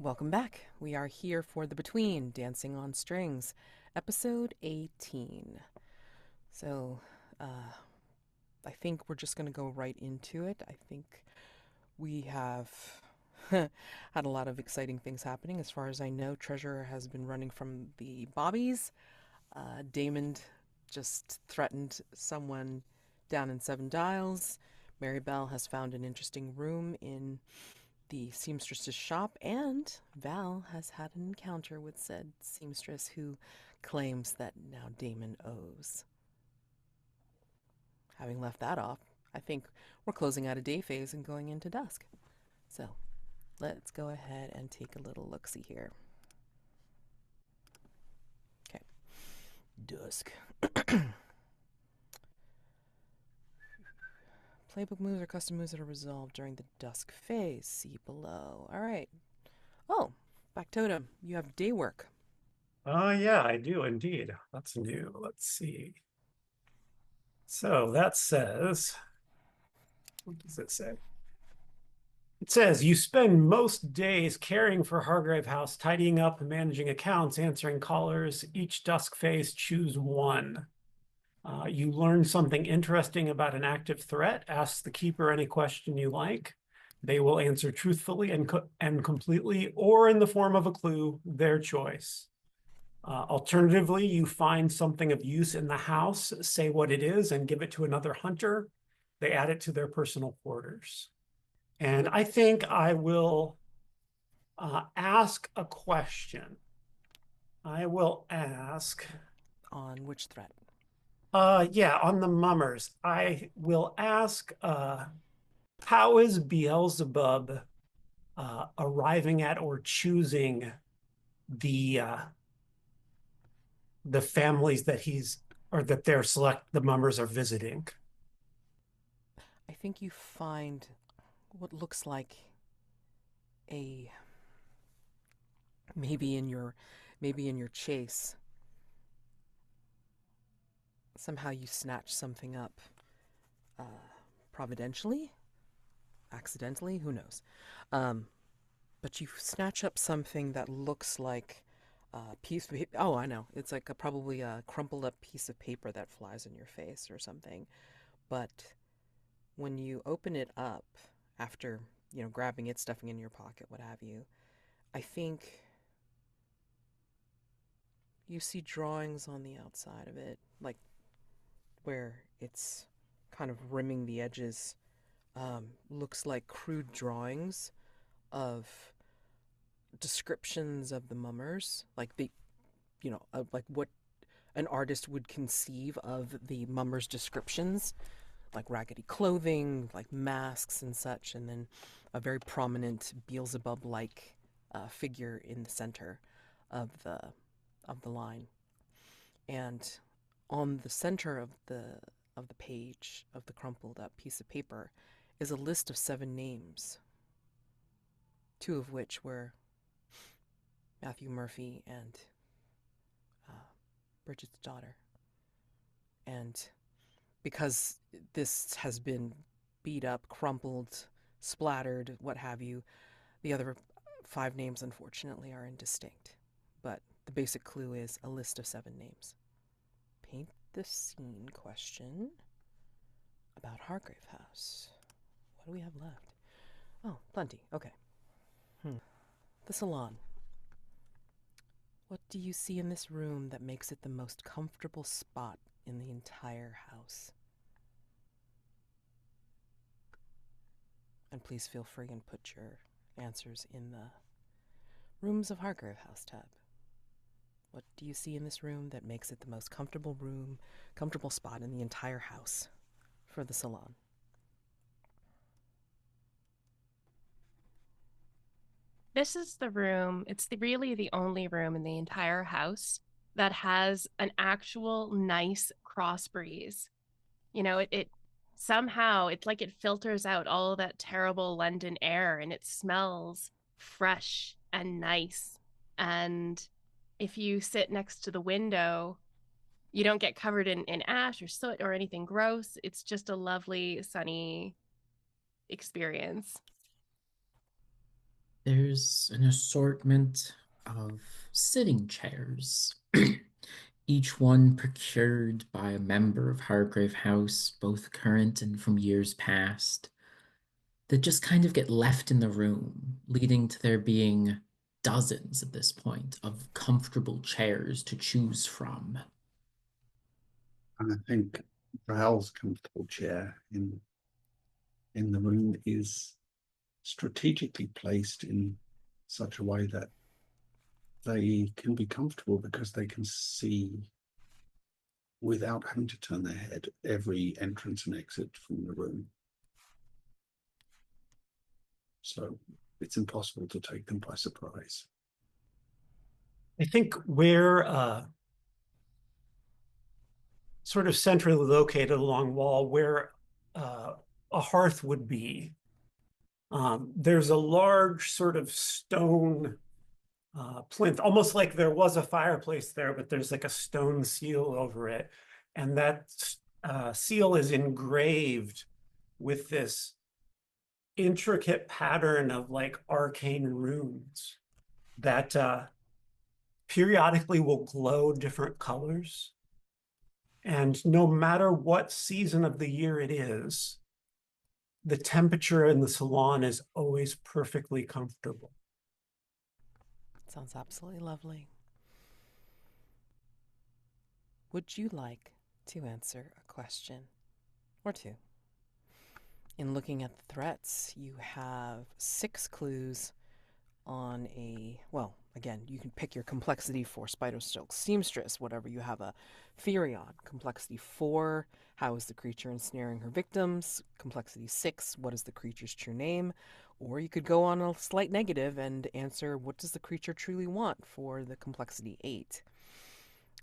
Welcome back. We are here for The Between, Dancing on Strings, episode 18. So, I think we're just going to go right into it. I think we have had a lot of exciting things happening. As far as I know, Treasure has been running from the Bobbies. Daymond just threatened someone down in Seven Dials. Marybelle has found an interesting room in the seamstress's shop, and Val has had an encounter with said seamstress who claims that now Daymond owes. Having left that off, I think we're closing out a day phase and going into dusk. So let's go ahead and take a little look-see here. Okay, dusk. Playbook moves or custom moves that are resolved during the dusk phase. See below. All right. Oh, Factotum, you have day work. Yeah, I do indeed. That's new. Let's see. So that says, what does it say? It says you spend most days caring for Hargrave House, tidying up, managing accounts, answering callers. Each dusk phase, choose one. You learn something interesting about an active threat. Ask the keeper any question you like. They will answer truthfully and completely, or in the form of a clue, their choice. Alternatively, you find something of use in the house, say what it is, and give it to another hunter. They add it to their personal quarters. And I think I will ask a question. I will ask, On which threat? yeah, on the mummers. I will ask, how is Beelzebub arriving at or choosing the uh, the families that he's or that the mummers are visiting? I think you find what looks like a maybe in your chase somehow you snatch something up uh, providentially, accidentally, who knows. Um, but you snatch up something that looks like a piece of paper. Oh, I know. It's like probably a crumpled up piece of paper that flies in your face or something. But when you open it up after, grabbing it, stuffing it in your pocket, what have you, I think you see drawings on the outside of it, like where it's kind of rimming the edges. Looks like crude drawings of descriptions of the mummers, like like what an artist would conceive of the mummers' descriptions, like raggedy clothing, like masks and such, and then a very prominent Beelzebub-like figure in the center of the line. And on the center of the page of the crumpled up piece of paper is a list of 7 names, 2 of which were Matthew Murphy and uh, Bridget's daughter. And because this has been beat up, crumpled, splattered, what have you, the other 5 names, unfortunately, are indistinct. But the basic clue is a list of 7 names. Paint the scene question about Hargrave House. What do we have left? Oh, plenty. Okay. The salon. What do you see in this room that makes it the most comfortable spot in the entire house? And please feel free and put your answers in the Rooms of Hargrave House tab. What do you see in this room that makes it the most comfortable spot in the entire house for the salon? This is the room, it's really the only room in the entire house that has an actual nice cross breeze. It somehow, it's like it filters out all that terrible London air and it smells fresh and nice. And if you sit next to the window, you don't get covered in ash or soot or anything gross. It's just a lovely, sunny experience. There's an assortment of sitting chairs, each one procured by a member of Hargrave House, both current and from years past, that just kind of get left in the room, leading to there being dozens at this point of comfortable chairs to choose from. And I think Val's comfortable chair in the room is strategically placed in such a way that they can be comfortable because they can see without having to turn their head every entrance and exit from the room. So it's impossible to take them by surprise. I think we're sort of centrally located along wall where a hearth would be. There's a large sort of stone plinth, almost like there was a fireplace there, but there's like a stone seal over it. And that seal is engraved with this intricate pattern of like arcane runes that periodically will glow different colors. And no matter what season of the year it is, the temperature in the salon is always perfectly comfortable. Sounds absolutely lovely. Would you like to answer a question or two? In looking at the threats, you have 6 clues on well, again, you can pick your complexity for spider silk seamstress, whatever you have a theory on. Complexity 4, how is the creature ensnaring her victims? Complexity 6, what is the creature's true name? Or you could go on a slight negative and answer, what does the creature truly want, for the complexity 8.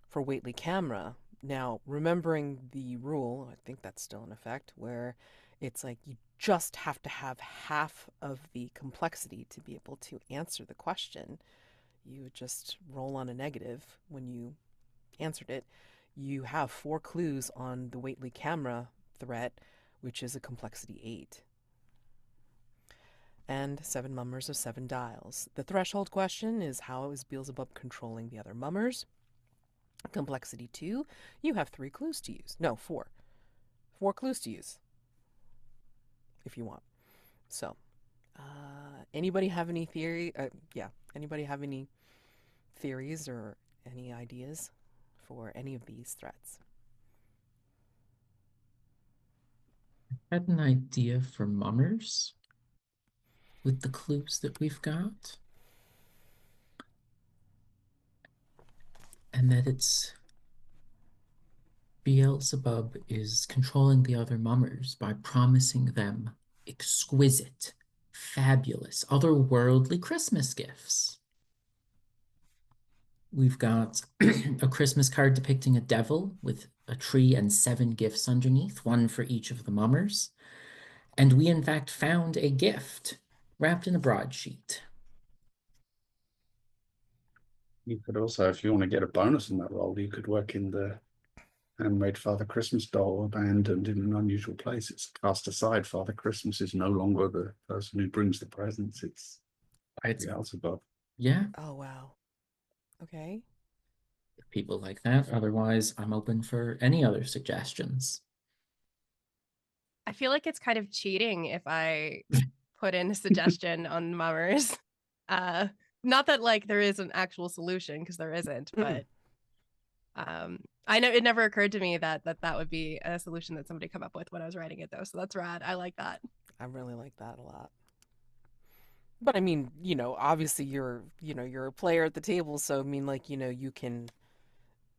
For Waitley camera, now remembering the rule, I think that's still in effect, where it's like you just have to have half of the complexity to be able to answer the question. You would just roll on a negative when you answered it. You have 4 clues on the Waitley camera threat, which is a complexity 8. And 7 mummers of 7 dials. The threshold question is, how is Beelzebub controlling the other mummers? Complexity 2, you have 3 clues to use. No, 4. 4 clues to use, if you want. So, anybody have any theory? Anybody have any theories or any ideas for any of these threats? I had an idea for mummers with the clues that we've got. And that it's Beelzebub is controlling the other mummers by promising them exquisite, fabulous, otherworldly Christmas gifts. We've got a Christmas card depicting a devil with a tree and 7 gifts underneath, 1 for each of the mummers. And we, in fact, found a gift wrapped in a broadsheet. You could also, if you want to get a bonus in that role, you could work in the handmade Father Christmas doll abandoned in an unusual place. It's cast aside. Father Christmas is no longer the person who brings the presents. It's Beelzebub. Yeah. Oh, wow. Okay. People like that. Otherwise, I'm open for any other suggestions. I feel like it's kind of cheating if I put in a suggestion on mummers. Not that like there is an actual solution, because there isn't, but I know it never occurred to me that would be a solution that somebody come up with when I was writing it, though. So that's rad. I like that. I really like that a lot. But I mean, obviously you're a player at the table, so I mean, like, you can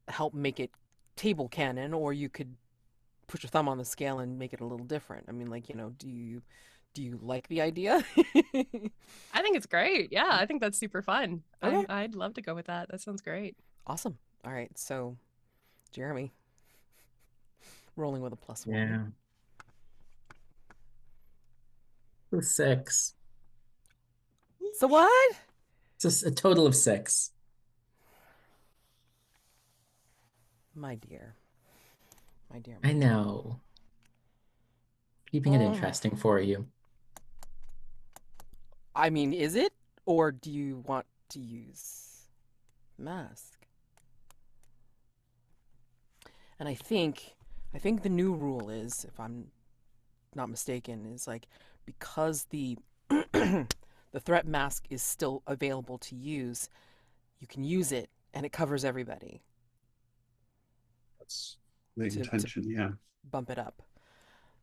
help make it table canon, or you could put your thumb on the scale and make it a little different. I mean, like, do you like the idea? I think it's great. Yeah, I think that's super fun. Okay. I'd love to go with that. That sounds great. Awesome. All right, so Jeremy, rolling with a +1. Yeah. The 6. So what? It's a total of 6. My dear. I know. Keeping it interesting for you. I mean, is it? Or do you want to use mask? And I think the new rule is, if I'm not mistaken, is like, because the the threat mask is still available to use, you can use it and it covers everybody. That's the To intention, yeah. bump it up.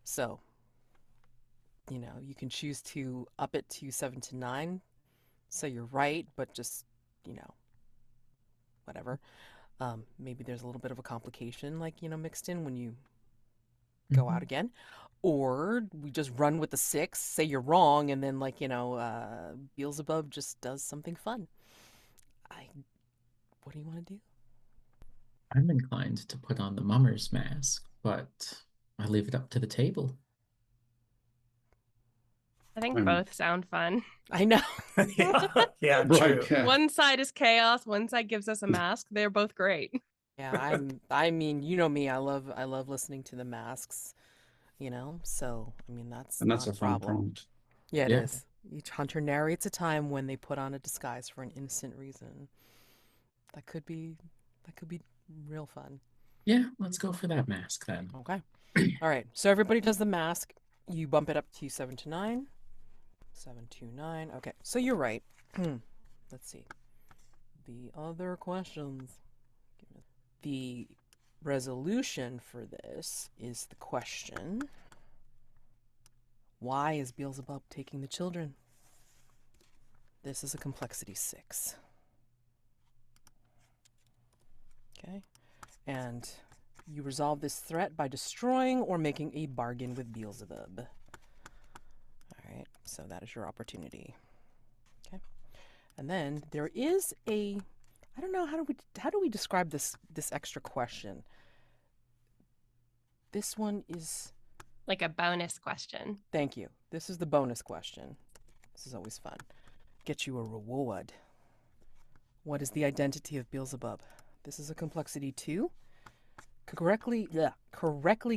So, you can choose to up it to 7 to 9. So you're right, but just, whatever. Maybe there's a little bit of a complication, like, mixed in when you go out again. Or we just run with the 6, say you're wrong, and then, like, Beelzebub just does something fun. What do you want to do? I'm inclined to put on the mummer's mask, but I leave it up to the table. I think both sound fun. I know. Yeah, Right, true. yeah. One side is chaos, one side gives us a mask. They're both great. Yeah, I mean, you know me, I love listening to the masks, so I mean, that's And that's not a fun problem. prompt. Yeah, it Yeah. is. Each hunter narrates a time when they put on a disguise for an innocent reason. That could be real fun. Yeah, let's go for that mask then. Okay. All right. So everybody does the mask. You bump it up to 7 to 9. 7 to 9. Okay. So you're right. Let's see. The other questions. The resolution for this is the question: why is Beelzebub taking the children? This is a complexity 6. Okay. And you resolve this threat by destroying or making a bargain with Beelzebub. All right. So that is your opportunity. Okay. And then there is a, I don't know, how do we describe this extra question? This one is, Like a bonus question. thank you. This is the bonus question. This is always fun. Get you a reward. What is the identity of Beelzebub? This is a complexity 2. Correctly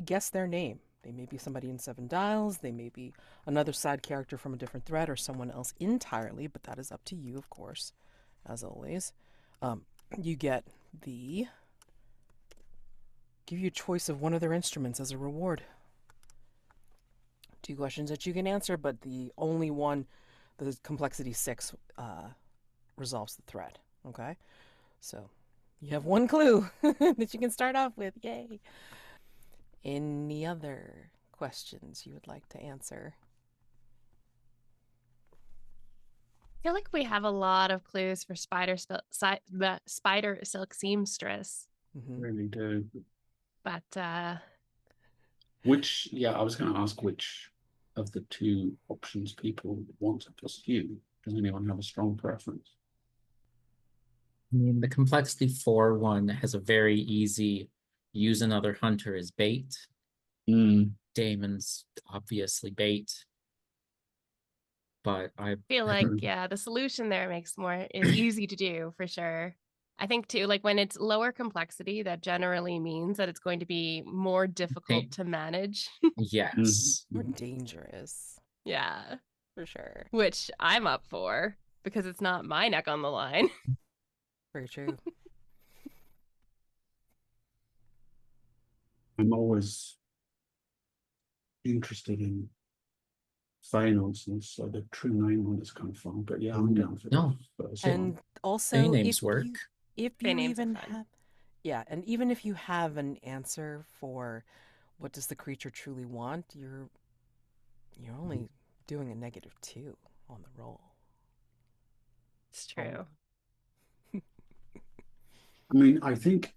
guess their name. They may be somebody in 7 Dials. They may be another side character from a different thread, or someone else entirely, but that is up to you, of course, as always. You get give you a choice of one of their instruments as a reward. 2 questions that you can answer, but the only one, the complexity 6, resolves the threat. Okay? So you have 1 clue that you can start off with. Yay! Any other questions you would like to answer? I feel like we have a lot of clues for spider silk seamstress, Really do. but Which, yeah, I was going to ask which of the 2 options people want to pursue. Does anyone have a strong preference? I mean, the complexity 4 one has a very easy use another hunter as bait. Daymond's obviously bait. But I feel like, yeah, the solution there is easy to do for sure. I think too, like when it's lower complexity, that generally means that it's going to be more difficult to manage. Yes. More dangerous. Yeah, for sure. Which I'm up for because it's not my neck on the line. Very true. I'm always interested in finals, and so the true name one is kind of fun. But yeah, I'm down for No. the first And one. also, They names work. if They you names are even fun. have, yeah, and even if you have an answer for what does the creature truly want, you're only doing a -2 on the roll. It's true. I mean, I think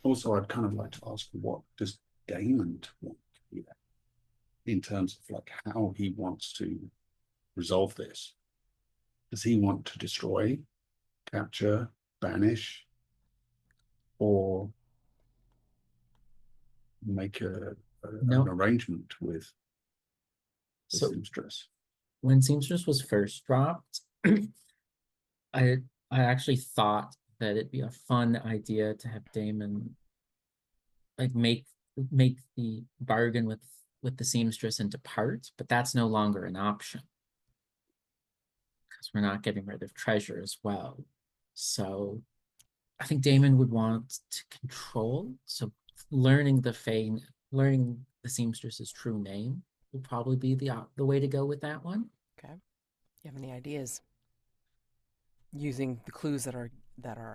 also I'd kind of like to ask, what does Daymond want here in terms of like how he wants to resolve this? Does he want to destroy, capture, banish, or make an arrangement with the seamstress? When seamstress was first dropped, I actually thought that it'd be a fun idea to have Daymond like make the bargain with the seamstress and depart, but that's no longer an option. because we're not getting rid of treasure as well. So I think Daymond would want to control. So learning learning the seamstress's true name will probably be the way to go with that one. Okay. You have any ideas? Using the clues that are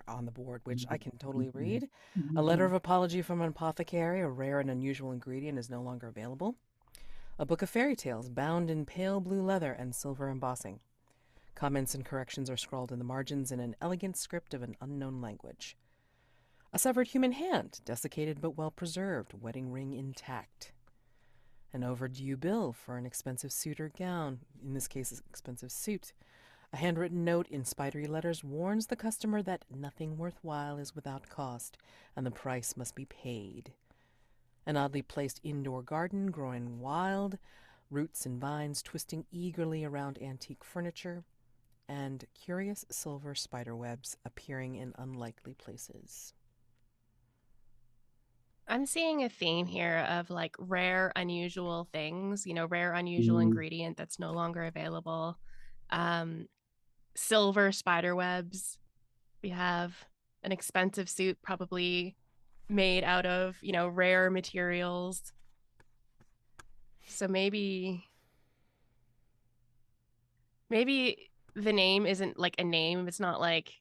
on the board, which I can totally read. A letter of apology from an apothecary, a rare and unusual ingredient is no longer available. A book of fairy tales bound in pale blue leather and silver embossing. Comments and corrections are scrawled in the margins in an elegant script of an unknown language. A severed human hand, desiccated but well preserved, wedding ring intact. An overdue bill for an expensive suit or gown, in this case, an expensive suit. A handwritten note in spidery letters warns the customer that nothing worthwhile is without cost, and the price must be paid. An oddly placed indoor garden growing wild, roots and vines twisting eagerly around antique furniture, and curious silver spider webs appearing in unlikely places. I'm seeing a theme here of like rare, unusual things, rare, unusual ingredient that's no longer available. Silver spider webs. We have an expensive suit, probably made out of, rare materials. So maybe the name isn't like a name. It's not like,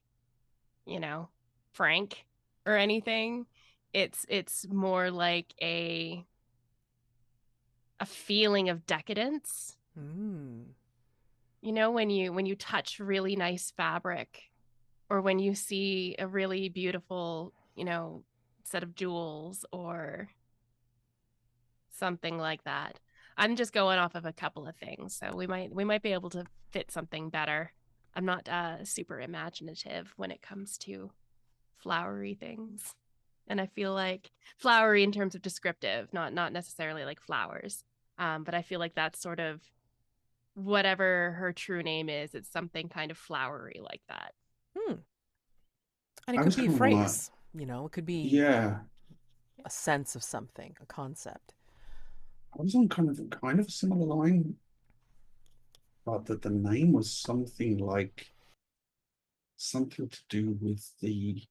Frank or anything. It's more like a feeling of decadence. When you touch really nice fabric, or when you see a really beautiful, set of jewels or something like that. I'm just going off of a couple of things, so we might be able to fit something better. I'm not super imaginative when it comes to flowery things, and I feel like flowery in terms of descriptive, not necessarily like flowers. But I feel like that's sort of whatever her true name is. It's something kind of flowery like that. And it could be a phrase, it could be a sense of something, a concept. I was on kind of a similar line, but that the name was something to do with the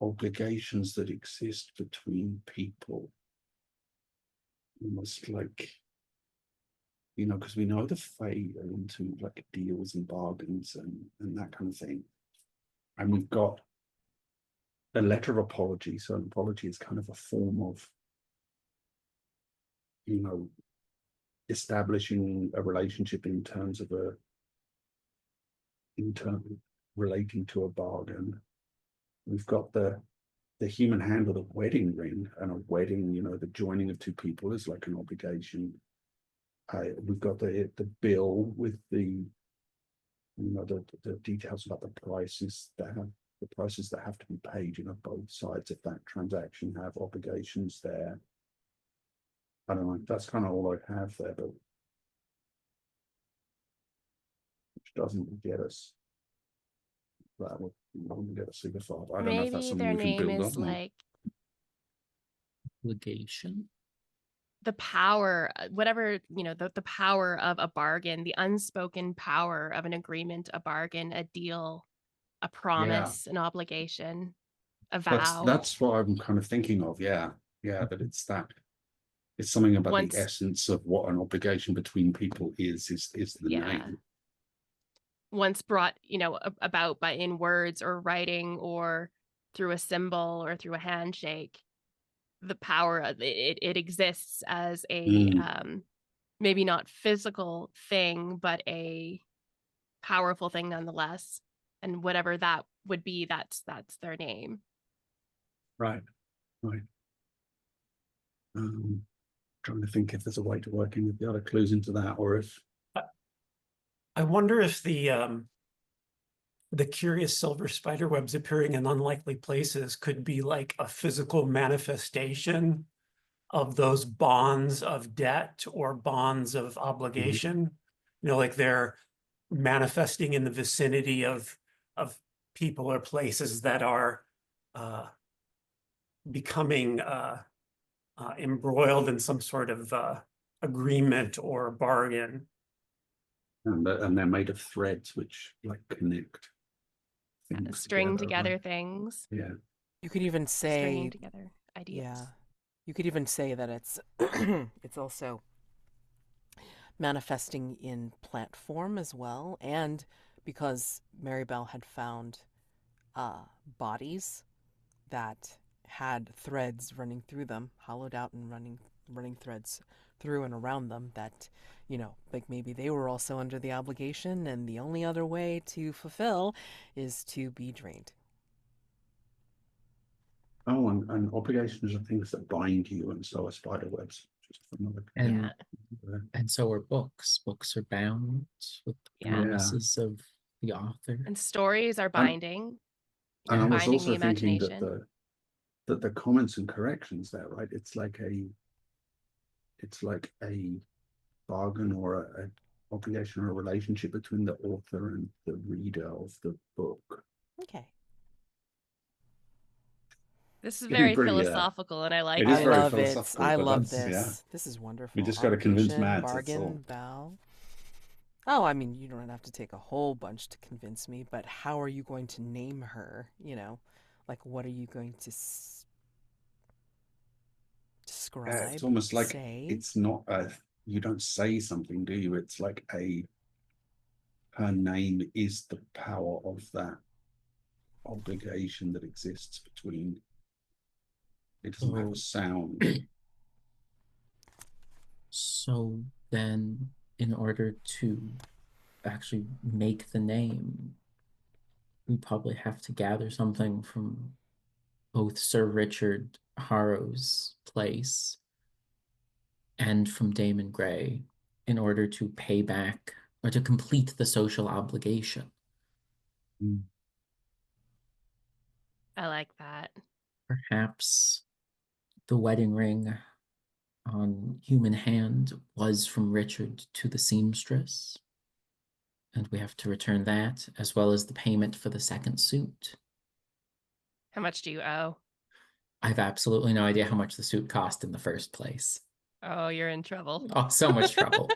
obligations that exist between people. Almost like, because we know the Fae are into like deals and bargains and that kind of thing. And we've got a letter of apology. So an apology is kind of a form of, establishing a relationship in terms of relating to a bargain. We've got the human hand or the wedding ring, and a wedding, the joining of two people is like an obligation. We've got the bill with the details about the prices that have to be paid. Both sides of that transaction have obligations there. I don't know. That's kind of all I have there, but which doesn't get us. That would get us super far. I don't know if that's Maybe something their we can name build is on. like Obligation. the power, whatever, the power of a bargain, the unspoken power of an agreement, a bargain, a deal, a promise, an obligation, a vow. That's what I'm kind of thinking of. Yeah. That it's something about the essence of what an obligation between people is the name. Once brought, about by in words or writing or through a symbol or through a handshake, the power of it exists as a maybe not physical thing, but a powerful thing nonetheless. And whatever that would be, that's their name. Right. Trying to think if there's a way to work in with the other clues into that, or if I wonder if the curious silver spider webs appearing in unlikely places could be like a physical manifestation of those bonds of debt or bonds of obligation. Like they're manifesting in the vicinity of people or places that are becoming embroiled in some sort of agreement or bargain. And they're made of threads which like connect Kind of things string together, together right? things, Yeah. You could even stringing say, together ideas. yeah, you could even say that it's it's also manifesting in plant form as well, and because Marybelle had found uh, bodies that had threads running through them, hollowed out and running threads through and around them, that like maybe they were also under the obligation, and the only other way to fulfill is to be drained. Oh, and obligations are things that bind you, and so are spider webs. Just another. And Yeah. and so are books. Books are bound with the Yeah. promises of the author. And stories are binding. And I was binding also the thinking that imagination. the comments and corrections there, right? It's like a bargain or a obligation or a relationship between the author and the reader of the book. Okay. This is Getting very pretty, philosophical, and I like it is I it. very love it. philosophical, I but love that's, this. yeah. This is wonderful. We just got to convince Obligation, Mads, that's all. bargain, bow. Oh, I mean, you don't have to take a whole bunch to convince me, but how are you going to name her? Like, what are you going to describe? It's almost like say? it's not you don't say something, do you? It's like her name is the power of that obligation that exists between. It doesn't have a sound. So then, in order to actually make the name, we probably have to gather something from both Sir Richard Harrow's place and from Daymond Gray in order to pay back or to complete the social obligation. I like that. Perhaps the wedding ring on human hand was from Richard to the seamstress, and we have to return that, as well as the payment for the second suit. How much do you owe? I have absolutely no idea how much the suit cost in the first place. Oh, you're in trouble. Oh, so much trouble.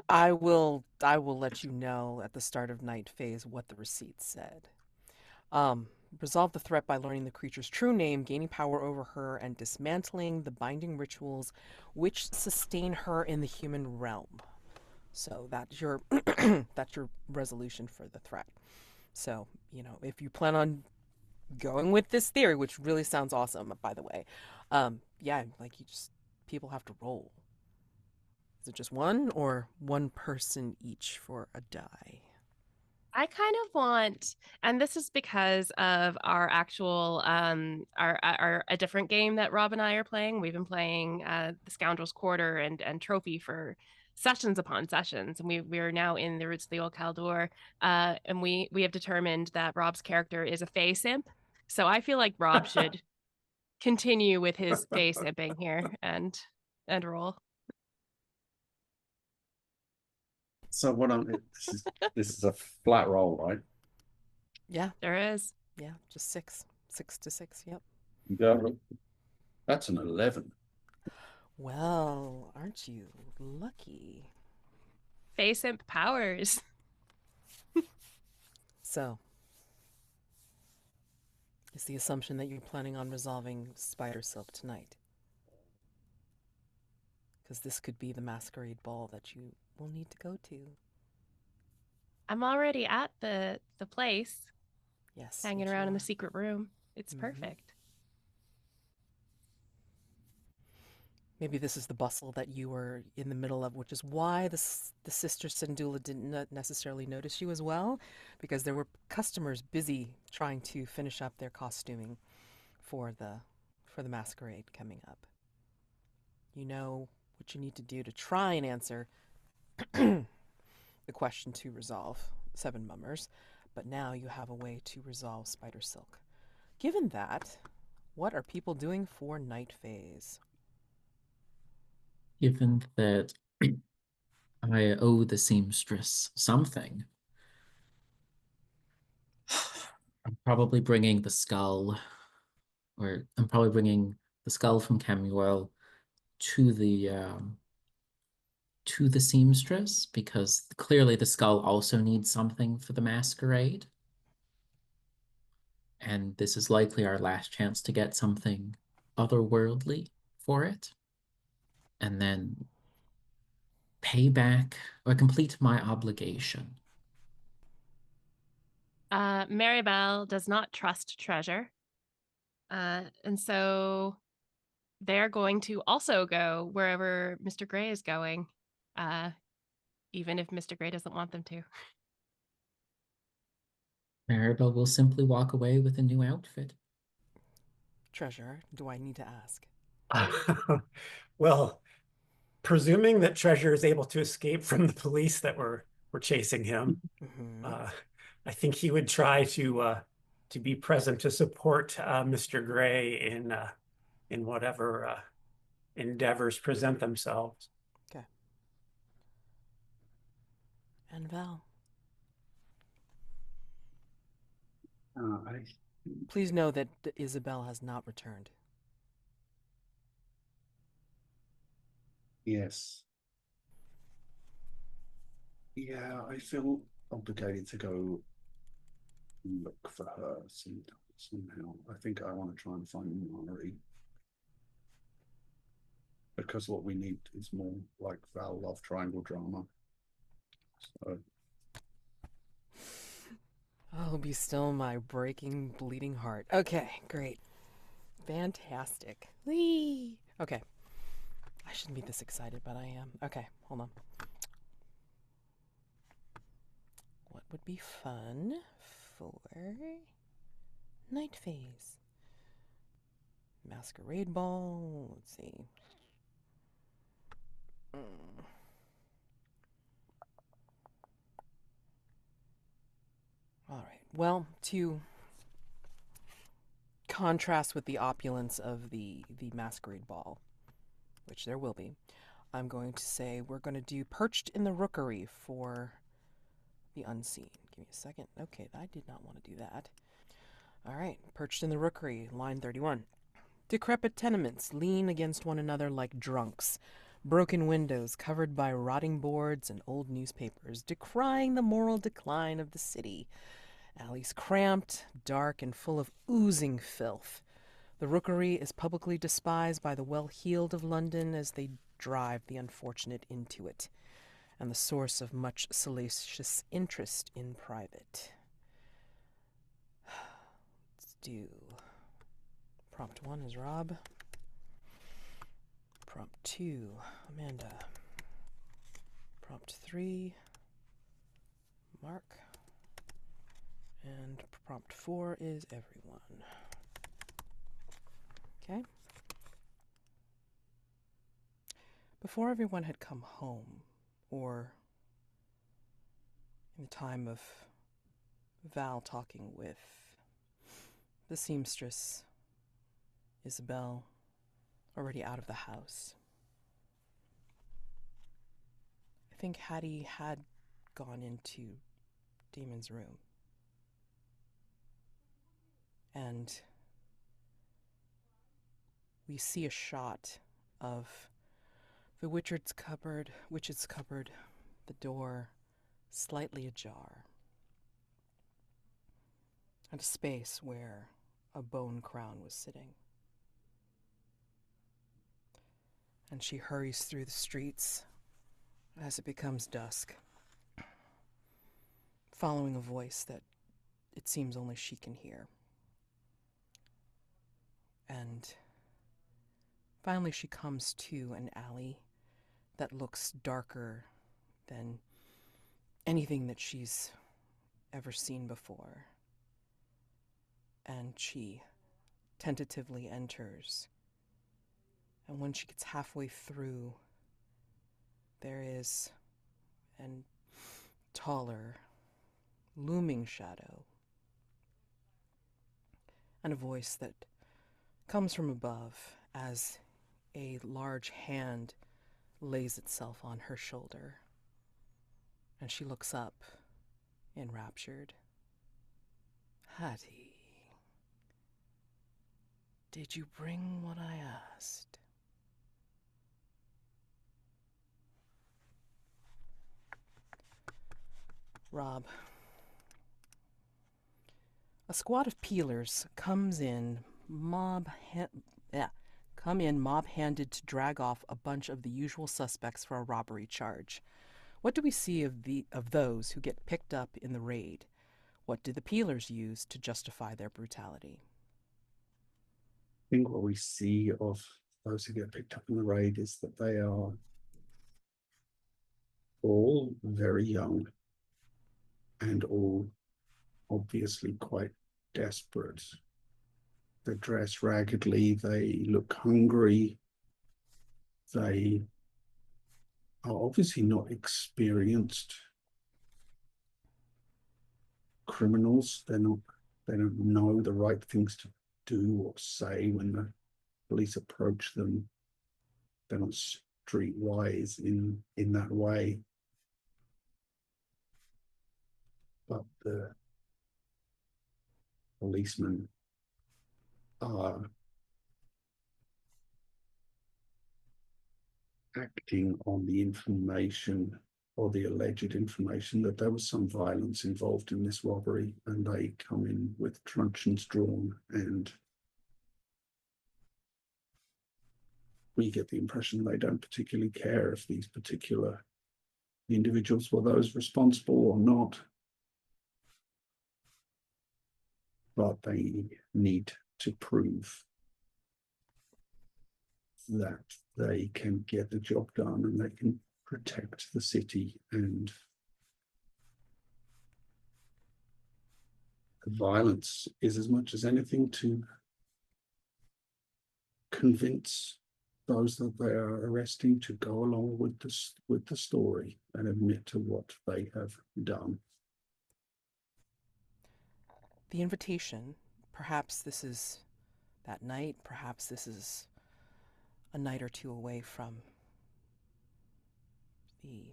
I will let you know at the start of night phase what the receipt said. Resolve the threat by learning the creature's true name, gaining power over her, and dismantling the binding rituals which sustain her in the human realm. So that's your that's your resolution for the threat. So, if you plan on going with this theory, which really sounds awesome, by the way, yeah, like people have to roll. Is it just one or one person each for a die? I kind of want, and this is because of our actual our a different game that Rob and I are playing. We've been playing the Scoundrels Quarter and Trophy for sessions upon sessions, and we are now in the Roots of the Old Caldor, and we have determined that Rob's character is a Fey simp. So I feel like Rob should continue with his Fey simping here and roll. So this is a flat roll, right? Yeah, There is. yeah, just 6 to 6. Yep. Yeah, that's an 11. Well, aren't you lucky? Fey simp powers. So, is the assumption that you're planning on resolving Spider Silk tonight? Because this could be the masquerade ball that you will need to go to. I'm already at the place, Yes. hanging which around you in the are. secret room. It's Mhm. perfect. Maybe this is the bustle that you were in the middle of, which is why the sister Sindula didn't necessarily notice you as well, because there were customers busy trying to finish up their costuming for the masquerade coming up. You know what you need to do to try and answer the question to resolve Seven Mummers, but now you have a way to resolve Spider Silk. Given that, what are people doing for night phase? Given that I owe the seamstress something, I'm probably bringing the skull, or I'm probably bringing the skull from Camuel to the to the seamstress, because clearly the skull also needs something for the masquerade. And this is likely our last chance to get something otherworldly for it. And then pay back or complete my obligation. Marybelle does not trust treasure. And so they're going to also go wherever Mr. Gray is going, even if Mr. Gray doesn't want them to. Marybelle will simply walk away with a new outfit. Treasure, do I need to ask? Well, presuming that Treasure is able to escape from the police that were chasing him, Mm-hmm. I think he would try to be present to support Mr. Gray in whatever endeavors present themselves. Okay. And Val, I please know that Isobel has not returned. Yes. Yeah, I feel obligated to go look for her somehow. I think I want to try and find Mari. Because what we need is more like Val love triangle drama. So Oh, be still my breaking, bleeding heart. Okay, great. Fantastic. Whee! Okay. I shouldn't be this excited, but I am. Okay, hold on. What would be fun for night phase? Masquerade ball. Let's see. All right. Well, to contrast with the opulence of the masquerade ball, which there will be, I'm going to say we're going to do Perched in the Rookery for the unseen. Give me a second. Okay, I did not want to do that. All right, Perched in the Rookery, line 31. Decrepit tenements lean against one another like drunks. Broken windows covered by rotting boards and old newspapers, decrying the moral decline of the city. Alleys cramped, dark, and full of oozing filth. The Rookery is publicly despised by the well-heeled of London as they drive the unfortunate into it, and the source of much salacious interest in private. Let's do... Prompt 1 is Rob. Prompt 2, Amanda. Prompt 3, Mark. And prompt 4 is everyone. Okay. Before everyone had come home, or in the time of Val talking with the seamstress, Isobel, already out of the house, I think Hattie had gone into Daymond's room. And we see a shot of the witch's cupboard, the door slightly ajar, and a space where a bone crown was sitting. And she hurries through the streets as it becomes dusk, following a voice that it seems only she can hear. And finally she comes to an alley that looks darker than anything that she's ever seen before. And she tentatively enters. And when she gets halfway through, there is a taller, looming shadow, and a voice that comes from above as a large hand lays itself on her shoulder. And she looks up, enraptured. Hattie, did you bring what I asked? Rob. A squad of peelers comes in, mob-handed to drag off a bunch of the usual suspects for a robbery charge. What do we see of those who get picked up in the raid? What do the peelers use to justify their brutality? I think what we see of those who get picked up in the raid is that they are all very young and all obviously quite desperate. They dress raggedly, they look hungry, they are obviously not experienced criminals. They don't know the right things to do or say when the police approach them. They're not streetwise in that way. But the policemen are acting on the information or the alleged information that there was some violence involved in this robbery, and they come in with truncheons drawn, and we get the impression they don't particularly care if these particular individuals were those responsible or not, but they need to prove that they can get the job done and they can protect the city. And the violence is as much as anything to convince those that they are arresting to go along with the story and admit to what they have done. The invitation, perhaps this is that night, perhaps this is a night or two away from the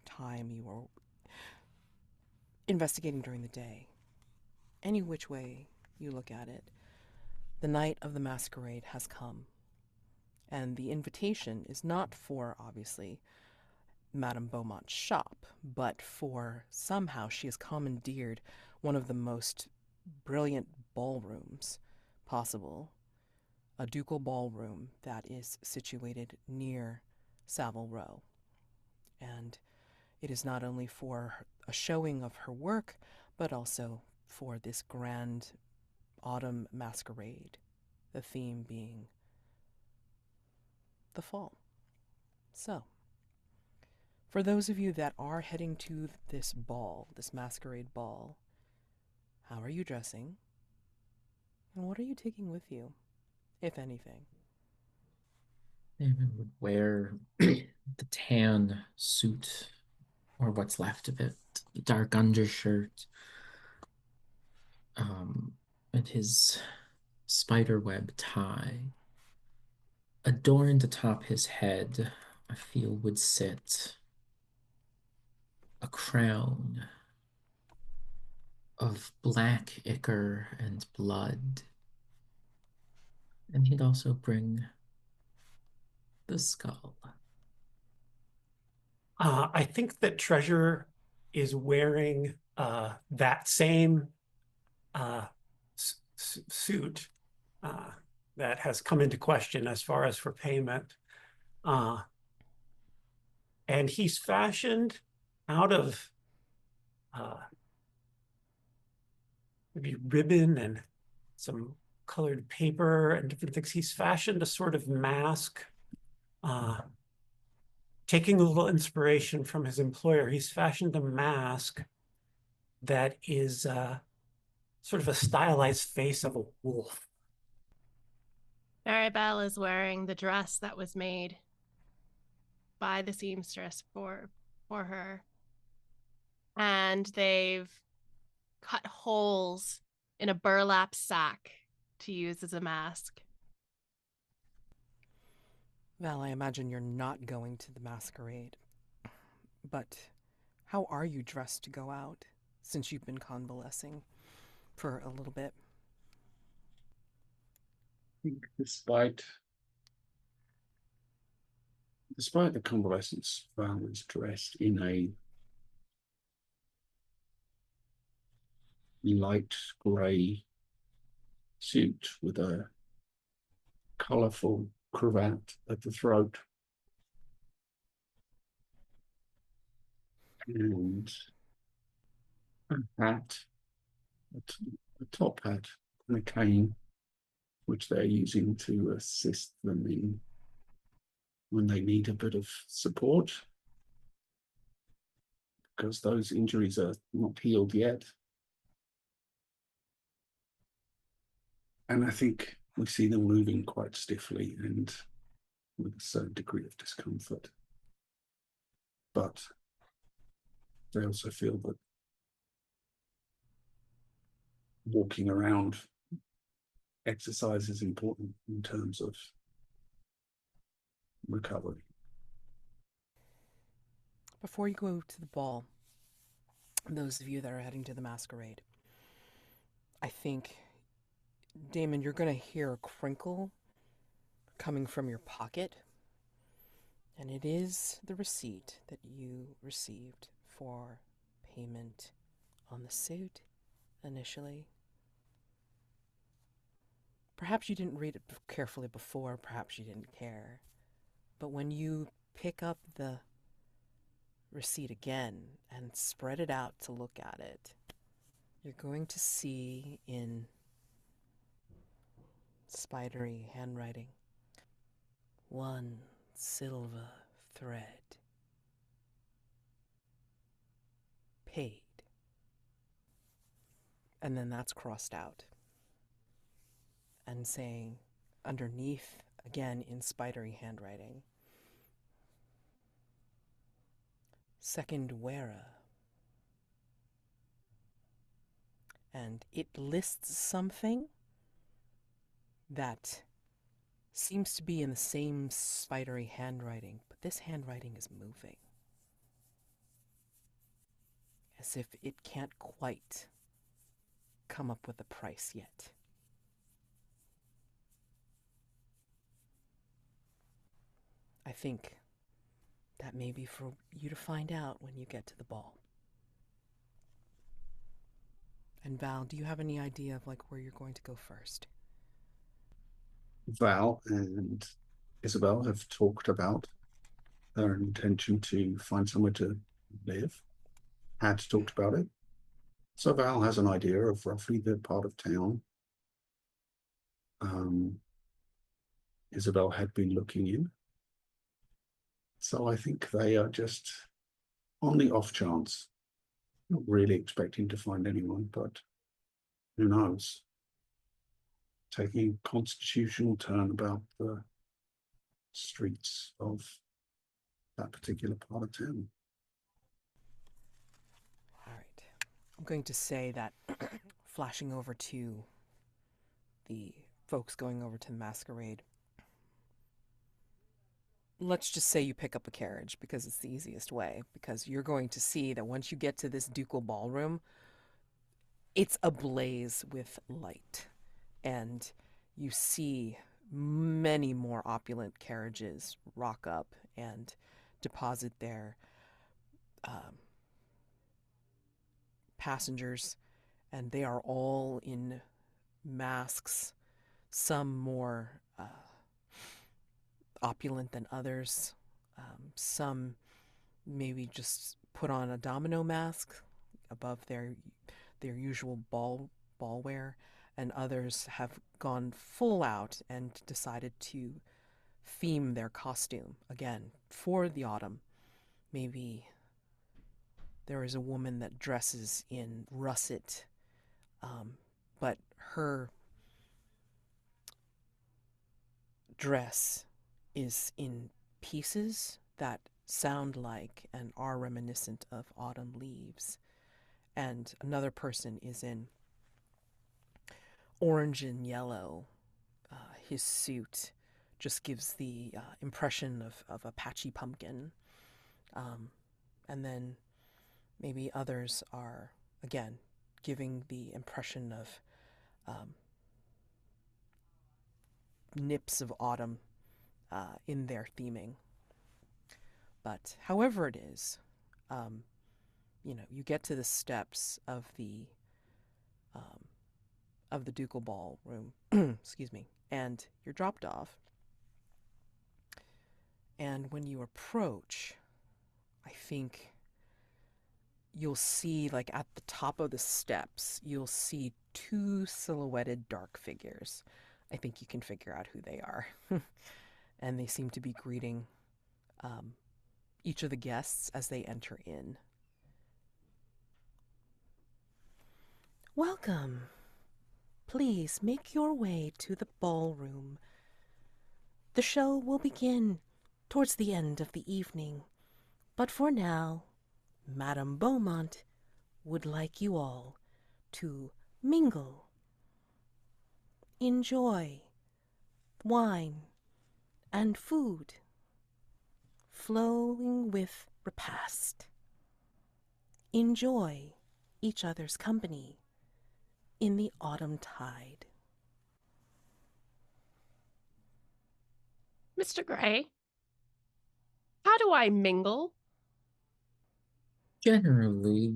time you were investigating during the day. Any which way you look at it, the night of the masquerade has come. And the invitation is not for, obviously, Madame Beaumont's shop, but for somehow she has commandeered one of the most brilliant ballrooms possible, a ducal ballroom that is situated near Savile Row. And it is not only for a showing of her work, but also for this grand autumn masquerade, the theme being the fall. So, for those of you that are heading to this ball, this masquerade ball, how are you dressing? And what are you taking with you, if anything? Daymond would wear the tan suit, or what's left of it, the dark undershirt, and his spiderweb tie. Adorned atop his head, I feel would sit a crown of black ichor and blood. And he'd also bring the skull. I think that Treasure is wearing that same suit that has come into question as far as for payment. And he's fashioned out of maybe ribbon and some colored paper and different things. He's fashioned a sort of mask, taking a little inspiration from his employer. He's fashioned a mask that is sort of a stylized face of a wolf. Marybelle is wearing the dress that was made by the seamstress for her. And they've cut holes in a burlap sack to use as a mask. Val, I imagine you're not going to the masquerade. But how are you dressed to go out, since you've been convalescing for a little bit? I think despite the convalescence, Val is dressed in a light grey suit with a colourful cravat at the throat and a hat, a top hat, and a cane, which they're using to assist them in when they need a bit of support because those injuries are not healed yet. And I think we see them moving quite stiffly and with a certain degree of discomfort. But they also feel that walking around exercise is important in terms of recovery. Before you go to the ball, those of you that are heading to the masquerade, I think, Daymond, you're going to hear a crinkle coming from your pocket. And it is the receipt that you received for payment on the suit initially. Perhaps you didn't read it carefully before, perhaps you didn't care. But when you pick up the receipt again and spread it out to look at it, you're going to see in spidery handwriting, 1 silver thread. Paid. And then that's crossed out. And saying underneath, again in spidery handwriting, second wearer. And it lists something that seems to be in the same spidery handwriting, but this handwriting is moving. As if it can't quite come up with a price yet. I think that may be for you to find out when you get to the ball. And Val, do you have any idea of where you're going to go first? Val and Isobel have talked about their intention to find somewhere to live, had talked about it. So Val has an idea of roughly the part of town Isobel had been looking in. So I think they are just on the off chance, not really expecting to find anyone, but who knows, taking a constitutional turn about the streets of that particular part of town. All right. I'm going to say that flashing over to the folks going over to the masquerade, let's just say you pick up a carriage because it's the easiest way, because you're going to see that once you get to this ducal ballroom, it's ablaze with light, and you see many more opulent carriages rock up and deposit their passengers, and they are all in masks, some more opulent than others, some maybe just put on a domino mask above their usual ball wear, and others have gone full out and decided to theme their costume again for the autumn. Maybe there is a woman that dresses in russet, but her dress is in pieces that sound like and are reminiscent of autumn leaves. And another person is in orange and yellow. His suit just gives the impression of a patchy pumpkin. And then maybe others are, again, giving the impression of nips of autumn in their theming. But however it is, you get to the steps of the of the ducal ballroom. Excuse me. And you're dropped off. And when you approach, I think you'll see, like at the top of the steps, you'll see two silhouetted dark figures. I think you can figure out who they are. And they seem to be greeting each of the guests as they enter in. Welcome. Please make your way to the ballroom. The show will begin towards the end of the evening, but for now, Madame Beaumont would like you all to mingle, enjoy wine and food, flowing with repast. Enjoy each other's company in the autumn tide. Mr. Gray, how do I mingle? Generally,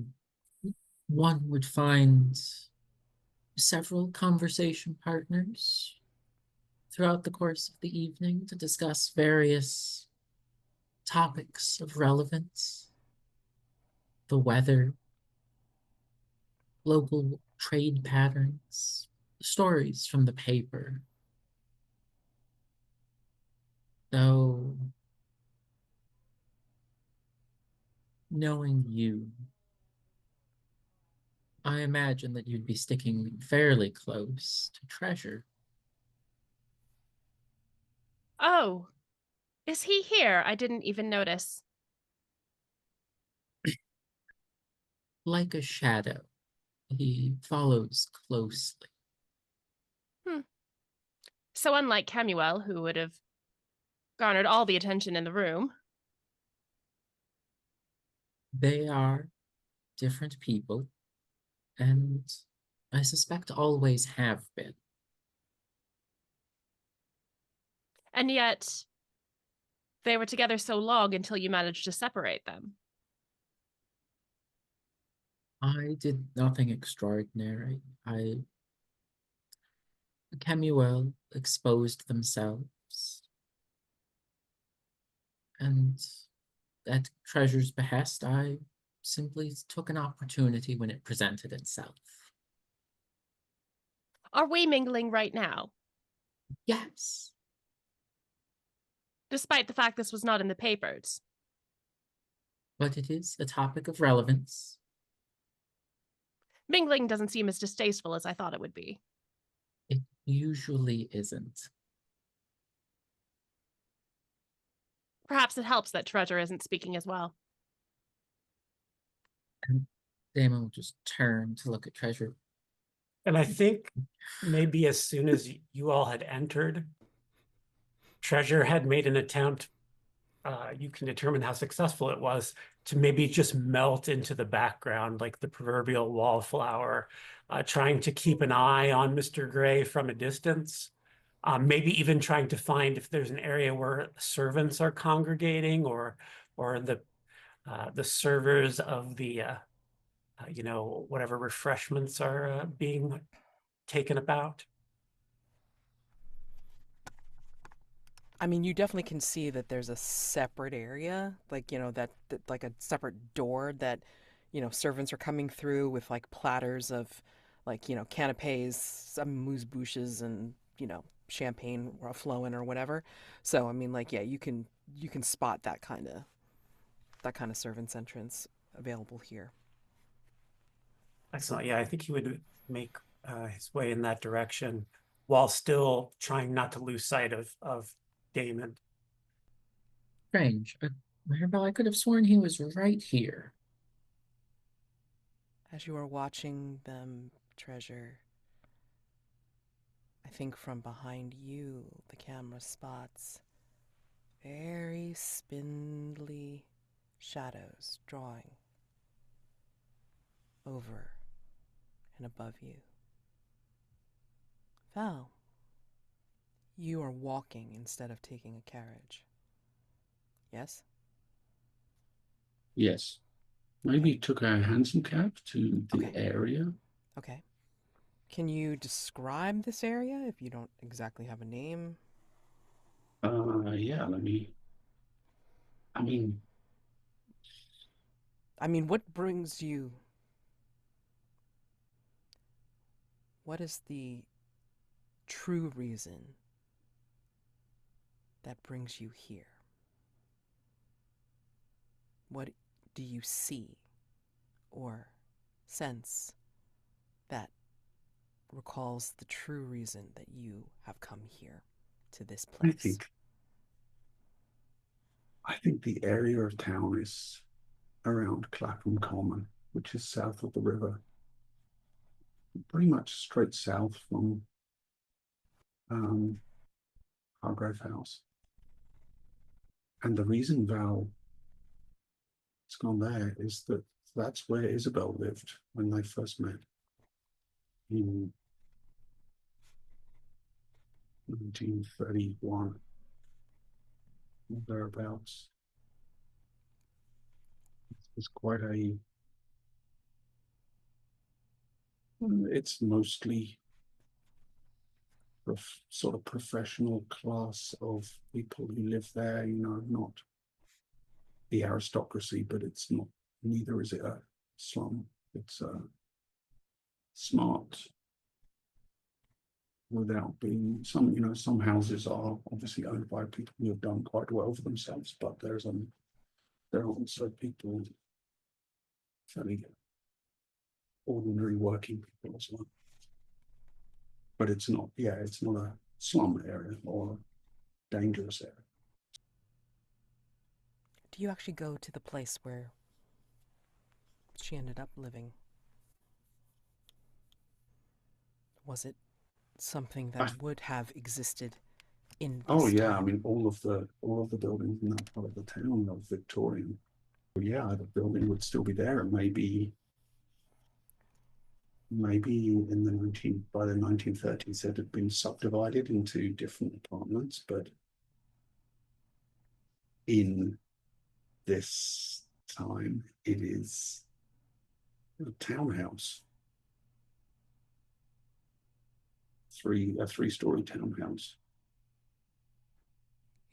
one would find several conversation partners throughout the course of the evening to discuss various topics of relevance, the weather, local trade patterns, stories from the paper. Though, knowing you, I imagine that you'd be sticking fairly close to Treasure. Oh, is he here? I didn't even notice. Like a shadow, he follows closely. So unlike Camuel, who would have garnered all the attention in the room. They are different people, and I suspect always have been. And yet, they were together so long until you managed to separate them. I did nothing extraordinary. Camuel exposed themselves, and at Treasure's behest, I simply took an opportunity when it presented itself. Are we mingling right now? Yes. Despite the fact this was not in the papers. But it is a topic of relevance. Mingling doesn't seem as distasteful as I thought it would be. It usually isn't. Perhaps it helps that Treasure isn't speaking as well. And Daymond will just turn to look at Treasure. And I think maybe as soon as you all had entered, Treasure had made an attempt, you can determine how successful it was, to maybe just melt into the background like the proverbial wallflower, trying to keep an eye on Mr. Gray from a distance. Maybe even trying to find if there's an area where servants are congregating, or the servers of the whatever refreshments are being taken about. I mean, you definitely can see that there's a separate area, like, that like a separate door that, servants are coming through with like platters of like, canapes, some moose bouches and, champagne flowing or whatever. So, I mean, like, yeah, you can spot that kind of servant's entrance available here. Excellent. Yeah, I think he would make his way in that direction while still trying not to lose sight of Daymond. Strange. Marybelle, I could have sworn he was right here. As you are watching them, Treasure, I think from behind you, the camera spots very spindly shadows drawing over and above you. Val, you are walking instead of taking a carriage. Yes? Yes. Maybe took a hansom cab to the Okay. area. Okay. Can you describe this area if you don't exactly have a name? Yeah, I mean, What brings you... What is the true reason that brings you here? What do you see or sense that recalls the true reason that you have come here to this I place? think the area of town is around Clapham Common, which is south of the river, pretty much straight south from um, Hargrave House. And the reason Val has gone there is that that's where Isobel lived when they first met in 1931, or thereabouts. It's quite a, it's mostly sort of professional class of people who live there, not the aristocracy, but it's not, neither is it a slum. It's smart without being, some houses are obviously owned by people who have done quite well for themselves, but there are also people, fairly ordinary working people as well. But it's not a slum area or a dangerous area. Do you actually go to the place where she ended up living? Was it something that would have existed in this time? All of the buildings in that part of the town are Victorian. Yeah, the building would still be there, and maybe in by the 1930s it had been subdivided into different apartments, but in this time it is a townhouse, a three-story townhouse.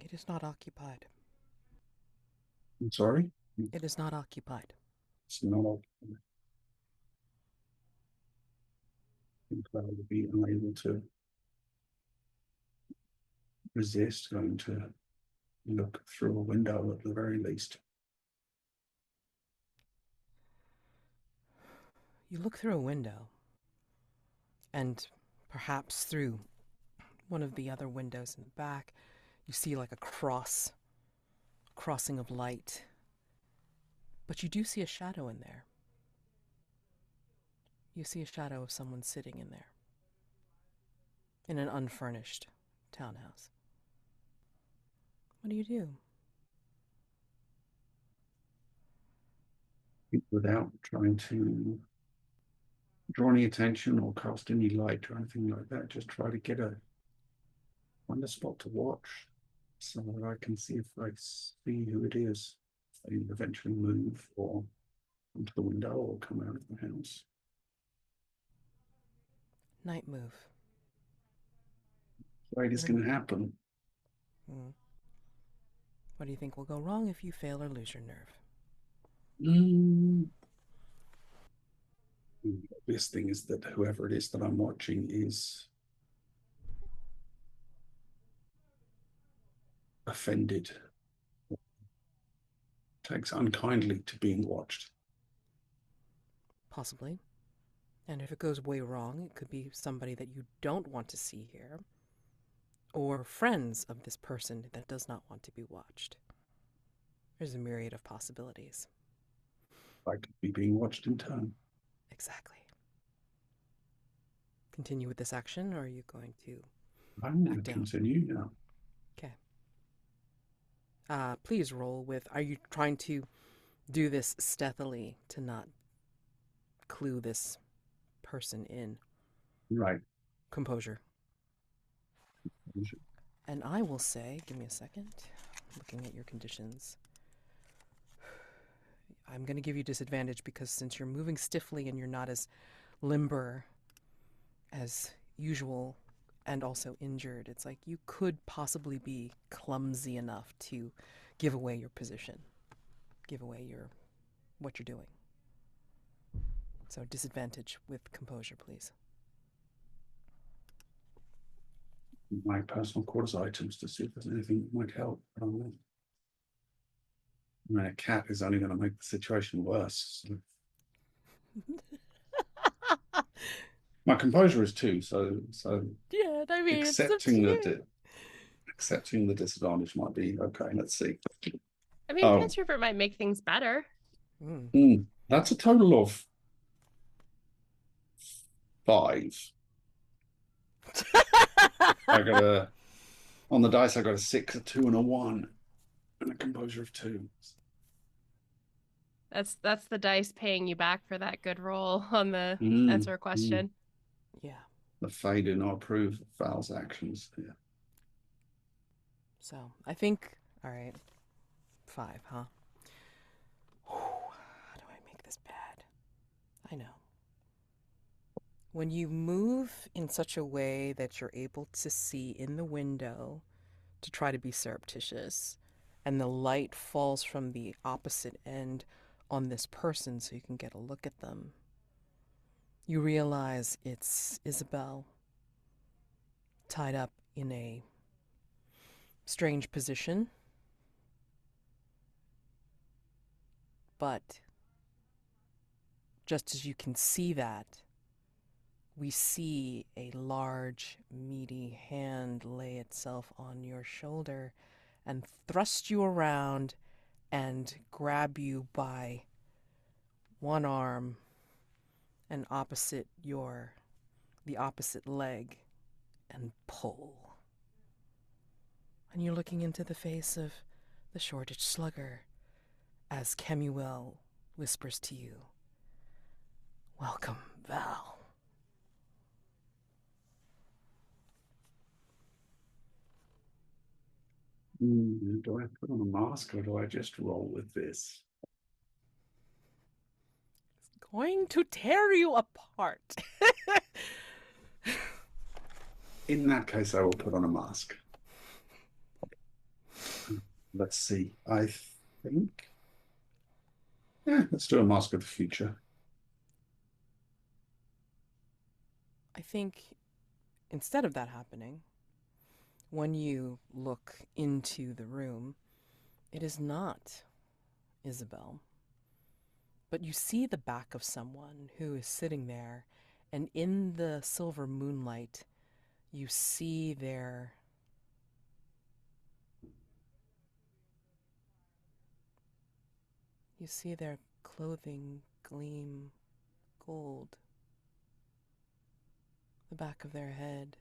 It is not occupied. I'm sorry? It is not occupied. It's not occupied. I think I would be unable to resist going to look through a window at the very least. You look through a window, and perhaps through one of the other windows in the back, you see like a crossing of light. But you do see a shadow in there. You see a shadow of someone sitting in there, in an unfurnished townhouse. What do you do? Without trying to draw any attention or cast any light or anything like that, just try to find a spot to watch so that I can see if I see who it is. If they eventually move or onto the window or come out of the house. Night move. Right, it's going to happen. What do you think will go wrong if you fail or lose your nerve? The obvious thing is that whoever it is that I'm watching is offended, takes unkindly to being watched. Possibly. And if it goes way wrong, it could be somebody that you don't want to see here, or friends of this person that does not want to be watched. There's a myriad of possibilities. I could be being watched in turn. Exactly. Continue with this action, or are you going to I'm going to continue now. Okay. Please roll with, are you trying to do this stealthily to not clue this person in? Right. Composure. And I will say, give me a second, looking at your conditions. I'm going to give you disadvantage because since you're moving stiffly and you're not as limber as usual and also injured. It's like you could possibly be clumsy enough to give away your position, give away what you're doing. So disadvantage with composure, please. My personal quarters items to see if there's anything that might help. I don't know. I mean, a cat is only going to make the situation worse. So. My composure is 2, so Yeah, I mean, accepting accepting the disadvantage might be okay. Let's see. I mean, Pants River might make things better. That's a total of 5. I got on the dice. I got a 6, a 2, and a 1, and a composure of 2. That's the dice paying you back for that good roll on the answer question. Yeah. The Fae do not approve of Val's actions. Yeah. So I think, all right, 5, huh? How do I make this bad? I know. When you move in such a way that you're able to see in the window to try to be surreptitious, and the light falls from the opposite end on this person so you can get a look at them, you realize it's Isobel, tied up in a strange position. But just as you can see that, we see a large, meaty hand lay itself on your shoulder and thrust you around and grab you by one arm and the opposite leg and pull. And you're looking into the face of the Shoreditch Slugger as Kemuel whispers to you, "Welcome, Val." Do I put on a mask or do I just roll with this? It's going to tear you apart. In that case, I will put on a mask. Let's see. I think... Yeah, let's do a Mask of the Future. I think instead of that happening, when you look into the room, it is not Isobel, but you see the back of someone who is sitting there, and in the silver moonlight, you see their clothing gleam gold. The back of their head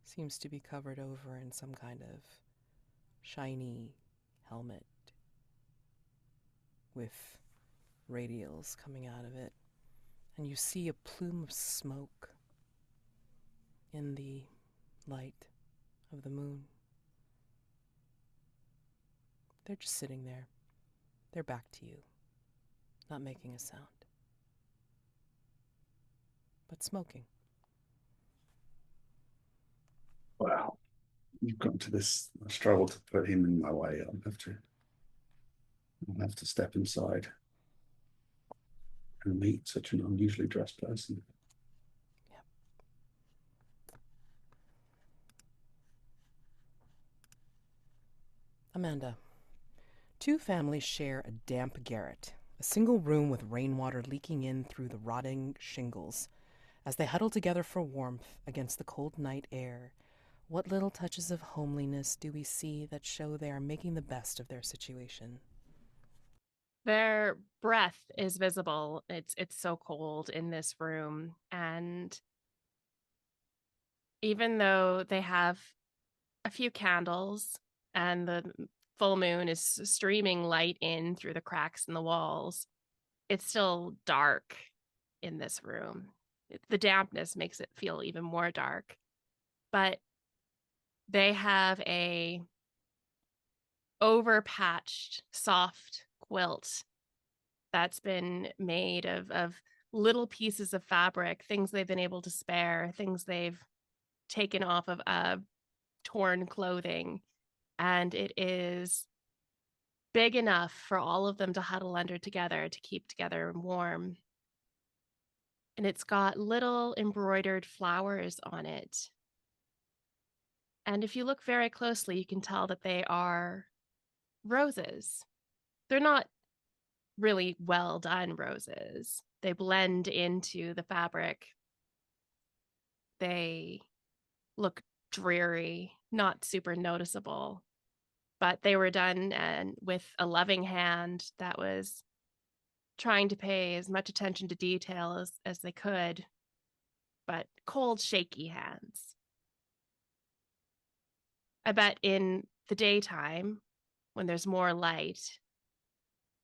seems to be covered over in some kind of shiny helmet with radials coming out of it. And you see a plume of smoke in the light of the moon. They're just sitting there. They're back to you, not making a sound, but smoking. Wow. You've gone to this struggle to put him in my way. I'll have to step inside and meet such an unusually dressed person. Yep. Amanda, 2 families share a damp garret, a single room with rainwater leaking in through the rotting shingles. As they huddle together for warmth against the cold night air, what little touches of homeliness do we see that show they are making the best of their situation? Their breath is visible. It's so cold in this room. And even though they have a few candles and the full moon is streaming light in through the cracks in the walls, it's still dark in this room. The dampness makes it feel even more dark. But they have a overpatched soft quilt that's been made of little pieces of fabric, things they've been able to spare, things they've taken off of torn clothing. And it is big enough for all of them to huddle under together to keep together and warm. And it's got little embroidered flowers on it. And if you look very closely, you can tell that they are roses. They're not really well done roses. They blend into the fabric. They look dreary, not super noticeable, but they were done and with a loving hand that was trying to pay as much attention to detail as they could, but cold, shaky hands. I bet in the daytime, when there's more light,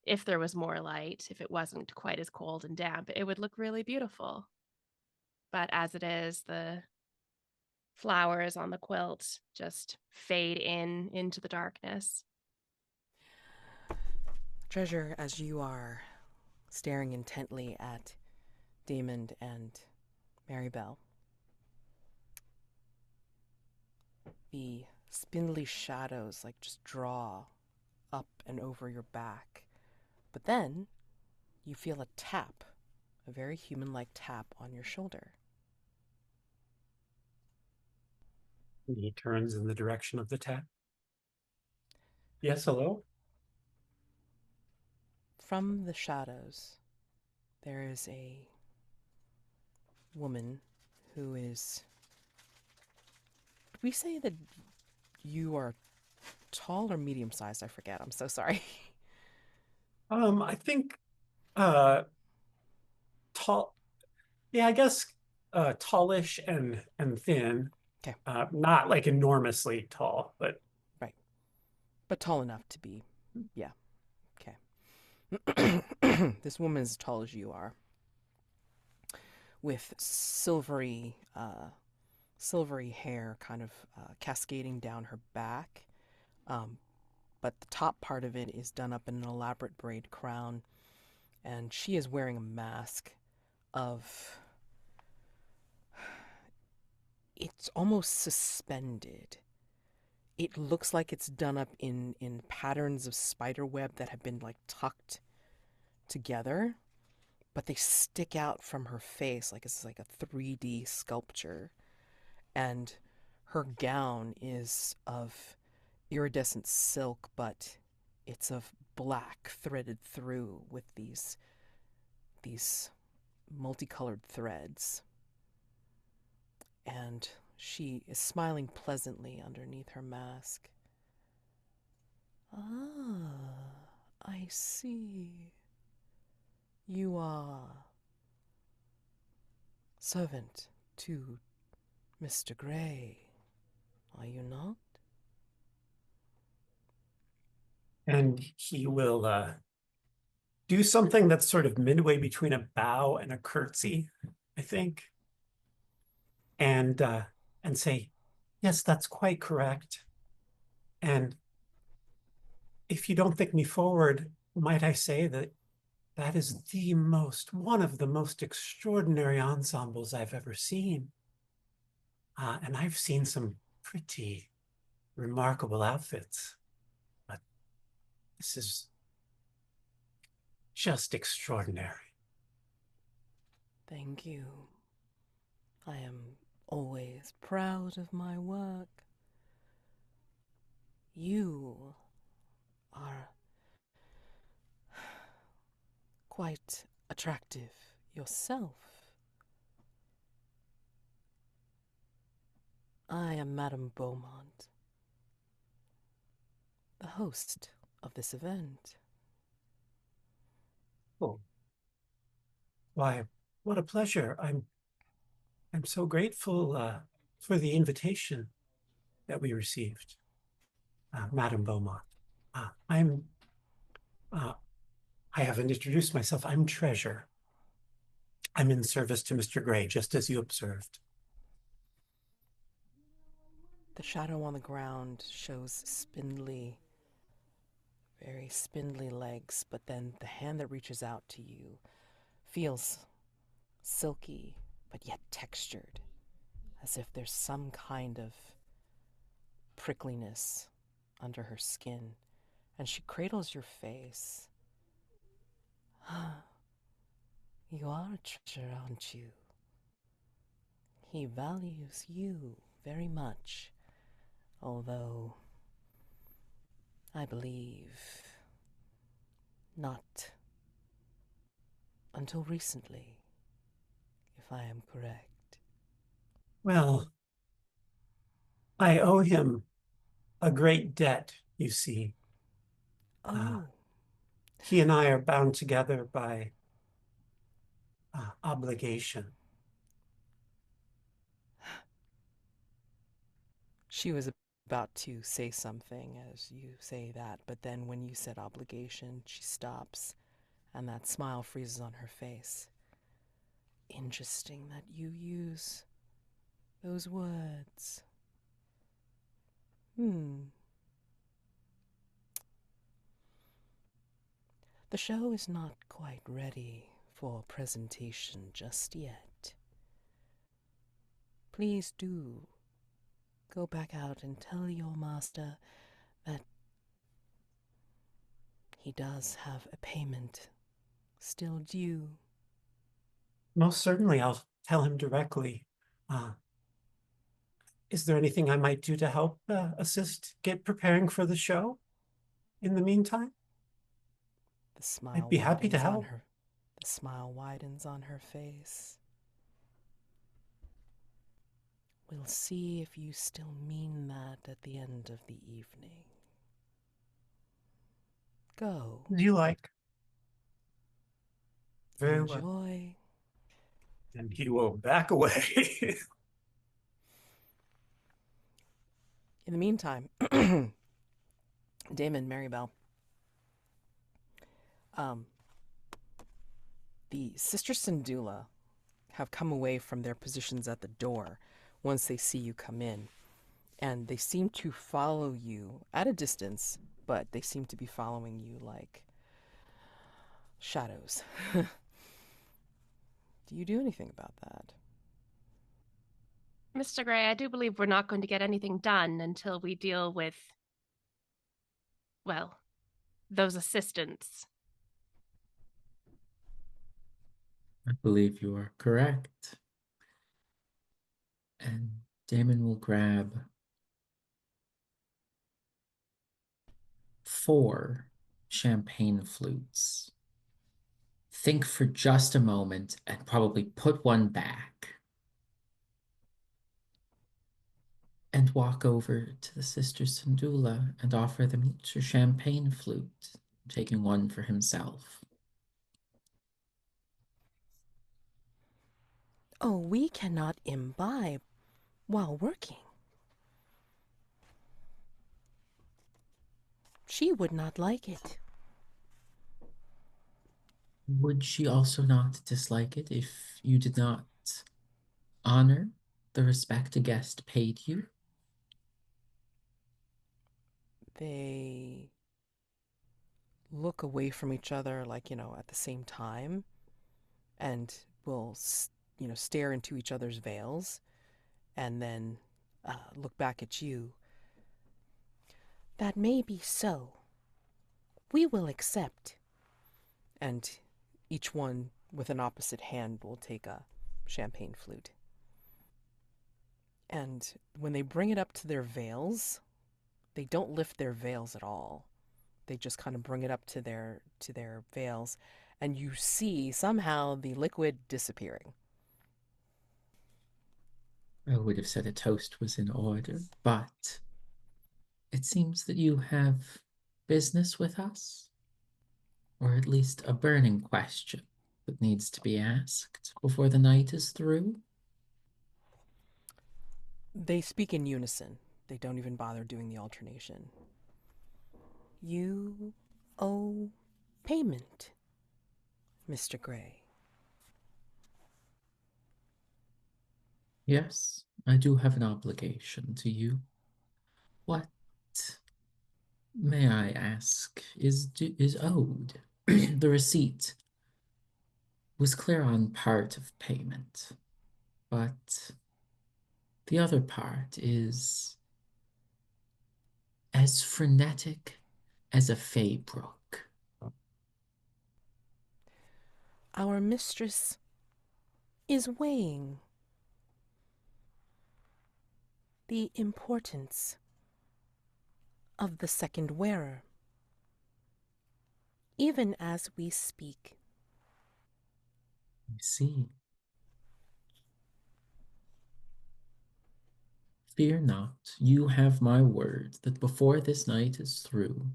if there was more light, if it wasn't quite as cold and damp, it would look really beautiful. But as it is, the flowers on the quilt just fade into the darkness. Treasure, as you are staring intently at Daymond and Marybelle, the spindly shadows like just draw up and over your back. But then you feel a tap, a very human-like tap on your shoulder. He turns in the direction of the tap. Yes, hello? From the shadows, there is a woman who is... Did we say that you are tall or medium-sized? I forget. I'm so sorry. I think tall. Yeah, I guess tallish and thin. Okay. Not like enormously tall, but Right. But tall enough to be... Yeah. Okay. This woman is as tall as you are, with silvery hair kind of cascading down her back. But the top part of it is done up in an elaborate braid crown, and she is wearing a mask of... It's almost suspended. It looks like it's done up in patterns of spider web that have been like tucked together, but they stick out from her face like it's like a 3D sculpture. And her gown is of iridescent silk, but it's of black threaded through with these multicolored threads. And she is smiling pleasantly underneath her mask. Ah, I see. You are servant to Mr. Gray, are you not? and he will do something that's sort of midway between a bow and a curtsy, I think, and say, "Yes, that's quite correct." And if you don't think me forward, might I say that that is one of the most extraordinary ensembles I've ever seen. And I've seen some pretty remarkable outfits, but this is just extraordinary. Thank you. I am always proud of my work. You are quite attractive yourself. I am Madame Beaumont, the host of this event. Oh, why, what a pleasure. I'm so grateful for the invitation that we received, Madame Beaumont. I'm I haven't introduced myself. I'm Treasure. I'm in service to Mr. Gray, just as you observed. The shadow on the ground shows very spindly legs, but then the hand that reaches out to you feels silky but yet textured, as if there's some kind of prickliness under her skin, and she cradles your face. You are a treasure, aren't you? He values you very much, although I believe not until recently, if I am correct. Well, I owe him a great debt, you see. Oh, He and I are bound together by obligation. she was about to say something as you say that, but then when you said obligation, she stops, and that smile freezes on her face. Interesting that you use those words. The show is not quite ready for presentation just yet. Please do go back out and tell your master that he does have a payment still due. Most certainly, I'll tell him directly. Is there anything I might do to help assist get preparing for the show in the meantime? The smile I'd be happy to widens on help. her. The smile widens on her face. We'll see if you still mean that at the end of the evening. Go. As you like. Very well. Enjoy. And he will back away. In the meantime, Daymond, Marybelle, the Sister Syndulla have come away from their positions at the door once they see you come in, and they seem to follow you at a distance, but they seem to be following you like shadows. Do you do anything about that? Mr. Gray, I do believe we're not going to get anything done until we deal with, well, those assistants. I believe you are correct. And Daymond will grab 4 champagne flutes. Think for just a moment and probably put one back. And walk over to the Sister Syndulla and offer them each a champagne flute, taking one for himself. Oh, we cannot imbibe while working. She would not like it. Would she also not dislike it if you did not honor the respect a guest paid you? They look away from each other, like, at the same time, and will, stare into each other's veils, and then look back at you. That may be so. We will accept. And each one with an opposite hand will take a champagne flute. And when they bring it up to their veils, they don't lift their veils at all. They just kind of bring it up to their veils, and you see somehow the liquid disappearing. I would have said a toast was in order, but it seems that you have business with us, or at least a burning question that needs to be asked before the night is through. They speak in unison. They don't even bother doing the alternation. You owe payment, Mr. Gray. Yes, I do have an obligation to you. What, may I ask, is owed? The receipt was clear on part of payment, but the other part is as frenetic as a fay brook. Our mistress is weighing the importance of the second wearer, even as we speak. I see. Fear not, you have my word that before this night is through,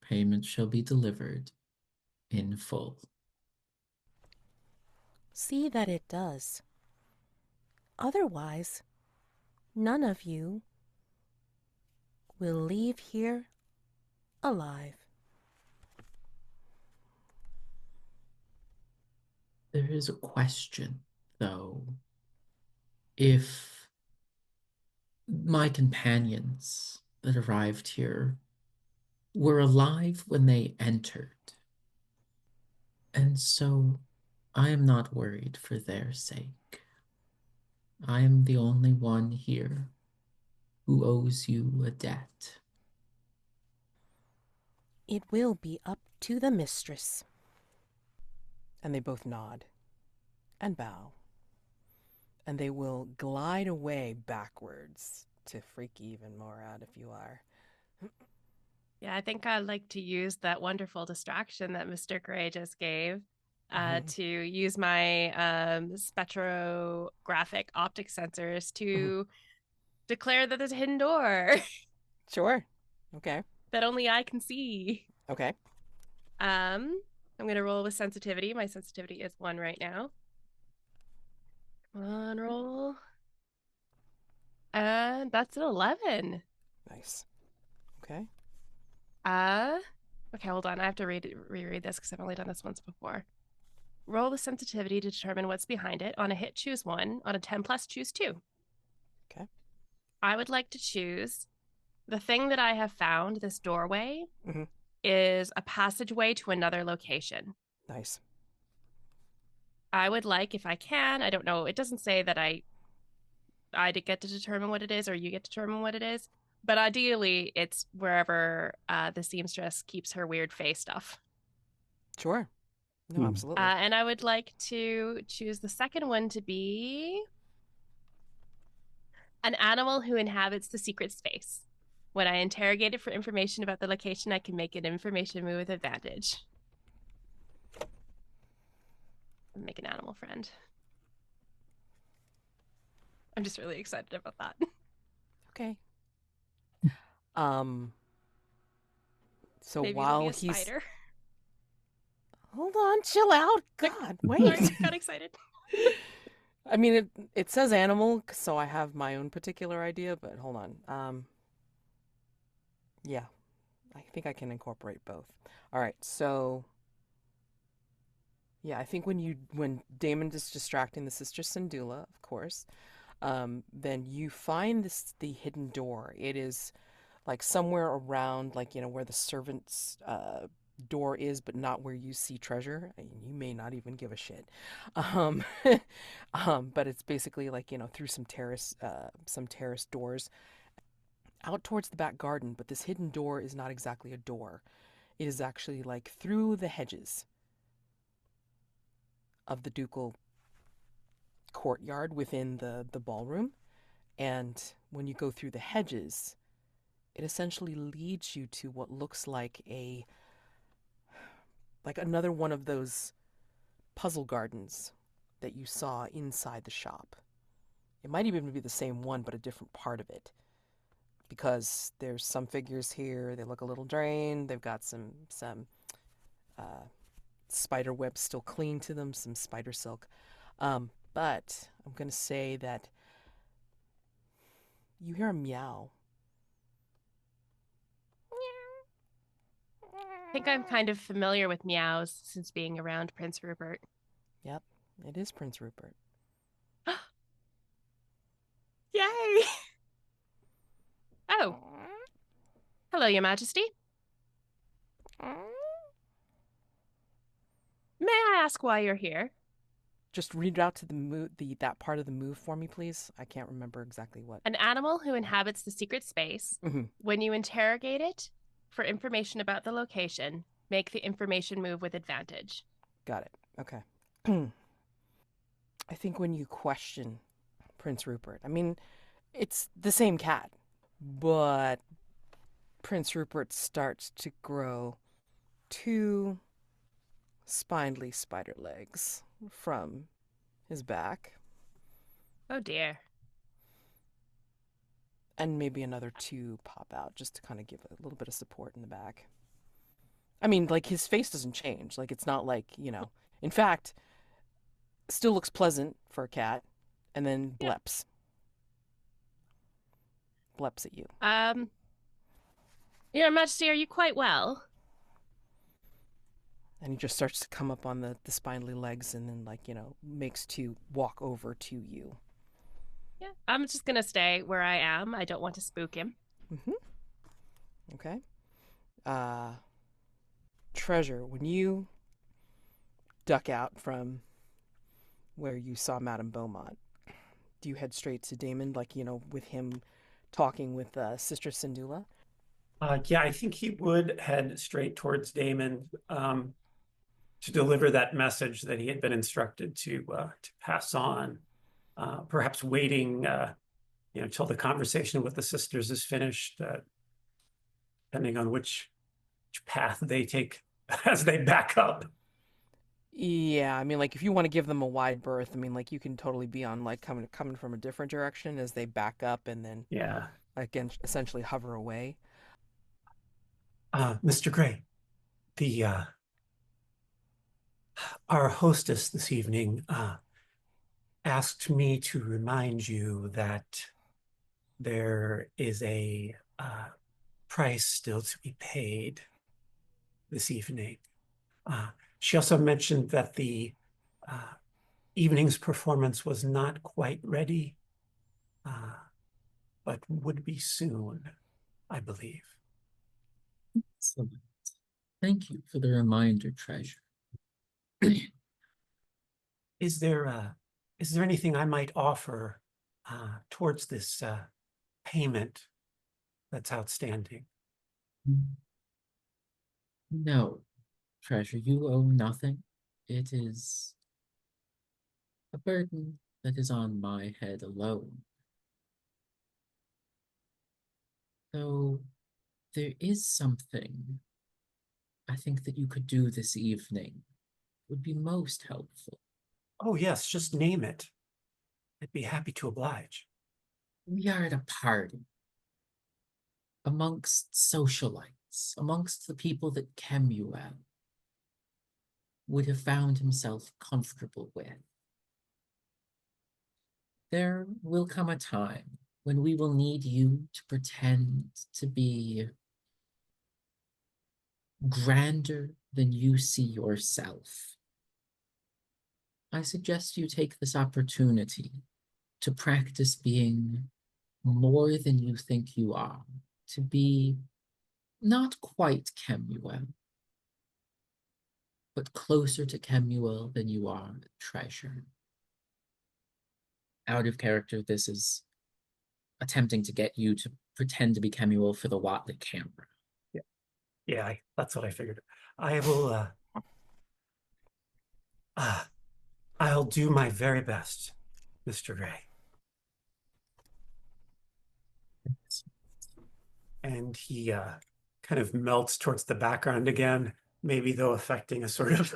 payment shall be delivered in full. See that it does. Otherwise, none of you will leave here alive. There is a question, though. If my companions that arrived here were alive when they entered, and so I am not worried for their sake. I am the only one here who owes you a debt. It will be up to the mistress. And they both nod and bow. And they will glide away backwards to freak even more out if you are. Yeah, I think I'd like to use that wonderful distraction that Mr. Gray just gave to use my spectrographic optic sensors to declare that there's a hidden door Sure. Okay. that only I can see. Okay. I'm going to roll with sensitivity. My sensitivity is 1 right now. Come on, roll. And that's an 11. Nice. Okay. Okay, hold on. I have to reread this because I've only done this once before. Roll with sensitivity to determine what's behind it. On a hit, choose 1. On a 10 plus, choose 2. Okay. I would like to choose the thing that I have found, this doorway, Mm-hmm. is a passageway to another location. Nice. I would like, if I can, I don't know, it doesn't say that I get to determine what it is or you get to determine what it is, but ideally it's wherever the seamstress keeps her weird face stuff. Sure. No, absolutely. And I would like to choose the second one to be an animal who inhabits the secret space. When I interrogate it for information about the location, I can make an information move with advantage. Make an animal friend. I'm just really excited about that. Okay. So Maybe while it'll be a spider. Hold on, chill out. God, wait. Sorry, got excited. I mean, it says animal, so I have my own particular idea, but hold on. Yeah, I think I can incorporate both. All right, so yeah, I think when Daymond is distracting the sister Syndulla, of course, then you find the hidden door. It is like somewhere around, like, you know, where the servant's door is, but not where you see treasure. And you may not even give a shit. But it's basically like, you know, through some terrace doors out towards the back garden. But this hidden door is not exactly a door. It is actually like through the hedges of the ducal courtyard within the ballroom. And when you go through the hedges, it essentially leads you to what looks like another one of those puzzle gardens that you saw inside the shop. It might even be the same one, but a different part of it. Because there's some figures here, they look a little drained, they've got some spider webs still clinging to them, some spider silk. But I'm going to say that you hear a meow. I think I'm kind of familiar with meows since being around Prince Rupert. Yep, it is Prince Rupert. Yay! Oh. Hello, Your Majesty. May I ask why you're here? Just read out to that part of the move for me, please. I can't remember exactly what. An animal who inhabits the secret space. Mm-hmm. When you interrogate it for information about the location, make the information move with advantage. Got it. Okay. I think when you question Prince Rupert, I mean, it's the same cat, but Prince Rupert starts to grow 2 spindly spider legs from his back, Oh dear. and maybe another 2 pop out just to kind of give a little bit of support in the back. I mean, like, his face doesn't change. Like, it's not like, in fact, still looks pleasant for a cat, and then Yep. bleps. Bleps at you. Your Majesty, are you quite well? And he just starts to come up on the spindly legs and then, like, makes 2 walk over to you. Yeah. I'm just gonna stay where I am. I don't want to spook him. Mm-hmm. Okay. Treasure, when you duck out from where you saw Madame Beaumont, do you head straight to Daymond, like, with him talking with Sister Sindula? Yeah, I think he would head straight towards Daymond to deliver that message that he had been instructed to pass on. Perhaps waiting, till the conversation with the sisters is finished, depending on which path they take as they back up. Yeah, I mean, like, if you want to give them a wide berth, I mean, like, you can totally be on, like, coming from a different direction as they back up and then, Yeah. again, essentially hover away. Mr. Gray, our hostess this evening asked me to remind you that there is a price still to be paid this evening. She also mentioned that the evening's performance was not quite ready, but would be soon, I believe. Excellent. Thank you for the reminder, Treasure. Is there anything I might offer towards this payment that's outstanding? No, Treasure, you owe nothing. It is a burden that is on my head alone. Though there is something I think that you could do this evening would be most helpful. Oh, yes, just name it. I'd be happy to oblige. We are at a party amongst socialites, amongst the people that Kemuel would have found himself comfortable with. There will come a time when we will need you to pretend to be grander than you see yourself. I suggest you take this opportunity to practice being more than you think you are, to be not quite Kemuel, but closer to Kemuel than you are Treasure. Out of character, this is attempting to get you to pretend to be Kemuel for the Watley camera. Yeah, that's what I figured. I will. I'll do my very best, Mr. Gray. And he kind of melts towards the background again, maybe though affecting a sort of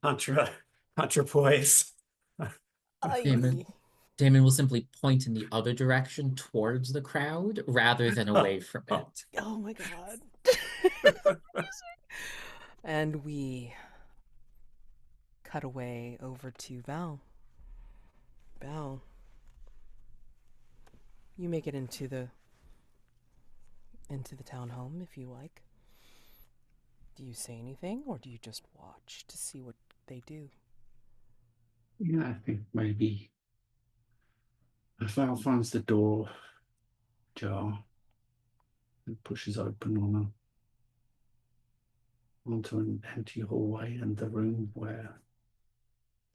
counterpoise. Daymond will simply point in the other direction towards the crowd rather than away from it. Oh my god. And we cut away over to Val. Val, you make it into the townhome if you like. Do you say anything, or do you just watch to see what they do? Yeah, I think maybe if Val finds the door ajar and pushes open onto an empty hallway and the room where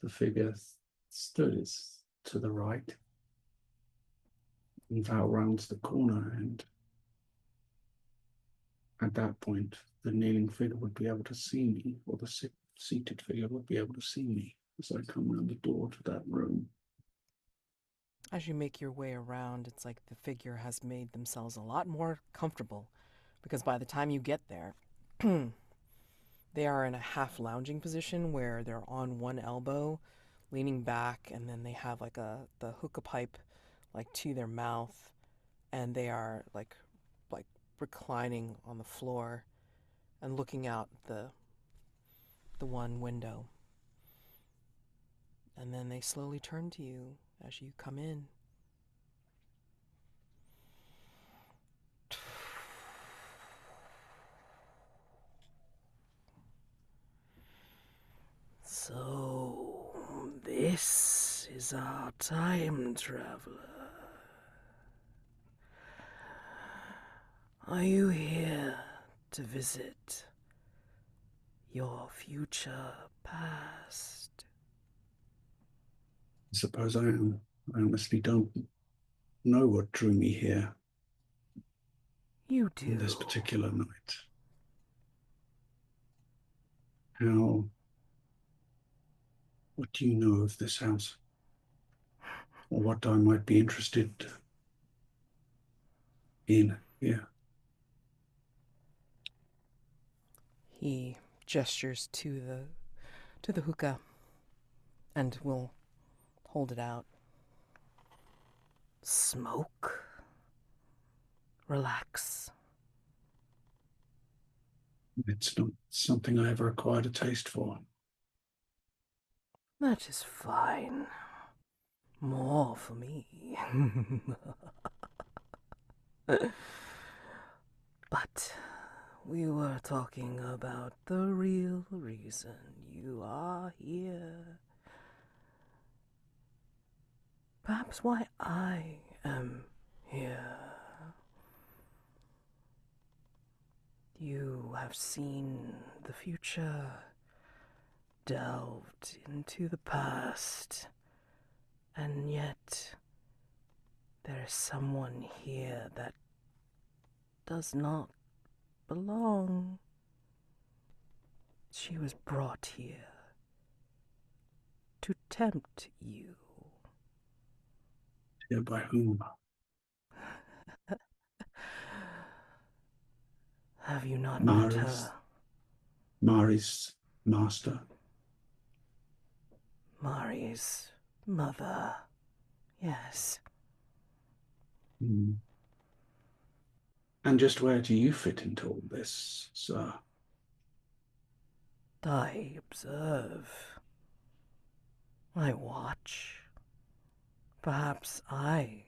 the figure stood is to the right. And Val rounds the corner, and at that point, the kneeling figure would be able to see me, or the seated figure would be able to see me as I come round the door to that room. As you make your way around, it's like the figure has made themselves a lot more comfortable, because by the time you get there, they are in a half lounging position where they're on one elbow, leaning back, and then they have like the hookah pipe like to their mouth, and they are like reclining on the floor and looking out the one window. And then they slowly turn to you as you come in. So, this is our time traveler. Are you here to visit your future past? I suppose I am. I honestly don't know what drew me here You on this do. particular night. How... What do you know of this house? Or what I might be interested in here? He gestures to the hookah and will hold it out. Smoke. Relax. It's not something I ever acquired a taste for. That is fine. More for me. But we were talking about the real reason you are here. Perhaps why I am here. You have seen the future, delved into the past, and yet there is someone here that does not belong. She was brought here to tempt you. Here by whom? Have you not met her? Mari's master. Mari's mother. Yes. And just where do you fit into all this, sir? I observe. I watch. Perhaps I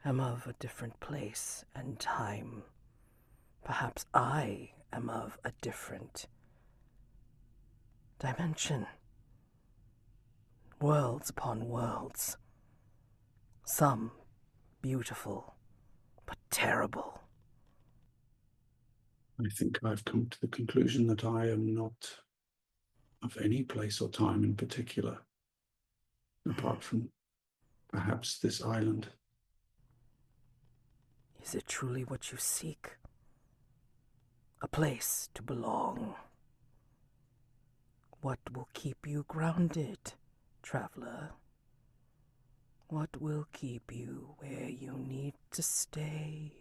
am of a different place and time. Perhaps I am of a different dimension. Worlds upon worlds. Some beautiful, but terrible. I think I've come to the conclusion that I am not of any place or time in particular, apart from perhaps this island. Is it truly what you seek? A place to belong? What will keep you grounded, traveler? What will keep you where you need to stay?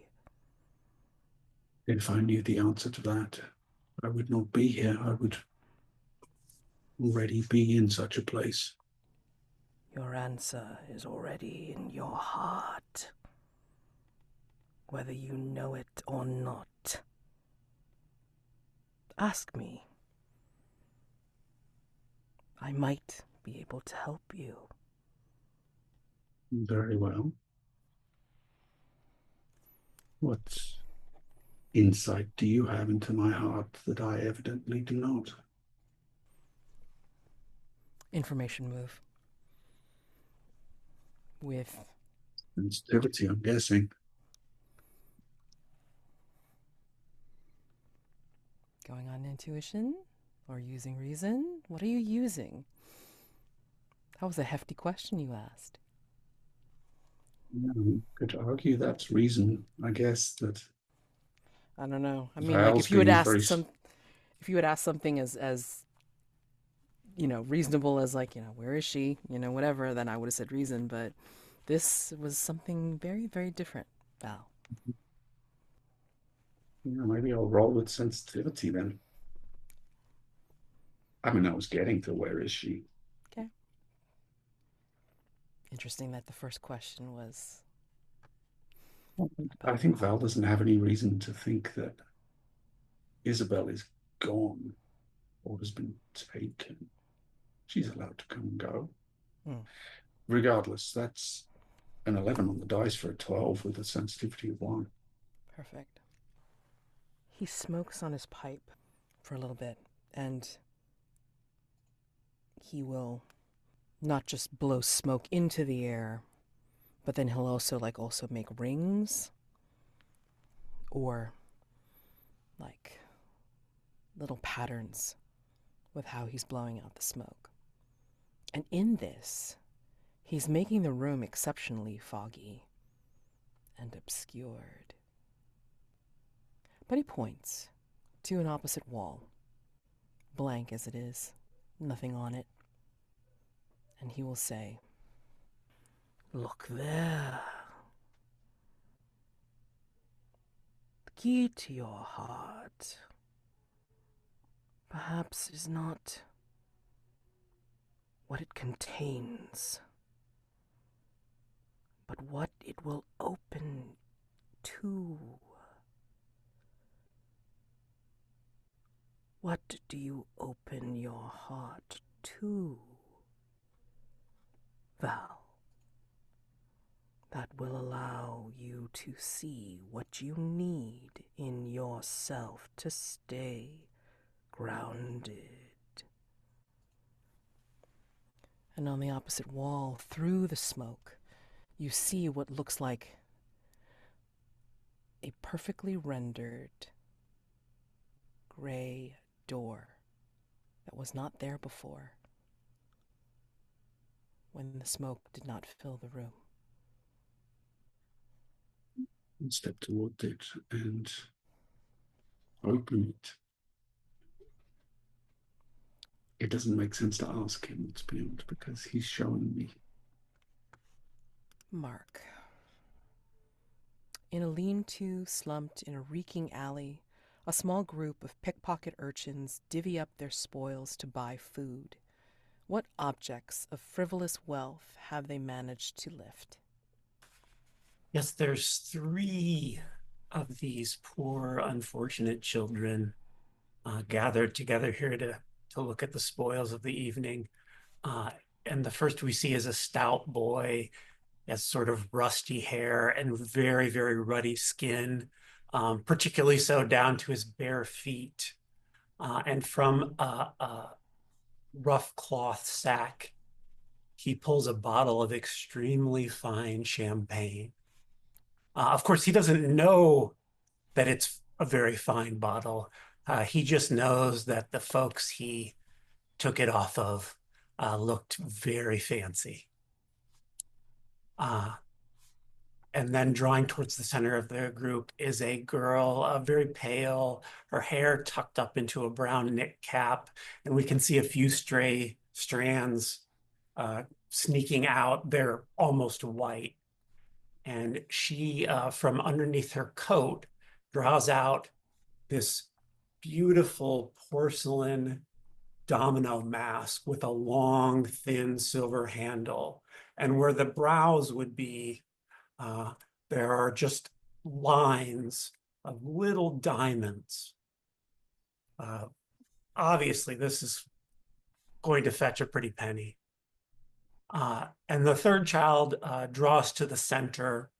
If I knew the answer to that, I would not be here. I would already be in such a place. Your answer is already in your heart, whether you know it or not. Ask me. I might be able to help you. Very well. What insight do you have into my heart that I evidently do not? Information move. With Sensitivity, I'm guessing. going on intuition or using reason? What are you using? That was a hefty question you asked. Yeah, you could argue that's reason, I guess, that I don't know. I mean, like Val's if you had being asked very something as reasonable as like, where is she, whatever, then I would have said reason. But this was something very, very different, Val. Yeah, maybe I'll roll with sensitivity then. I mean, I was getting to where is she? Okay. Interesting that the first question was. I think Val doesn't have any reason to think that Isobel is gone or has been taken. She's allowed to come and go. Hmm. Regardless, that's an 11 on the dice for a 12 with a sensitivity of 1. Perfect. He smokes on his pipe for a little bit, and he will not just blow smoke into the air, but then he'll also make rings or like little patterns with how he's blowing out the smoke. And in this, he's making the room exceptionally foggy and obscured. But he points to an opposite wall, blank as it is, nothing on it. And he will say, "Look there. The key to your heart perhaps is not what it contains, but what it will open to. What do you open your heart to, Val? That will allow you to see what you need in yourself to stay grounded." And on the opposite wall, through the smoke, you see what looks like a perfectly rendered gray door that was not there before when the smoke did not fill the room. And step towards it and open it. It doesn't make sense to ask him what's beyond because he's showing me. Mark. In a lean-to slumped in a reeking alley, a small group of pickpocket urchins divvy up their spoils to buy food. What objects of frivolous wealth have they managed to lift? Yes, there's 3 of these poor, unfortunate children gathered together here to look at the spoils of the evening. And the first we see is a stout boy, has sort of rusty hair and very, very ruddy skin, particularly so down to his bare feet. And from a rough cloth sack, he pulls a bottle of extremely fine champagne. Of course, he doesn't know that it's a very fine bottle. He just knows that the folks he took it off of looked very fancy. And then drawing towards the center of the group is a girl, very pale, her hair tucked up into a brown knit cap, and we can see a few stray strands sneaking out. They're almost white. And she, from underneath her coat, draws out this beautiful porcelain domino mask with a long, thin silver handle. And where the brows would be, there are just lines of little diamonds. Obviously, this is going to fetch a pretty penny. And the third child draws to the center.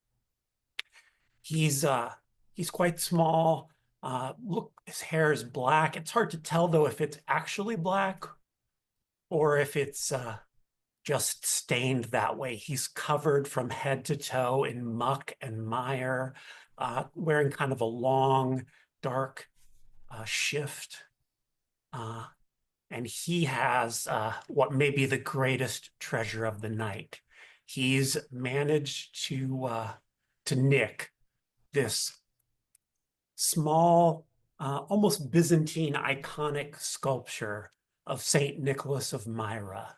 He's quite small. Look, his hair is black. It's hard to tell though if it's actually black or if it's just stained that way. He's covered from head to toe in muck and mire, wearing kind of a long, dark shift. and he has what may be the greatest treasure of the night. He's managed to nick this small, almost Byzantine iconic sculpture of Saint Nicholas of Myra,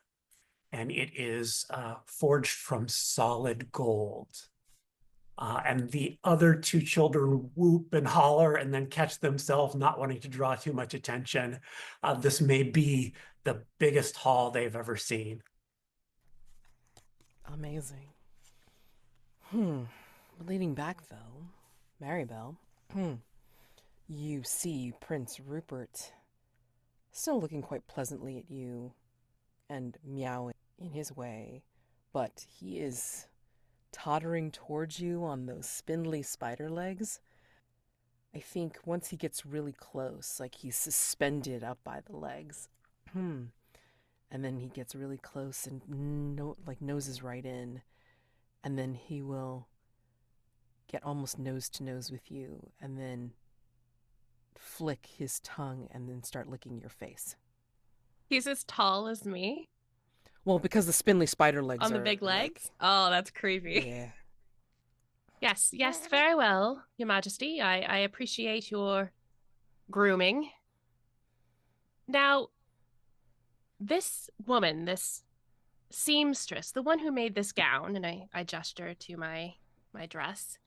and it is forged from solid gold. And the other two children whoop and holler and then catch themselves not wanting to draw too much attention. This may be the biggest haul they've ever seen. Amazing. Leading back, though, Marybelle, you see Prince Rupert still looking quite pleasantly at you and meowing in his way, but he is tottering towards you on those spindly spider legs. I think once he gets really close, like he's suspended up by the legs, and then he gets really close and noses right in, and then he will get almost nose to nose with you, and then flick his tongue and then start licking your face. He's as tall as me. Well, because the spindly spider legs on the are, big legs. Oh, that's creepy. Yeah. Yes, very well, Your Majesty. I appreciate your grooming. Now, this woman, this seamstress, the one who made this gown, and I gesture to my dress,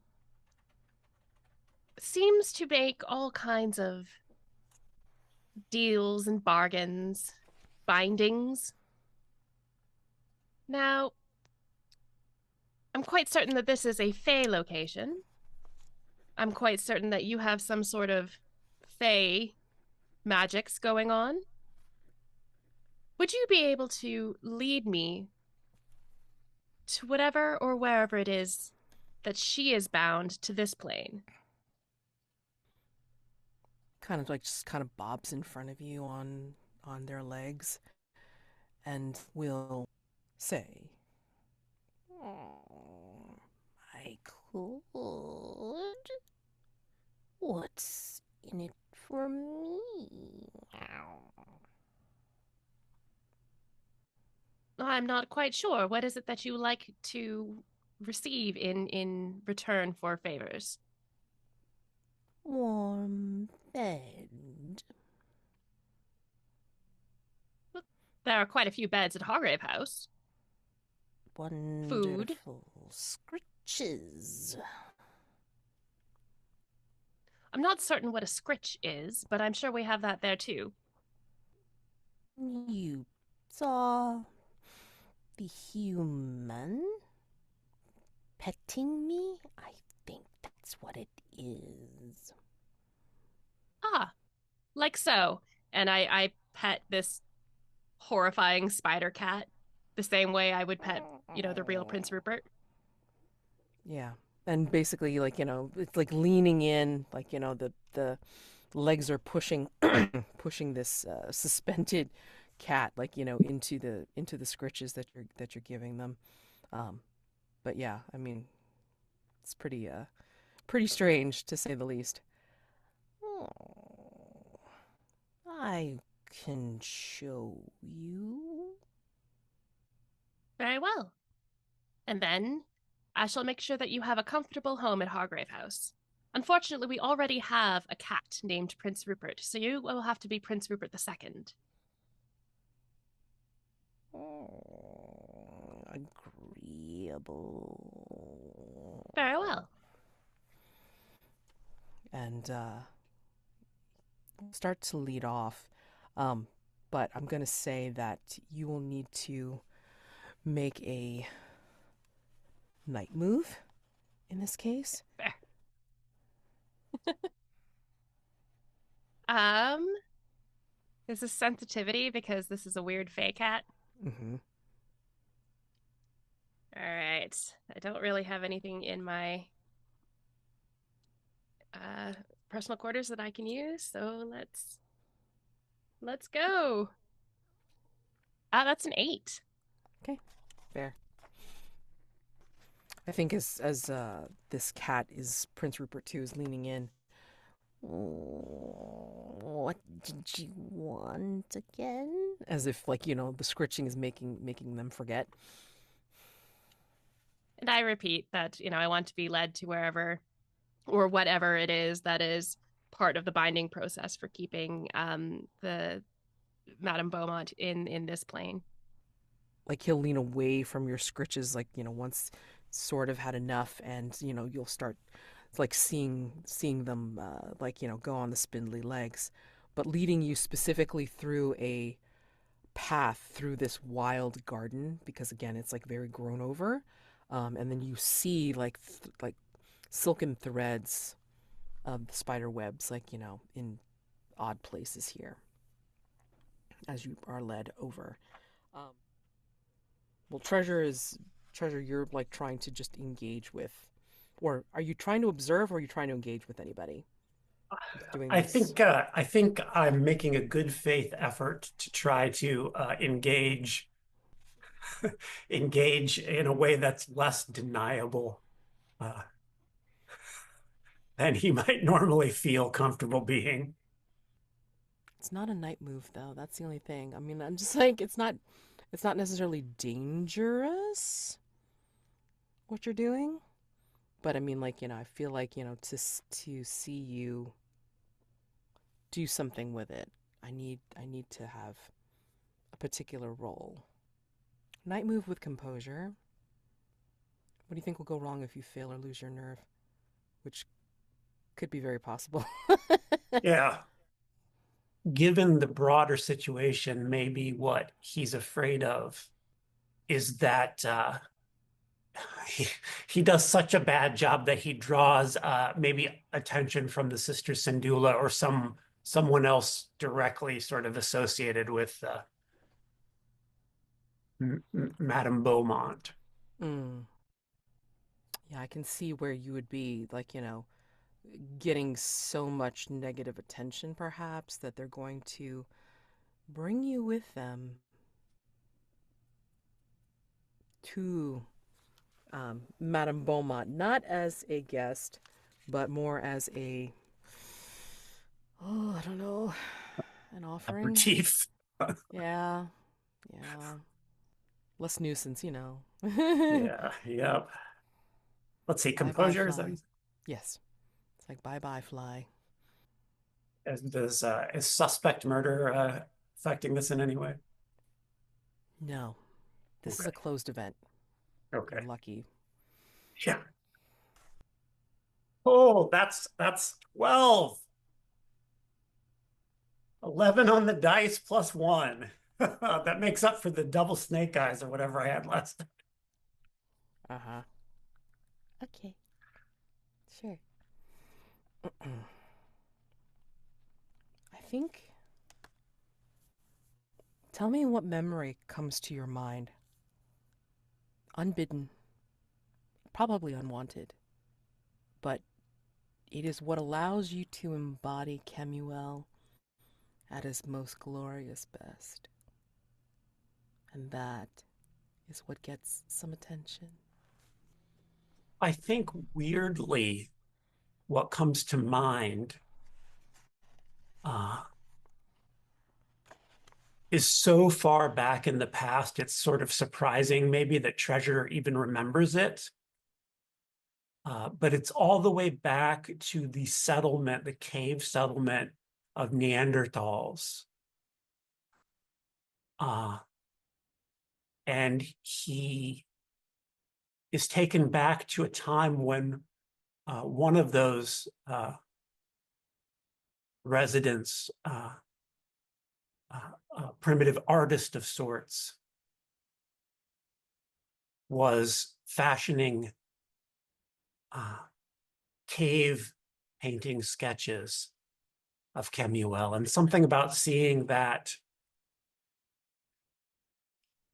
seems to make all kinds of deals and bargains, bindings. Now, I'm quite certain that this is a Fey location. I'm quite certain that you have some sort of Fey magics going on. Would you be able to lead me to whatever or wherever it is that she is bound to this plane? Kind of like just kind of bobs in front of you on their legs and will say, "Oh, I could. What's in it for me?" I'm not quite sure. What is it that you like to receive in return for favors? Warm bed. There are quite a few beds at Hargrave House. Wonderful scritches. I'm not certain what a scritch is, but I'm sure we have that there too. You saw the human petting me? I think that's what it is. Ah, like so. And I pet this horrifying spider cat the same way I would pet, the real Prince Rupert. Yeah. And basically, it's like leaning in, the legs are pushing pushing this suspended cat, into the scritches that you're giving them. But yeah, I mean, it's pretty strange to say the least. Oh, I can show you. Very well. And then I shall make sure that you have a comfortable home at Hargrave House. Unfortunately, we already have a cat named Prince Rupert, so you will have to be Prince Rupert II. Oh, agreeable. Very well. And start to lead off. But I'm going to say that you will need to make a night move in this case. Fair. Is this sensitivity because this is a weird Fey cat? Mm-hmm. All right. I don't really have anything in my personal quarters that I can use, so let's go. That's an 8. Okay, fair. I think as this cat is Prince Rupert too is leaning in. What did you want again? As if, like, the scritching is making them forget. And I repeat that, I want to be led to wherever or whatever it is that is part of the binding process for keeping the Madame Beaumont in this plane. Like, he'll lean away from your scritches, like, once sort of had enough, and you'll start like seeing them like, go on the spindly legs, but leading you specifically through a path through this wild garden, because again it's like very grown over, and then you see like like silken threads of the spider webs, like, in odd places here as you are led over. um, well, treasure, you're like trying to just engage with, or are you trying to observe, or are you trying to engage with anybody doing I this? think I think I'm making a good faith effort to try to engage in a way that's less deniable uh, than he might normally feel comfortable being. It's not a night move though. That's the only thing. I mean, I'm just like, it's not necessarily dangerous what you're doing, but I mean, like, I feel like, to see you do something with it, I need to have a particular role. Night move with composure. What do you think will go wrong if you fail or lose your nerve? Which could be very possible. Yeah. Given the broader situation, maybe what he's afraid of is that he, he does such a bad job that he draws maybe attention from the Sister Sindula or someone else directly sort of associated with Madame Beaumont. Mm. Yeah, I can see where you would be, like, getting so much negative attention, perhaps, that they're going to bring you with them to Madame Beaumont, not as a guest, but more as I don't know, an offering. Aperitif. Yeah, yeah. Less nuisance. Yeah, yep. Let's see, Bye bye, composure fly. Yes. It's like bye bye, fly. is suspect murder affecting this in any way? No, this is Okay. a closed event. You're Okay. lucky. Yeah. Oh, that's 12. 11 on the dice plus one. That makes up for the double snake eyes or whatever I had last time. Uh huh. Okay. Sure. I think. Tell me what memory comes to your mind. Unbidden, probably unwanted, but it is what allows you to embody Kemuel at his most glorious best. And that is what gets some attention. I think weirdly, what comes to mind uh, is so far back in the past, it's sort of surprising maybe that Treasure even remembers it. But it's all the way back to the settlement, the cave settlement of Neanderthals. Uh, and he is taken back to a time when one of those residents, primitive artist of sorts, was fashioning cave painting sketches of Kemuel, and something about seeing that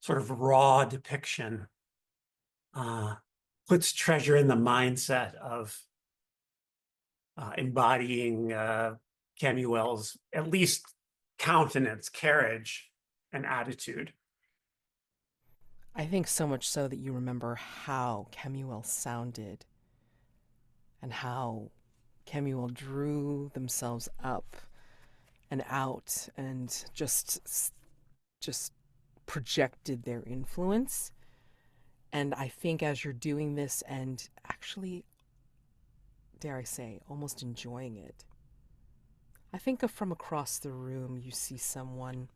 sort of raw depiction puts Treasure in the mindset of embodying Kemuel's at least countenance, carriage, and attitude. I think so much so that you remember how Kemuel sounded and how Kemuel drew themselves up and out and just projected their influence. And I think as you're doing this and actually, dare I say, almost enjoying it, I think of from across the room you see someone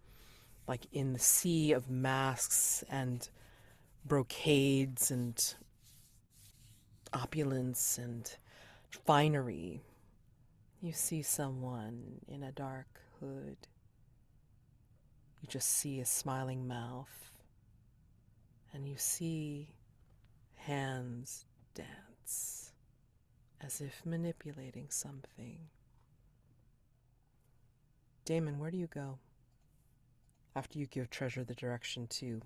like in the sea of masks and brocades and opulence and finery. You see someone in a dark hood. You just see a smiling mouth. And you see hands dance as if manipulating something. Daymond, where do you go after you give Treasure the direction to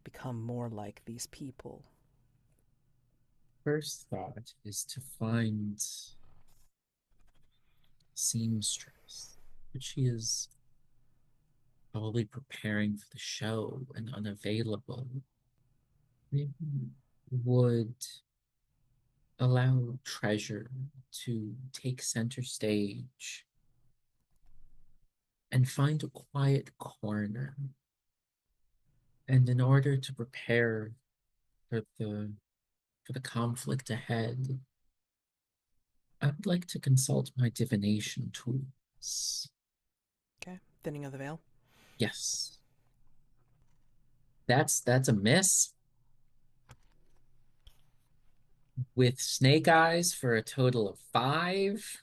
become more like these people? First thought is to find seamstress, but she is probably preparing for the show and unavailable. Maybe would allow Treasure to take center stage and find a quiet corner. And in order to prepare for the conflict ahead, I would like to consult my divination tools. Okay, thinning of the veil. Yes. That's a miss. With snake eyes for a total of 5.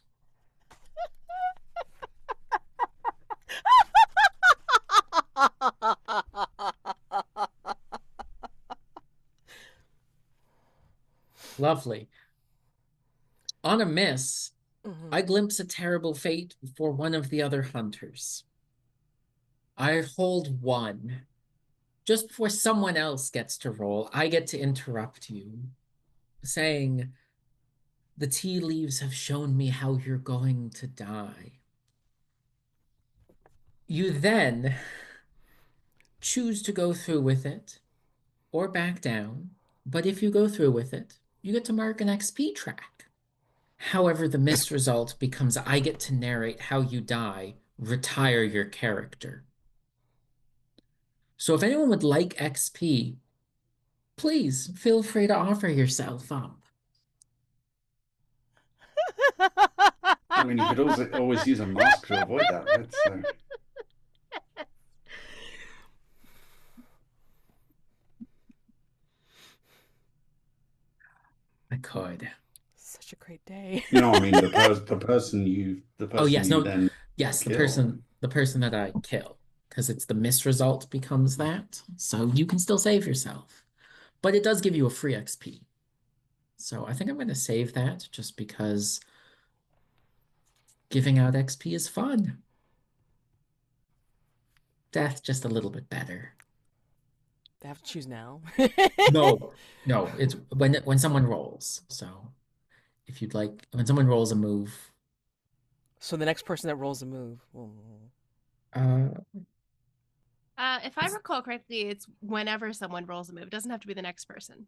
Lovely. On a miss, I glimpse a terrible fate for one of the other hunters. I hold 1. Just before someone else gets to roll, I get to interrupt you, saying, the tea leaves have shown me how you're going to die. You then choose to go through with it or back down, but if you go through with it, you get to mark an XP track. However, the missed result becomes I get to narrate how you die, retire your character. So if anyone would like XP, please feel free to offer yourself up. I mean, you could also always use a mask to avoid that, right? So I could. Such a great day. you know, I mean, the person you Oh yes, no, then yes, the kill. person that I kill, because it's the missed result becomes that. So you can still save yourself, but it does give you a free XP. So I think I'm going to save that just because giving out XP is fun. Death just a little bit better. They have to choose now. No, it's when someone rolls. So if you'd like, when someone rolls a move, So the next person that rolls a move. uh, If I recall correctly, it's whenever someone rolls a move. It doesn't have to be the next person.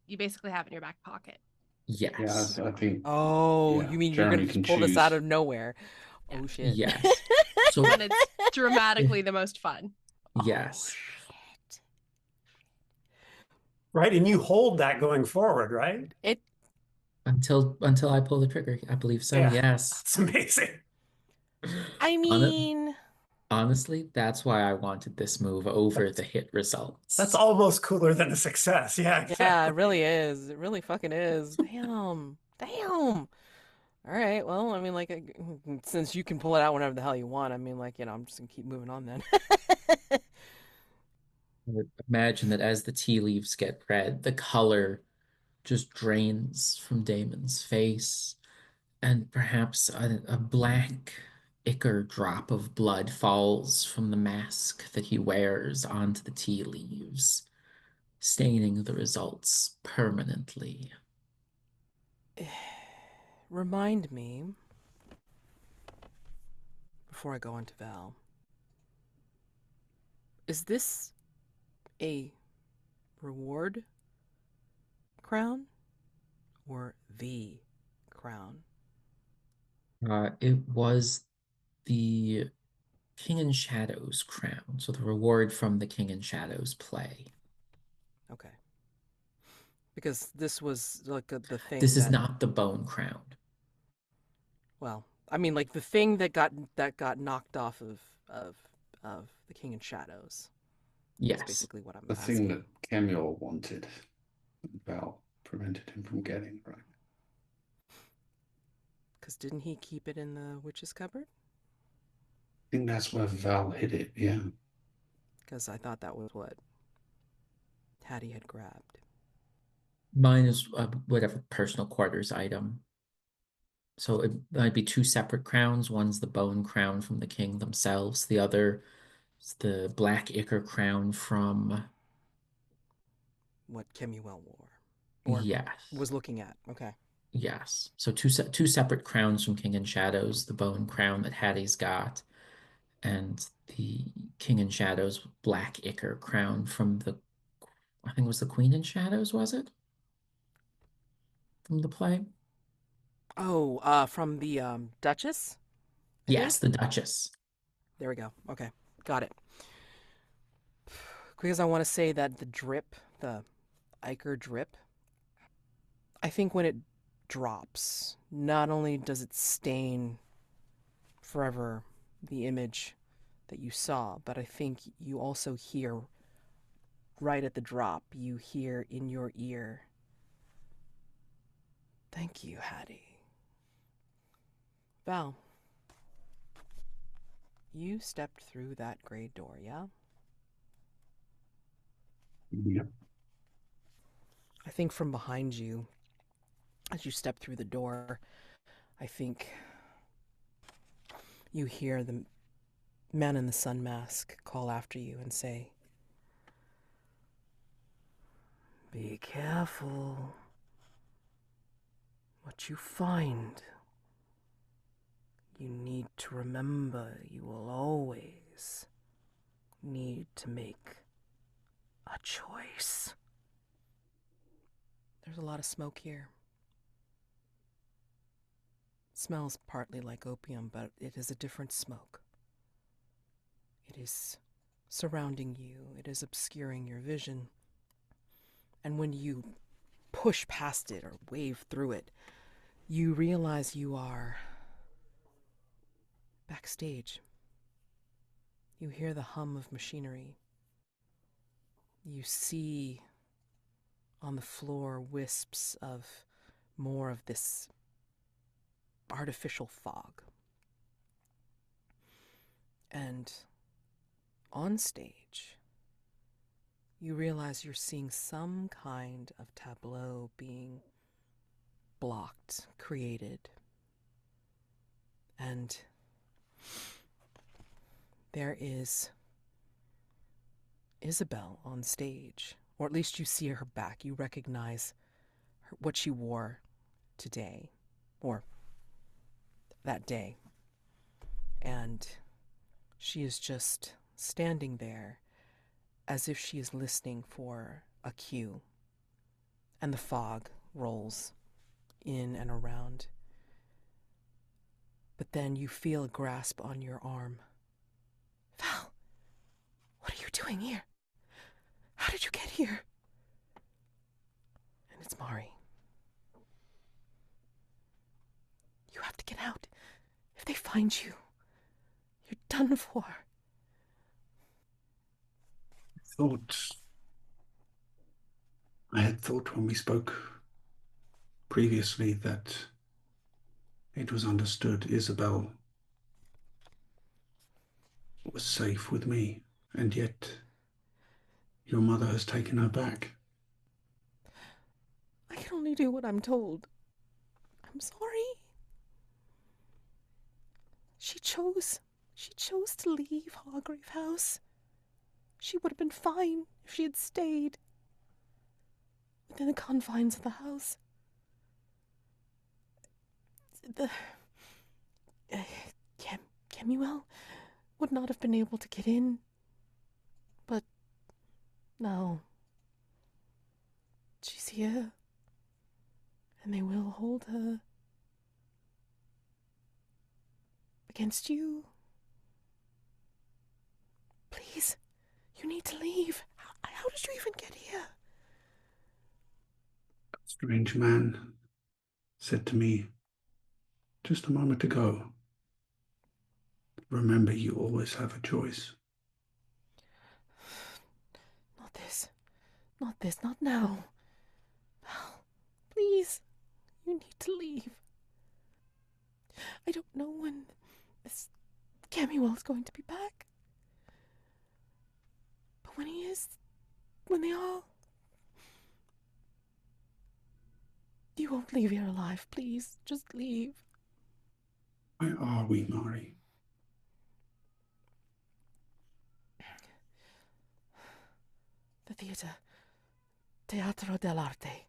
You basically have it in your back pocket. yes, Yeah, I think. Oh, Yeah, you mean Jeremy you're gonna can just pull this out choose. of nowhere? Yeah. Oh shit. yes. So When it's dramatically the most fun. yes, Shit. Right, and you hold that going forward, right? It. until I pull the trigger, I believe so. Yeah. Yes. It's amazing. I mean. Honestly, that's why I wanted this move over the hit results. That's almost cooler than a success. Yeah, Yeah, exactly. it really is. It really fucking is. Damn. Damn. All right. Well, I mean, like, since you can pull it out whenever the hell you want, I mean, like, I'm just gonna keep moving on then. I would imagine that as the tea leaves get red, the color just drains from Damon's face, and perhaps a black ichor drop of blood falls from the mask that he wears onto the tea leaves, staining the results permanently. Remind me, before I go on to Val, is this a reward crown or the crown? It was the King in Shadows crown, so the reward from the King in Shadows play. Okay. Because this was like the thing This is that, not the bone crown. well, I mean, like the thing that got knocked off of the King in Shadows. That's Yes. basically what I'm The asking. thing that Kemuel wanted, Val prevented him from getting, right? Because didn't he keep it in the witch's cupboard? I think that's where Val hid it, yeah. Because I thought that was what Hattie had grabbed. Mine is whatever personal quarters item. So it might be two separate crowns. One's the bone crown from the king themselves. The other is the black ichor crown from... What Kemuel wore. Or Yes. was looking at. Okay. Yes. So two separate crowns from King in Shadows. The bone crown that Hattie's got, and the King in Shadows black ichor crown from the... I think it was the Queen in Shadows, was it? From the play? Oh, from the Duchess? I Yes, think? the Duchess. There we go. Okay. Got it. Because I want to say that the drip, the ichor drip, I think when it drops, not only does it stain forever the image that you saw, but I think you also hear right at the drop, you hear in your ear, "Thank you, Hattie." Val, you stepped through that gray door, yeah? Yep. I think from behind you, as you step through the door, I think you hear the man in the sun mask call after you and say, "Be careful what you find. You need to remember you will always need to make a choice." There's a lot of smoke here. It smells partly like opium, but it is a different smoke. It is surrounding you. It is obscuring your vision. And when you push past it or wave through it, you realize you are backstage. You hear the hum of machinery. You see on the floor wisps of more of this artificial fog. And on stage, you realize you're seeing some kind of tableau being blocked, created. And there is Isobel on stage, or at least you see her back. You recognize what she wore today, or that day. And she is just standing there as if she is listening for a cue. And the fog rolls in and around. But then you feel a grasp on your arm. "Val, what are you doing here? How did you get here?" And it's Mari. "You have to get out. If they find you, you're done for." I had thought when we spoke previously that it was understood Isobel was safe with me, and yet your mother has taken her back. "I can only do what I'm told. I'm sorry." She chose to leave Hargrave House. She would have been fine if she had stayed within the confines of the house. Kemuel would not have been able to get in. But now she's here. And they will hold her against you. Please, you need to leave. How did you even get here? A strange man said to me just a moment ago, remember, you always have a choice. Not this. Not this. Not now. Val, please. You need to leave. I don't know when this Camuel is going to be back. But when he is, when they are, you won't leave here alive. Please, just leave. Where are we, Mari? The theater. Teatro dell'Arte.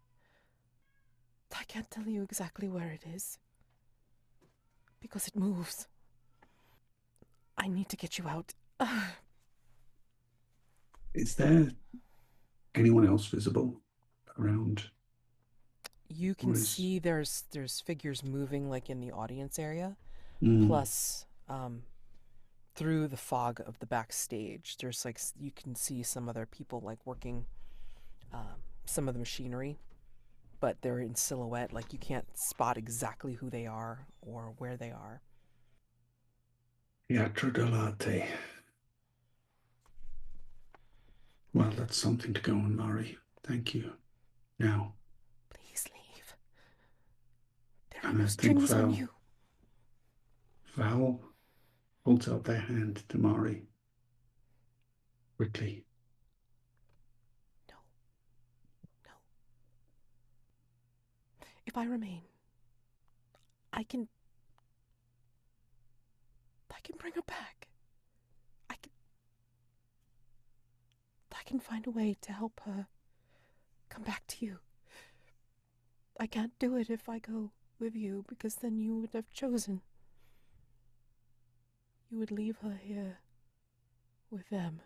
I can't tell you exactly where it is. Because it moves. I need to get you out. Is there anyone else visible around? You can see there's figures moving like in the audience area. Plus, through the fog of the backstage, there's like, you can see some other people like working some of the machinery, but they're in silhouette. Like you can't spot exactly who they are or where they are. Teatro dell'Arte. Well, that's something to go on, Mari. Thank you. Now, Please leave. There are and no I think strings on you. Val holds out their hand to Mari. Quickly. No. No. If I remain, I can bring her back. I can find a way to help her come back to you. I can't do it if I go with you, because then you would have chosen. You would leave her here with them.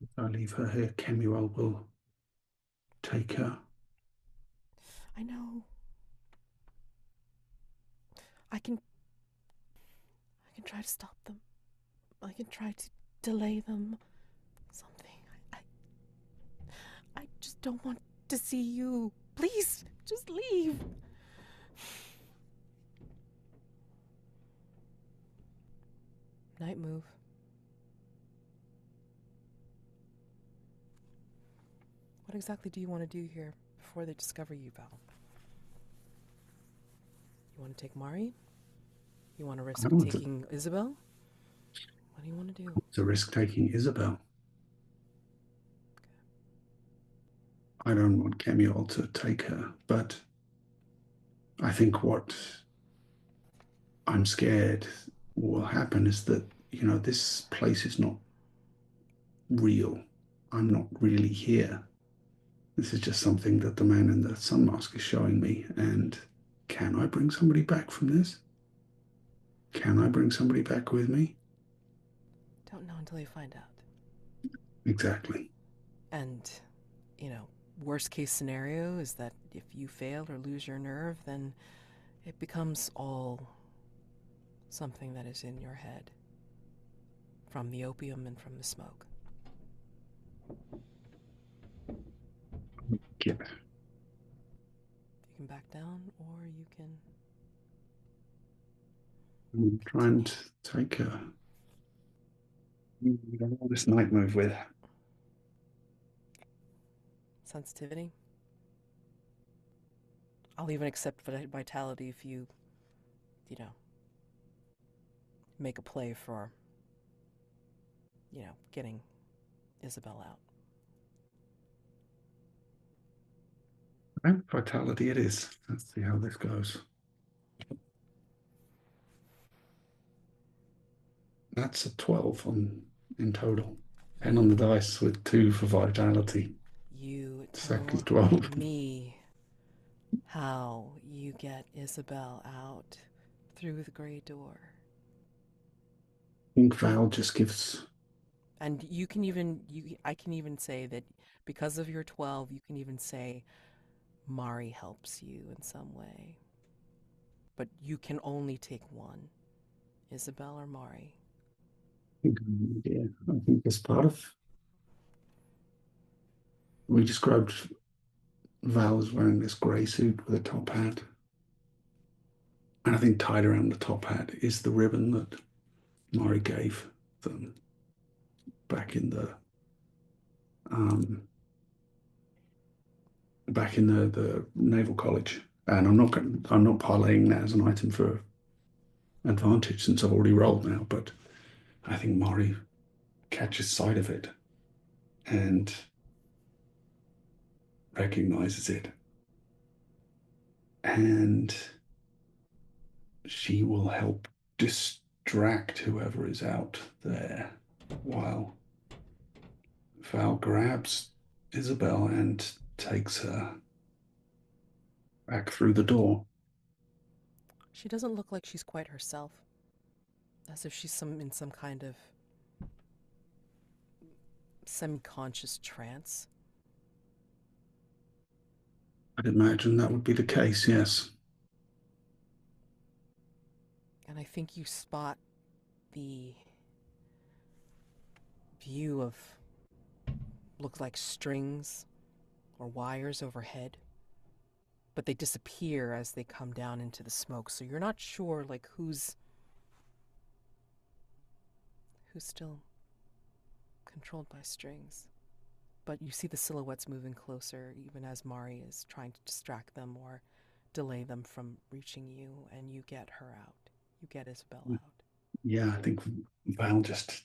If I leave her here, Kemuel will take her. I know. I can try to stop them. I can try to delay them. Something. I just don't want to see you. Please, just leave. Night move. What exactly do you want to do here before they discover you, Val? You want to take Mari? You want to risk taking Isobel? What do you want to do? To risk taking Isobel. I don't want Kemuel to take her, but I think what I'm scared will happen is that, this place is not real. I'm not really here. This is just something that the man in the sun mask is showing me. And can I bring somebody back from this? Can I bring somebody back with me? Don't know until you find out. Exactly. And, worst case scenario is that if you fail or lose your nerve, then it becomes all something that is in your head from the opium and from the smoke. Yeah. You can back down, or you can Try and take her. You don't want this night move with. sensitivity. I'll even accept vitality if you make a play for, getting Isobel out. Okay, vitality it is. Let's see how this goes. That's a 12 in total. 10 on the dice with 2 for vitality. You Second tell 12. me how you get Isobel out through the gray door. I think Val just gives... And I can even say that because of your 12, you can even say Mari helps you in some way. But you can only take one. Isobel or Mari? I think as part of, we described Val as wearing this grey suit with a top hat. And I think tied around the top hat is the ribbon that Mari gave them back in the Naval College. And I'm not parlaying that as an item for advantage since I've already rolled now, but I think Mari catches sight of it and recognizes it. And she will help distract whoever is out there while Val grabs Isobel and takes her back through the door. She doesn't look like she's quite herself. As if she's in some kind of semi-conscious trance. I'd imagine that would be the case, yes. And I think you spot the view of, looks like strings or wires overhead, but they disappear as they come down into the smoke. So you're not sure like who's still controlled by strings. But you see the silhouettes moving closer, even as Mari is trying to distract them or delay them from reaching you, and you get her out. You get Isobel out. Yeah, I think Val just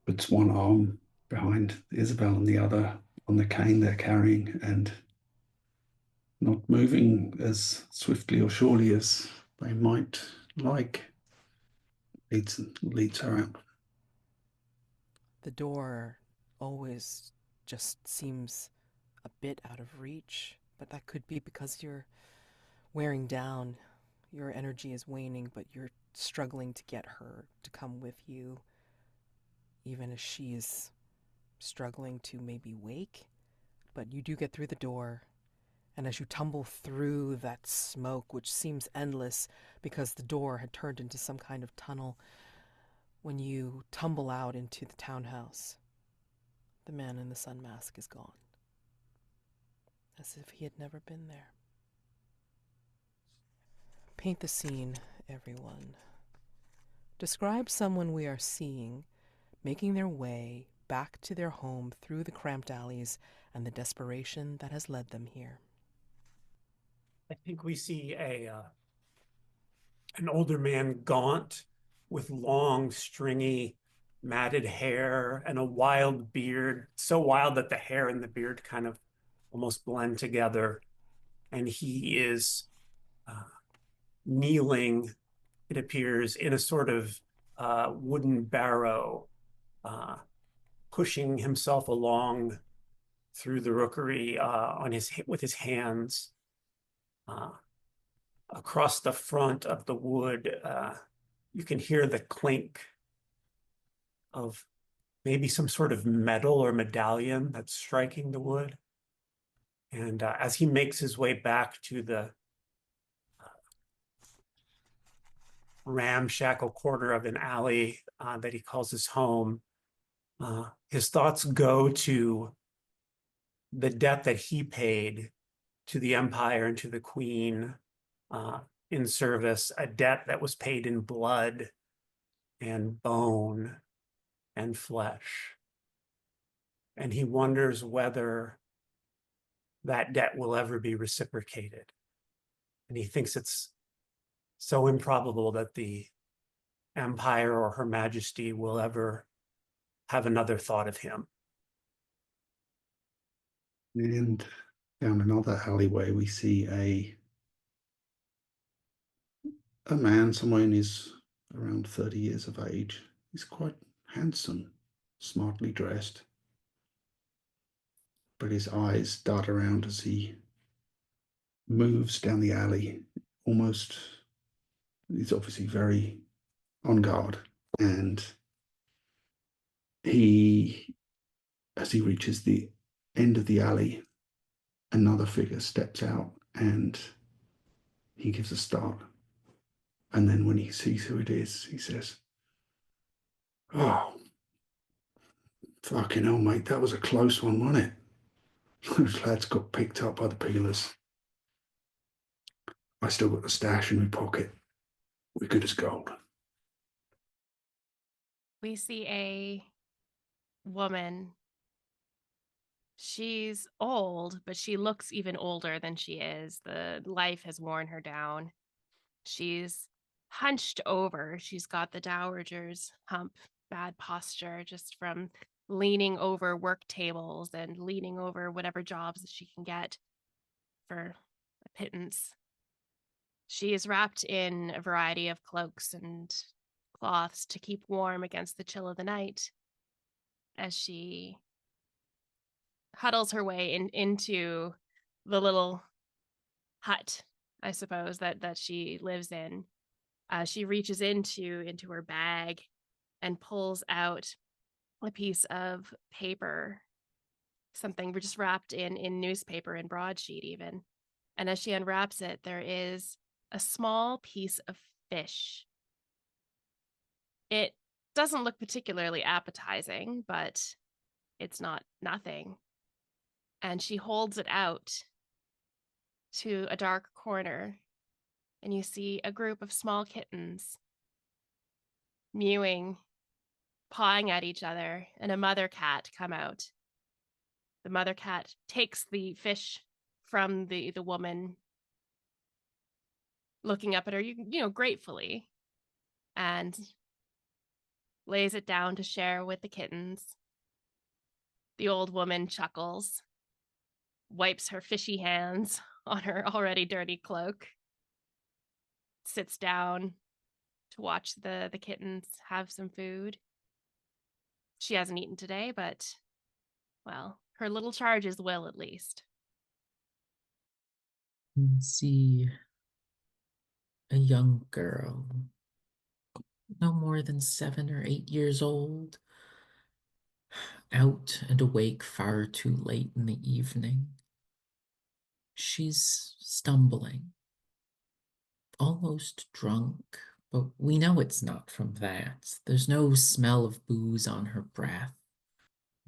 puts one arm behind Isobel and the other on the cane they're carrying, and not moving as swiftly or surely as they might like, leads her out. The door always just seems a bit out of reach, but that could be because you're wearing down. Your energy is waning, but you're struggling to get her to come with you, even as she is struggling to maybe wake. But you do get through the door, and as you tumble through that smoke, which seems endless because the door had turned into some kind of tunnel, when you tumble out into the townhouse, the man in the sun mask is gone, as if he had never been there. Paint the scene, everyone. Describe someone we are seeing making their way back to their home through the cramped alleys and the desperation that has led them here. I think we see an older man, gaunt, with long, stringy, matted hair and a wild beard, so wild that the hair and the beard kind of almost blend together. And he is kneeling, it appears, in a sort of wooden barrow, pushing himself along through the rookery with his hands. Across the front of the wood, you can hear the clink of maybe some sort of metal or medallion that's striking the wood. And as he makes his way back to the ramshackle corner of an alley that he calls his home, his thoughts go to the debt that he paid to the empire and to the queen in service, a debt that was paid in blood and bone and flesh. And he wonders whether that debt will ever be reciprocated. And he thinks it's so improbable that the empire or her majesty will ever have another thought of him. And down another alleyway, we see a man, somewhere in his around 30 years of age. He's quite handsome, smartly dressed, but his eyes dart around as he moves down the alley. Almost, he's obviously very on guard, and as he reaches the end of the alley, another figure steps out and he gives a start. And then when he sees who it is, he says, "Oh, fucking hell, mate, that was a close one, wasn't it? Those lads got picked up by the peelers. I still got the stash in my pocket. We're good as gold." We see a woman. She's old, but she looks even older than she is. The life has worn her down. She's hunched over. She's got the dowager's hump, bad posture just from leaning over work tables and leaning over whatever jobs that she can get for a pittance. She is wrapped in a variety of cloaks and cloths to keep warm against the chill of the night as she huddles her way into the little hut, I suppose, that she lives in. She reaches into her bag and pulls out a piece of paper, something just wrapped in newspaper and broadsheet even. And as she unwraps it, there is a small piece of fish. It doesn't look particularly appetizing, but it's not nothing. And she holds it out to a dark corner, and you see a group of small kittens mewing, pawing at each other, and a mother cat come out. The mother cat takes the fish from the woman, looking up at her, gratefully, and lays it down to share with the kittens. The old woman chuckles, wipes her fishy hands on her already dirty cloak, sits down to watch the kittens have some food. She hasn't eaten today, but, well, her little charges will at least. You can see a young girl, no more than 7 or 8 years old, out and awake far too late in the evening. She's stumbling, almost drunk, but we know it's not from that. There's no smell of booze on her breath.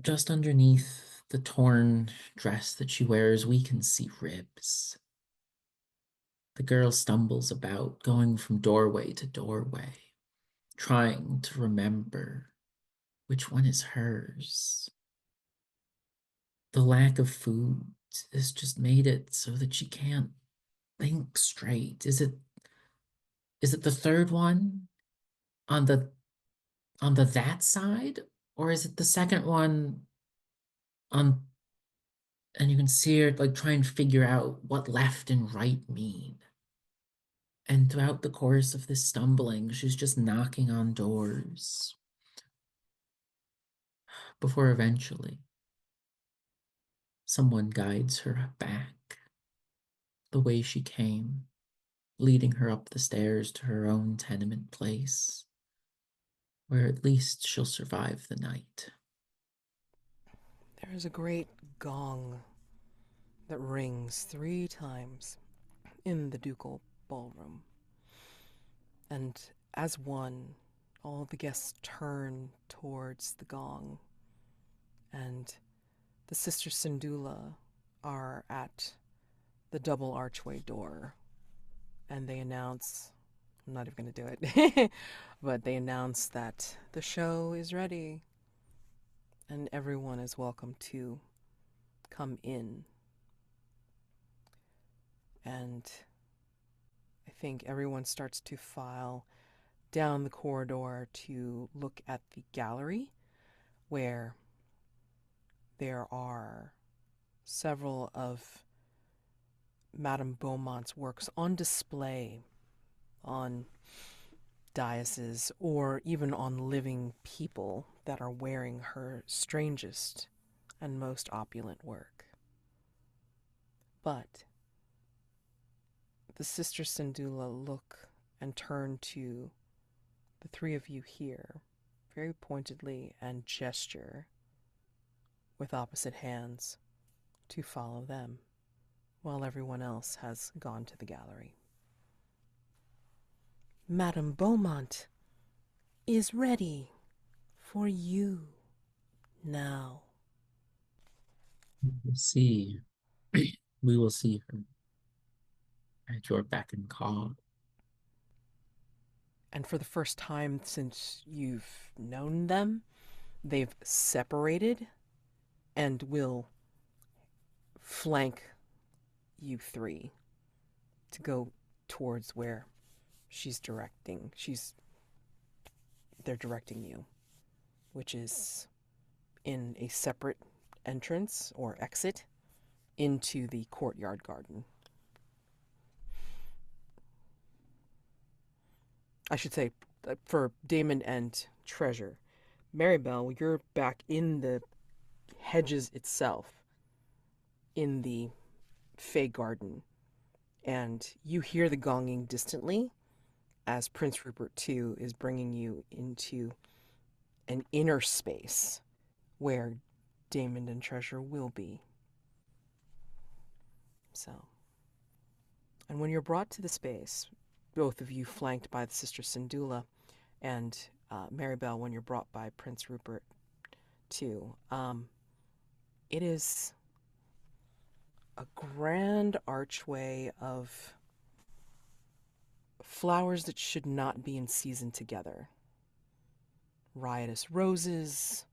Just underneath the torn dress that she wears, we can see ribs. The girl stumbles about, going from doorway to doorway, trying to remember which one is hers. The lack of food has just made it so that she can't think straight. Is it the third one on the that side, or is it the second one on? And you can see her like try and figure out what left and right mean. And throughout the course of this stumbling, she's just knocking on doors before eventually someone guides her back the way she came, leading her up the stairs to her own tenement place, where at least she'll survive the night. There is a great gong that rings 3 times in the ducal ballroom. And as one, all the guests turn towards the gong, and the Sisters Sindula are at the double archway door, and they announce, I'm not even going to do it, but they announce that the show is ready, and everyone is welcome to come in. And I think everyone starts to file down the corridor to look at the gallery, where there are several of Madame Beaumont's works on display on daises or even on living people that are wearing her strangest and most opulent work. But the Sister Sindula look and turn to the 3 of you here very pointedly and gesture with opposite hands to follow them. while everyone else has gone to the gallery. Madame Beaumont is ready for you now. We will see. We will see her at your beck and call. And for the first time since you've known them, they've separated and will flank you three to go towards where they're directing you, which is in a separate entrance or exit into the courtyard garden. I should say, for Daymond and Treasure. Marybelle, you're back in the hedges itself, in the Fey Garden, and you hear the gonging distantly as Prince Rupert too is bringing you into an inner space where Daymond and Treasure will be. So, and when you're brought to the space, both of you flanked by the Sister Sindula, and Marybelle, when you're brought by Prince Rupert too, it is a grand archway of flowers that should not be in season together. Riotous roses,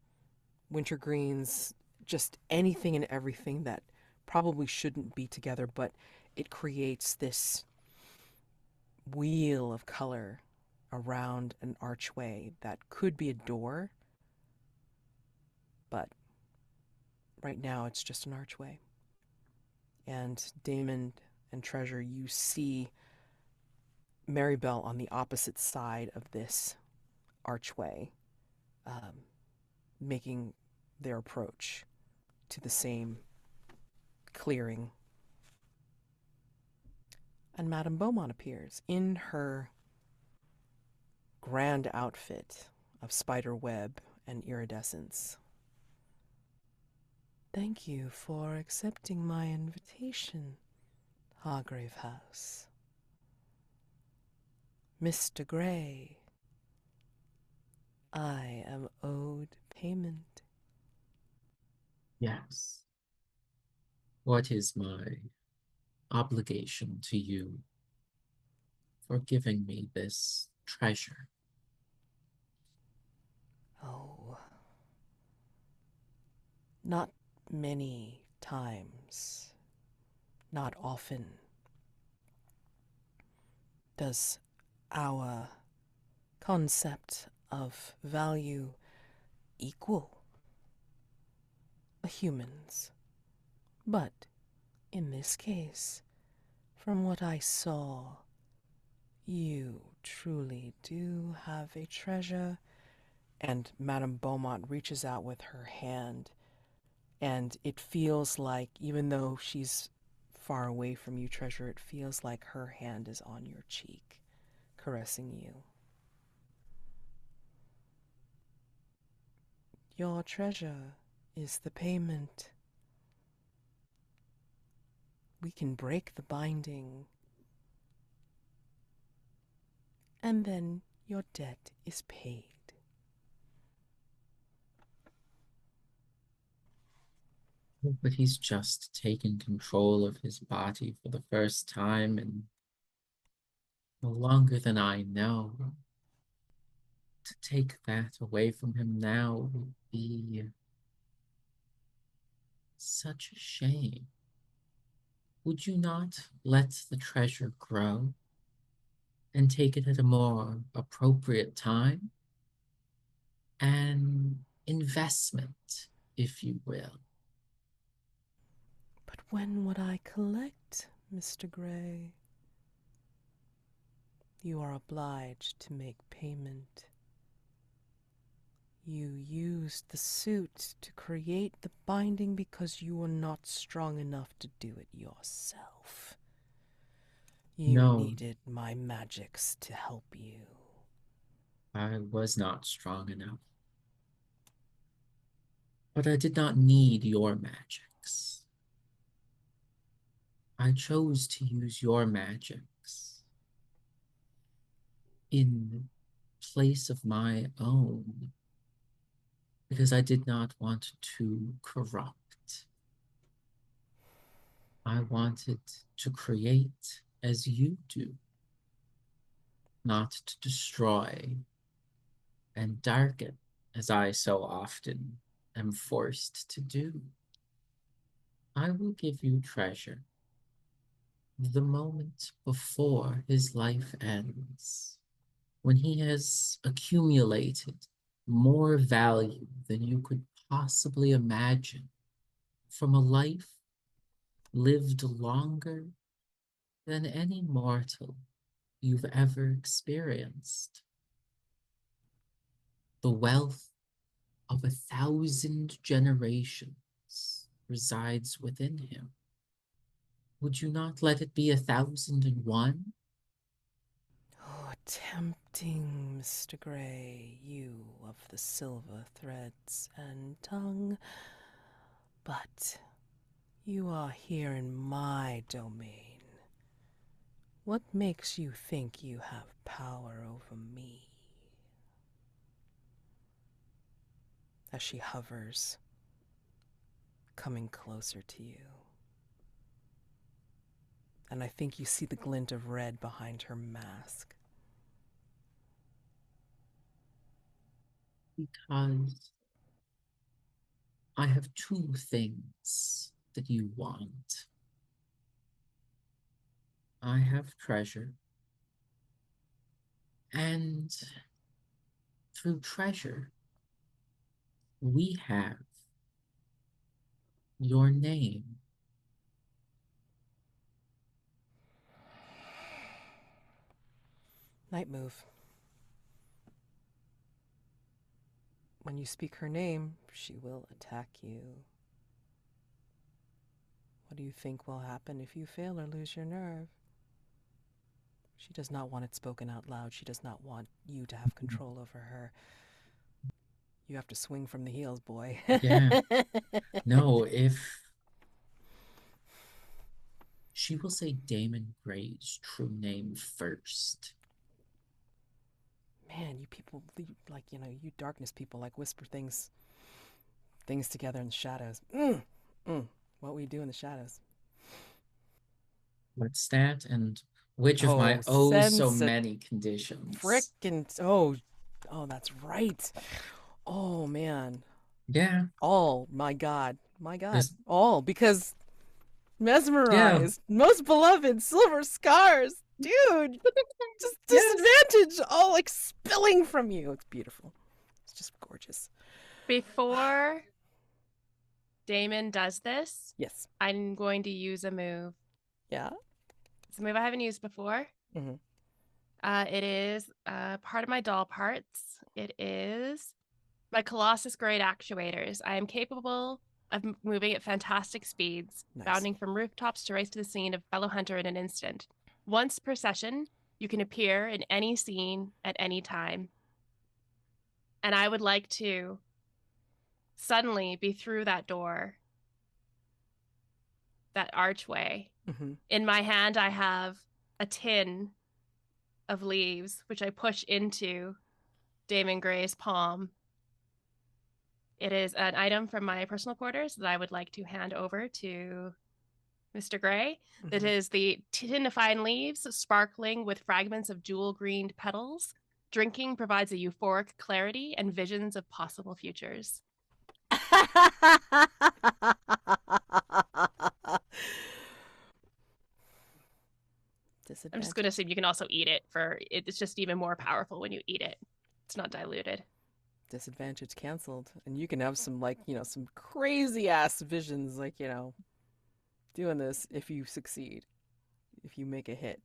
wintergreens, just anything and everything that probably shouldn't be together, but it creates this wheel of color around an archway that could be a door, but right now it's just an archway. And Daymond and Treasure, you see Marybelle on the opposite side of this archway, making their approach to the same clearing. And Madame Beaumont appears in her grand outfit of spider web and iridescence. Thank you for accepting my invitation, Hargrave House. Mr. Gray, I am owed payment. Yes. What is my obligation to you for giving me this treasure? Oh, not many times, not often, does our concept of value equal a human's. But in this case, from what I saw, you truly do have a treasure. And Madame Beaumont reaches out with her hand, and it feels like, even though she's far away from you, Treasure, it feels like her hand is on your cheek, caressing you. Your treasure is the payment. We can break the binding, and then your debt is paid. But he's just taken control of his body for the first time in no longer than I know. To take that away from him now would be such a shame. Would you not let the treasure grow and take it at a more appropriate time? An investment, if you will. But when would I collect, Mr. Gray? You are obliged to make payment. You used the suit to create the binding because you were not strong enough to do it yourself. You No. needed my magics to help you. I was not strong enough. But I did not need your magics. I chose to use your magics in place of my own because I did not want to corrupt. I wanted to create as you do, not to destroy and darken as I so often am forced to do. I will give you treasure the moment before his life ends, when he has accumulated more value than you could possibly imagine from a life lived longer than any mortal you've ever experienced. The wealth of 1,000 generations resides within him. Would you not let it be 1,001? Oh, tempting, Mr. Gray, you of the silver threads and tongue. But you are here in my domain. What makes you think you have power over me? As she hovers, coming closer to you. And I think you see the glint of red behind her mask. Because I have two things that you want. I have treasure, and through treasure, we have your name. Night move. When you speak her name, she will attack you. What do you think will happen if you fail or lose your nerve? She does not want it spoken out loud. She does not want you to have control over her. You have to swing from the heels, boy. Yeah. No, if she will say Daymond Gray's true name first. Man, you people, like, you darkness people, like, whisper things together in the shadows. What we do in the shadows. What's that? And which of my so many conditions? Frickin' oh, that's right. Oh man. Yeah. All, my God. All, because mesmerized, most beloved, silver scars. Dude, just disadvantage, all like spilling from you. It's beautiful. It's just gorgeous. Before Daymond does this, yes, I'm going to use a move. Yeah. It's a move I haven't used before. Mm-hmm. It is part of my doll parts. It is my Colossus grade actuators. I am capable of moving at fantastic speeds, bounding from rooftops to race to the scene of fellow hunter in an instant. Once per session, you can appear in any scene at any time. And I would like to suddenly be through that door, that archway. Mm-hmm. In my hand, I have a tin of leaves, which I push into Daymond Gray's palm. It is an item from my personal quarters that I would like to hand over to Mr. Gray. Mm-hmm. That is the tin of fine leaves, sparkling with fragments of jewel-greened petals. Drinking provides a euphoric clarity and visions of possible futures. I'm just going to assume you can also eat it. It's just even more powerful when you eat it. It's not diluted. Disadvantage canceled, and you can have some some crazy ass visions, doing this if you succeed, if you make a hit.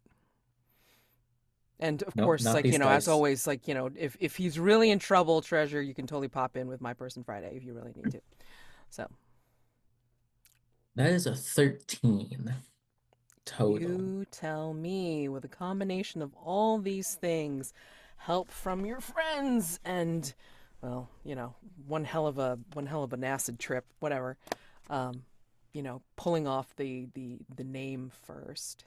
And of course, as always, if he's really in trouble, treasure, you can totally pop in with my person Friday if you really need to. So that is a 13 total. You tell me, with a combination of all these things, help from your friends, and one hell of an acid trip, whatever. pulling off the name first.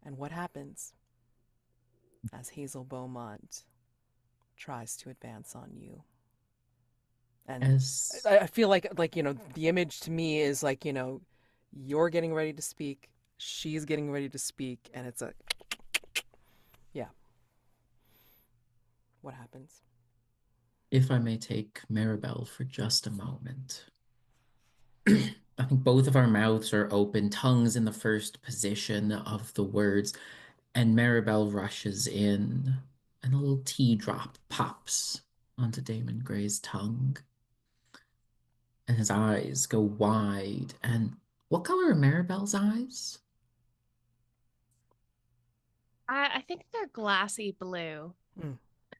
And what happens as Hazel Beaumont tries to advance on you? And As I feel like the image to me is like, you're getting ready to speak, she's getting ready to speak, and it's a yeah. What happens? if I may take Marybelle for just a moment. I think both of our mouths are open, tongues in the first position of the words, and Marybelle rushes in, and a little tea drop pops onto Daymond Gray's tongue. And his eyes go wide. And what color are Marybelle's eyes? I think they're glassy blue.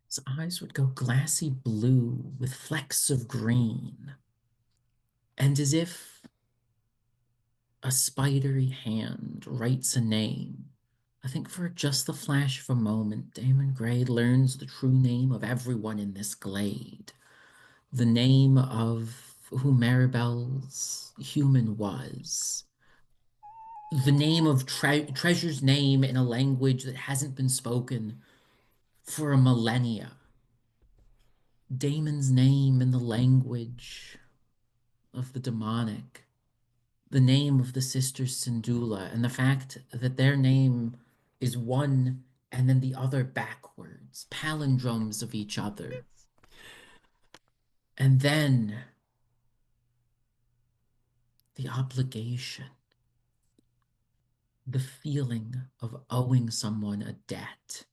His eyes would go glassy blue with flecks of green. And as if a spidery hand writes a name, I think for just the flash of a moment, Daymond Gray learns the true name of everyone in this glade. The name of who Marybelle's human was. The name of Treasure's name in a language that hasn't been spoken for a millennia. Damon's name in the language of the demonic. The name of the sisters Syndulla, and the fact that their name is one and then the other backwards, palindromes of each other. And then the obligation, the feeling of owing someone a debt,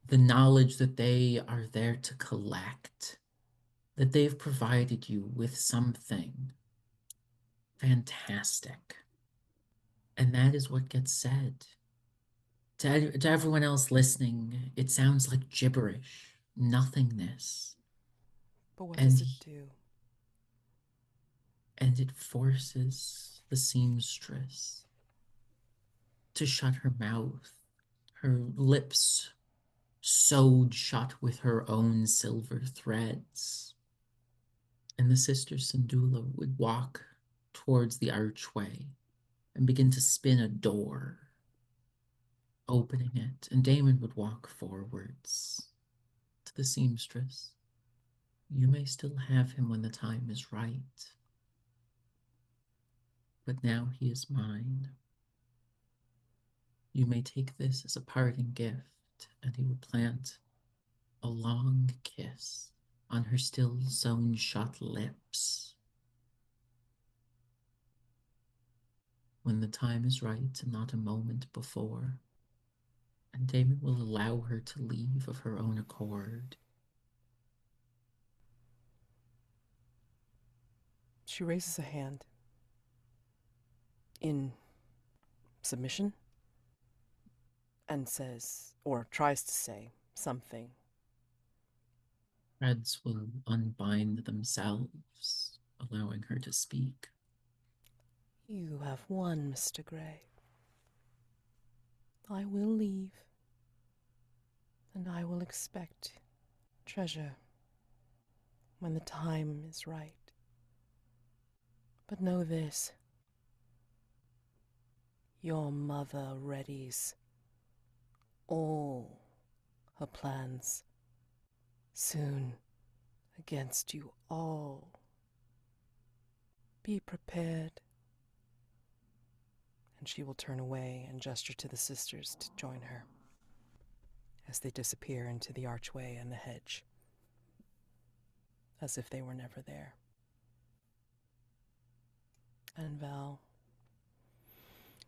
the knowledge that they are there to collect, that they've provided you with something fantastic. And that is what gets said. To everyone else listening, it sounds like gibberish, nothingness. But what And does it do? And it forces the seamstress to shut her mouth, her lips sewed shut with her own silver threads. And the sister Syndulla would walk towards the archway and begin to spin a door, opening it, and Daymond would walk forwards to the seamstress. You may still have him when the time is right, but now he is mine. You may take this as a parting gift, and he would plant a long kiss on her still sewn shut lips. When the time is right and not a moment before, and Daymond will allow her to leave of her own accord. She raises a hand in submission and says, or tries to say, something. Threads will unbind themselves, allowing her to speak. You have won, Mr. Gray. I will leave, and I will expect treasure when the time is right. But know this, your mother readies all her plans soon against you all. Be prepared. And she will turn away and gesture to the sisters to join her as they disappear into the archway and the hedge, as if they were never there. And Val,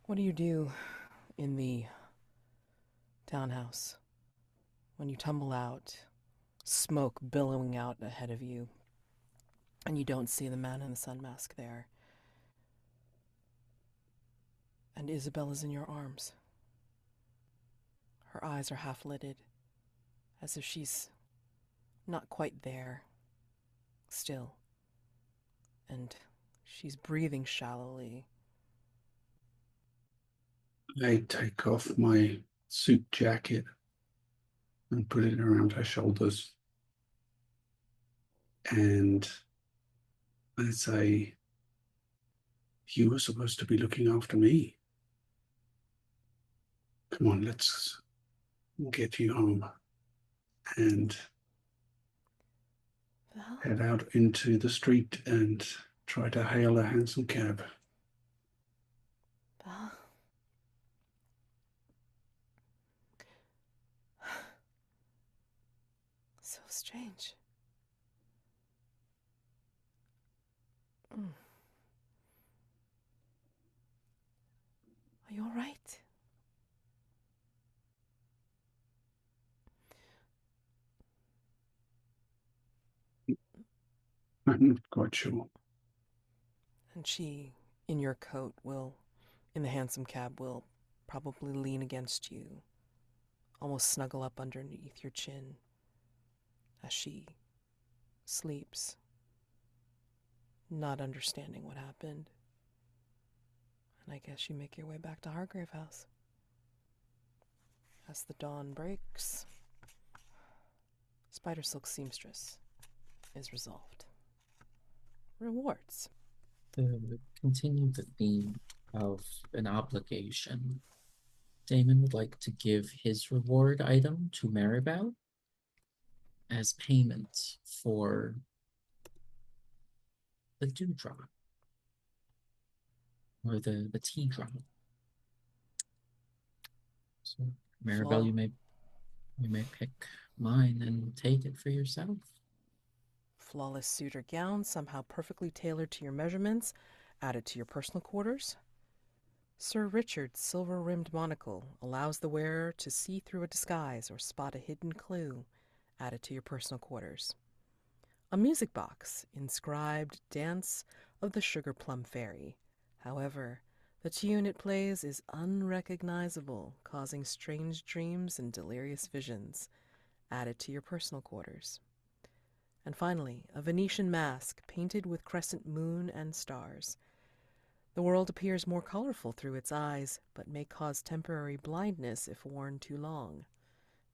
what do you do in the townhouse when you tumble out, smoke billowing out ahead of you, and you don't see the man in the sun mask there, and Isobel is in your arms? Her eyes are half-lidded, as if she's not quite there still, and she's breathing shallowly. I take off my suit jacket and put it around her shoulders. And I say, You were supposed to be looking after me. Come on, let's get you home and Val? head out into the street and try to hail a hansom cab. Val? So strange. Mm. Are you all right? I'm not quite sure. And she, in your coat, in the hansom cab, will probably lean against you, almost snuggle up underneath your chin as she sleeps, not understanding what happened. And I guess you make your way back to Hargrave House. As the dawn breaks, Spider Silk Seamstress is resolved. Rewards. To continue the theme of an obligation, Daymond would like to give his reward item to Marybelle as payment for the dewdrop or the tea drop. So Marybelle, you may pick mine and take it for yourself. Flawless suit or gown, somehow perfectly tailored to your measurements, added to your personal quarters. Sir Richard's silver-rimmed monocle allows the wearer to see through a disguise or spot a hidden clue, added to your personal quarters. A music box, inscribed Dance of the Sugar Plum Fairy. However, the tune it plays is unrecognizable, causing strange dreams and delirious visions, added to your personal quarters. And finally, a Venetian mask painted with crescent moon and stars. The world appears more colorful through its eyes, but may cause temporary blindness if worn too long,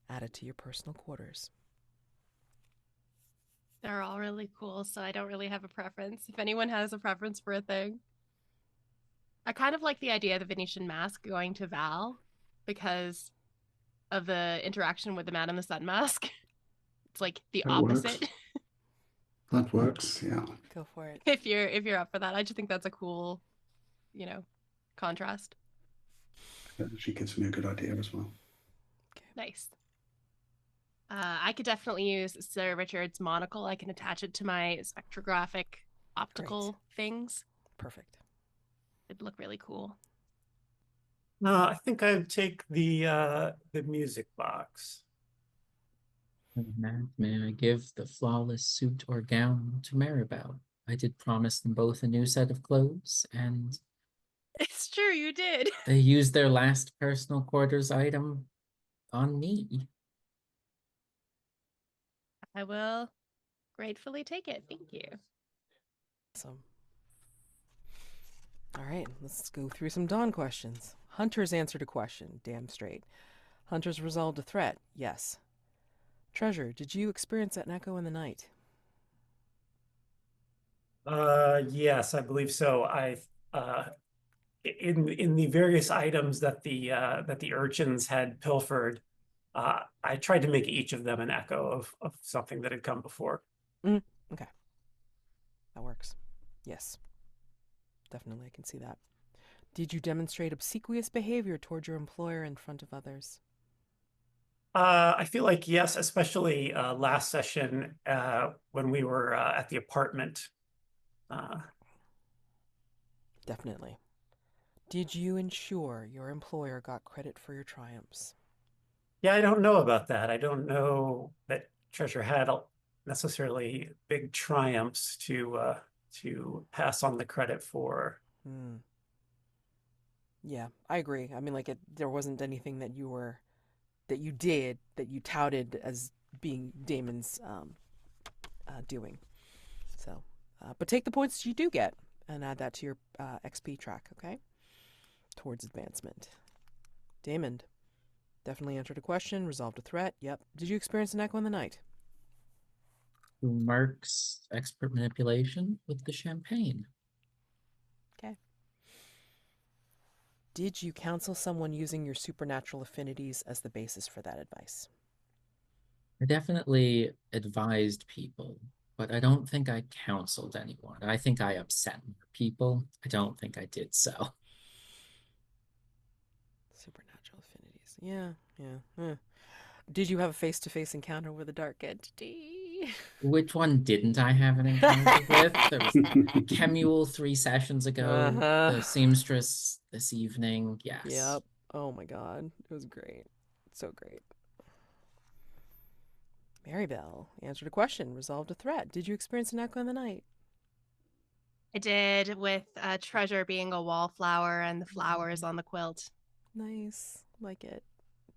added to your personal quarters. They're all really cool, so I don't really have a preference. If anyone has a preference for a thing. I kind of like the idea of the Venetian mask going to Val because of the interaction with the Man in the Sun mask. It's like the That opposite. works. That works, yeah. Go for it. If you're up for that. I just think that's a cool, contrast. She gives me a good idea as well. Nice. I could definitely use Sir Richard's monocle. I can attach it to my spectrographic optical things. Perfect. It'd look really cool. No, I think I'd take the music box. And may I give the flawless suit or gown to Marybelle? I did promise them both a new set of clothes, and It's true, you did. they used their last personal quarters item on me. I will gratefully take it. Thank you. Awesome. All right, let's go through some Dawn questions. Hunter's answered a question, damn straight. Hunter's resolved a threat, yes. Treasure, did you experience an echo in the night? Yes, I believe so. In the various items that the urchins had pilfered, I tried to make each of them an echo of something that had come before. Okay. That works. Yes. Definitely, I can see that. Did you demonstrate obsequious behavior toward your employer in front of others? I feel like yes, especially last session when we were at the apartment. Definitely. Did you ensure your employer got credit for your triumphs? Yeah, I don't know about that. I don't know that Treasure had necessarily big triumphs to pass on the credit for. Yeah, I agree. I mean, there wasn't anything that you did that you touted as being Damon's doing. So, but take the points you do get and add that to your XP track, okay? Towards advancement. Daymond definitely answered a question, resolved a threat. Yep. Did you experience an echo in the night? Mark's expert manipulation with the champagne. Okay. Did you counsel someone using your supernatural affinities as the basis for that advice? I definitely advised people, but I don't think I counseled anyone. I think I upset more people. I don't think I did so. Supernatural affinities. Yeah. Did you have a face-to-face encounter with a dark entity? Which one didn't I have an encounter with? There was Kemuel 3 sessions ago, the seamstress this evening. Yes. Yep. Oh my god. It was great. So great. Marybelle answered a question, resolved a threat. Did you experience an echo in the night? I did, with Treasure being a wallflower and the flowers on the quilt. Nice. Like it.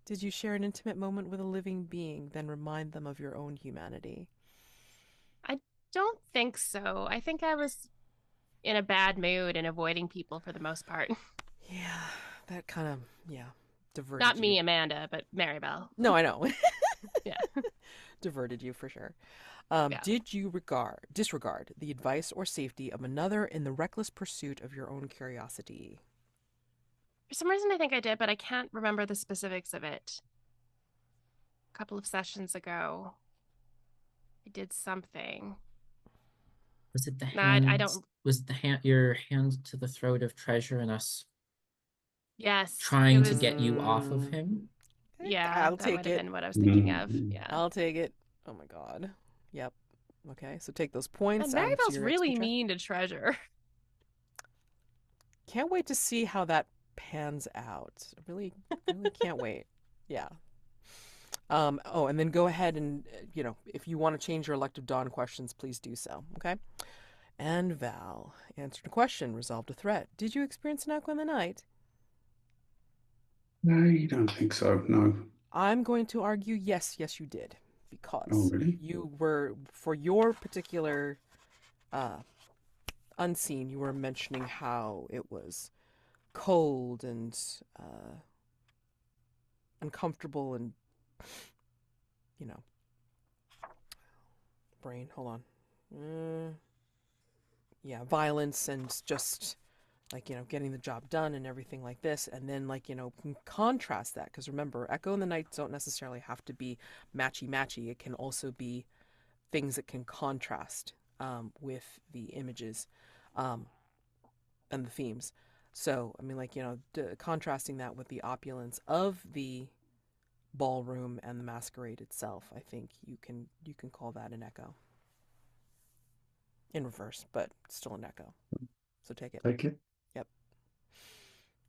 Did you share an intimate moment with a living being, then remind them of your own humanity? I don't think so. I think I was in a bad mood and avoiding people for the most part. Yeah, that kind of, diverted Not you. me, Amanda, but Marybelle. No, I know. Yeah. Diverted you for sure. Yeah. Did you disregard the advice or safety of another in the reckless pursuit of your own curiosity? For some reason, I think I did, but I can't remember the specifics of it. A couple of sessions ago, I did something. Was it the No, hand? I don't. Was it the hand? Your hand to the throat of Treasure and us Yes, trying it to was. get you off of him? Yeah, I'll that might take have it. been what I was thinking of. Mhm. Yeah. I'll take it. Oh my god. Yep. Okay, so take those points. And Add them to Marybelle's your really XP track. mean to Treasure. Can't wait to see how that pans out. Really can't wait. Yeah. Oh, and then go ahead and, if you want to change your elective dawn questions, please do so. Okay. And Val answered a question, resolved a threat. Did you experience an echo in the night? I don't think so. No. I'm going to argue yes, you did. Oh, Because really? you were, for your particular unseen, you were mentioning how it was cold and uncomfortable and, brain, hold on. Yeah, violence and just like, getting the job done and everything like this. And then, like, contrast that. Because remember, Echo and the Nights don't necessarily have to be matchy-matchy. It can also be things that can contrast with the images and the themes. So, I mean, like, contrasting that with the opulence of the ballroom and the masquerade itself, I think you can call that an echo. In reverse, but still an echo. So take it. Take it. Yep.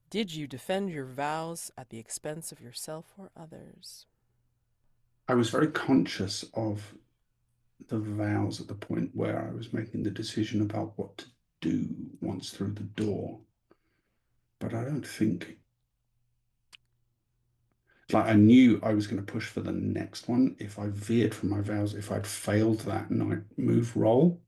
Did you defend your vows at the expense of yourself or others? I was very conscious of the vows at the point where I was making the decision about what to do once through the door. But I don't think, like, I knew I was going to push for the next one. If I veered from my vows, if I'd failed that night move roll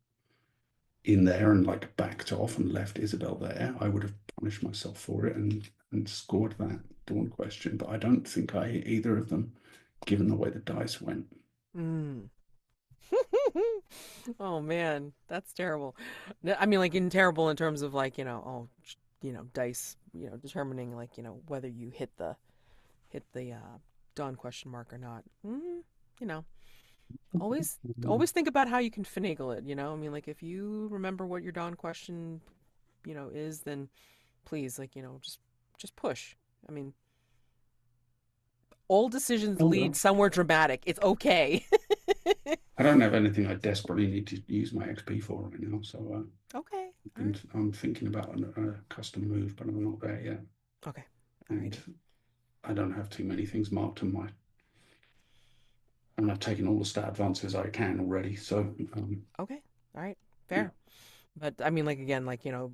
in there and like backed off and left Isobel there, I would have punished myself for it and scored that dawn question. But I don't think I hit either of them, given the way the dice went. Oh man, that's terrible. I mean, like, terrible in terms of, like, dice, determining, like, whether you hit the dawn question mark or not. You know, always think about how you can finagle it. I mean, like, if you remember what your dawn question, is, then please, like, just push. I mean, all decisions lead somewhere dramatic. It's okay. I don't have anything I desperately need to use my XP for right now, so Okay. I'm thinking about a custom move, but I'm not there yet. Okay. And I don't have too many things marked on my. And I've taken all the stat advances I can already, so. Okay. All right. Fair. But I mean, like, again,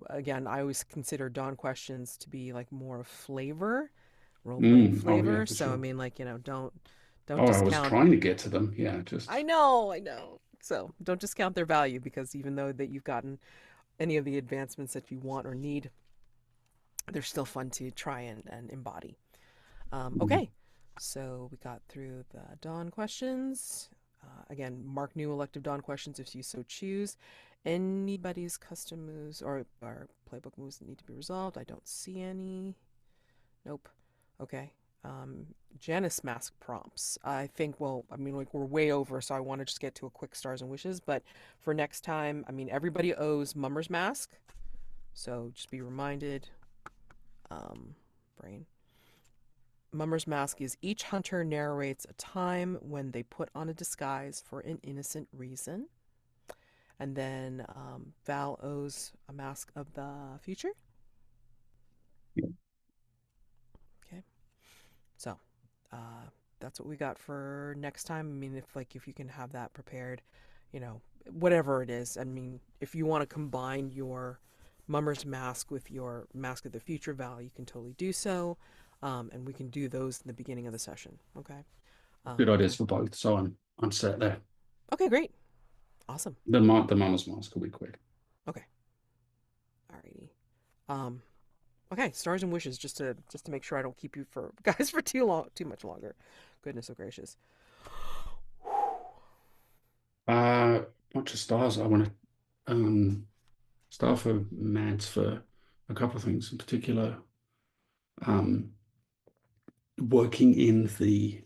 again, I always consider dawn questions to be like more of flavor, role-playing flavor. Oh, yeah, So sure. I mean, like, don't discount. I was trying to get to them. Yeah, just. I know. So don't discount their value, because even though that you've gotten any of the advancements that you want or need, they're still fun to try and embody. Okay. So we got through the dawn questions. Again, mark new elective dawn questions if you so choose. Anybody's custom moves or playbook moves that need to be resolved? I don't see any. Nope. Okay. Janice mask prompts. I think, well, I mean, like, we're way over, so I want to just get to a quick stars and wishes. But for next time, I mean, everybody owes Mummer's Mask. So just be reminded. Brain. Mummer's Mask is each hunter narrates a time when they put on a disguise for an innocent reason. And then Val owes a Mask of the Future. Okay. So, that's what we got for next time. I mean, if you can have that prepared, whatever it is. I mean, if you want to combine your Mummer's Mask with your Mask of the Future, Val, you can totally do so. And we can do those in the beginning of the session. Okay. Good ideas for both. So I'm set there. Okay, great. Awesome. The Mama's Mask will be quick. Okay. Alrighty. Okay, stars and wishes, just to make sure I don't keep you for too much longer. Goodness so gracious. Not just stars. I want to start for Mads for a couple of things, in particular, working in the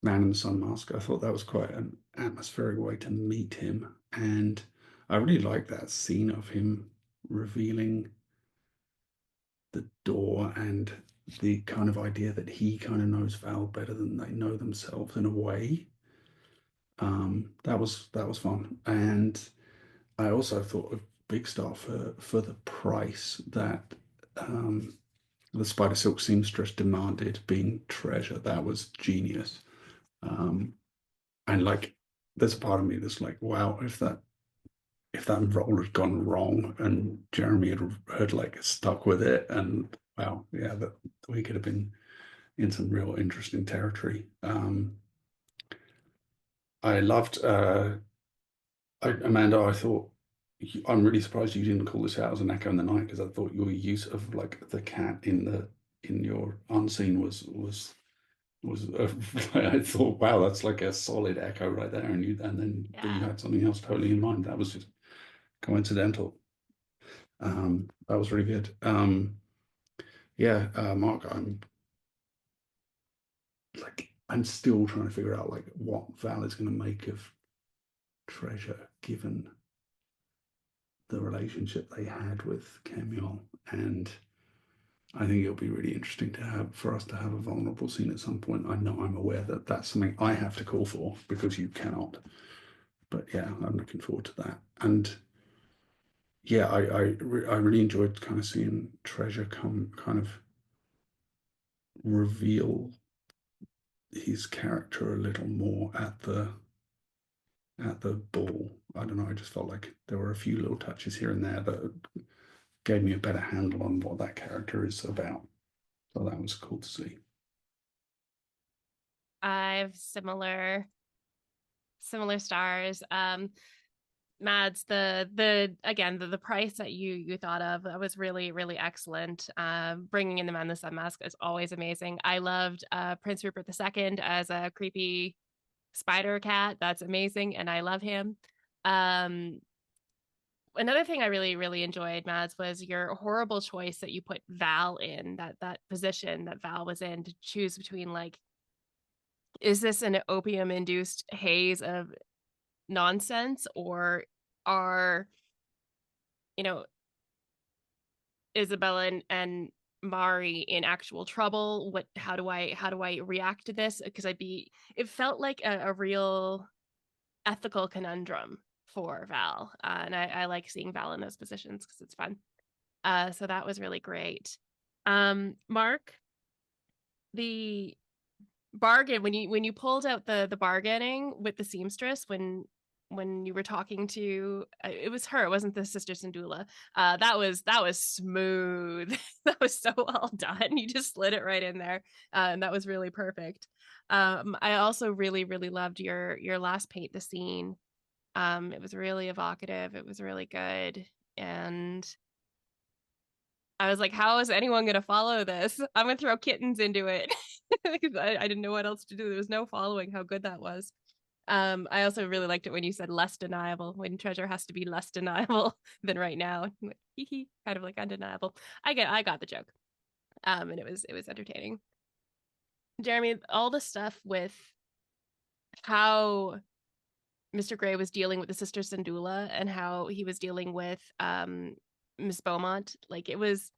Man in the Sun mask. I thought that was quite an atmospheric way to meet him, and I really like that scene of him revealing the door and the kind of idea that he kind of knows Val better than they know themselves in a way. That was fun, and I also thought a big star for the price that the Spider Silk seamstress demanded, being Treasure. That was genius. And like, there's a part of me that's like, wow, if that role had gone wrong and Jeremy had like stuck with it, and wow, yeah, that we could have been in some real interesting territory. I loved Amanda. I thought, I'm really surprised you didn't call this out as an echo in the night, because I thought your use of like the cat in your unseen was I thought, wow, that's like a solid echo right there, and then you had something else totally in mind. That was just coincidental. That was really good. Mark, I'm still trying to figure out like what Val is going to make of Treasure, given the relationship they had with Kemuel, and I think it'll be really interesting for us to have a vulnerable scene at some point. I know I'm aware that that's something I have to call for because you cannot. But yeah, I'm looking forward to that. And yeah, I really enjoyed kind of seeing Treasure kind of reveal his character a little more at the ball. I don't know. I just felt like there were a few little touches here and there that gave me a better handle on what that character is about. So that was cool to see. I've similar stars. Mads, the price that you thought of, that was really, really excellent. Bringing in the Man in the Sun mask is always amazing. I loved Prince Rupert II as a creepy spider cat. That's amazing, and I love him. Another thing I really, really enjoyed, Mads, was your horrible choice that you put Val in, that position that Val was in, to choose between, like, is this an opium-induced haze of nonsense, or are, Isobel and Mari in actual trouble? How do I react to this? Because it felt like a real ethical conundrum for Val. And I like seeing Val in those positions because it's fun. So that was really great. Mark, the bargain, when you pulled out the bargaining with the seamstress, when you were talking to, it was her, it wasn't the Sister Syndulla. That was smooth. That was so well done. You just slid it right in there, and that was really perfect. I also really, really loved your last paint the scene. It was really evocative. It was really good, and I was like, how is anyone gonna follow this? I'm gonna throw kittens into it because I didn't know what else to do. There was no following how good that was. I also really liked it when you said less deniable, when Treasure has to be less deniable than right now. Kind of like undeniable. I got the joke. And it was entertaining. Jeremy, all the stuff with how Mr. Grey was dealing with the Sister Sandula and how he was dealing with Miss Beaumont, like it was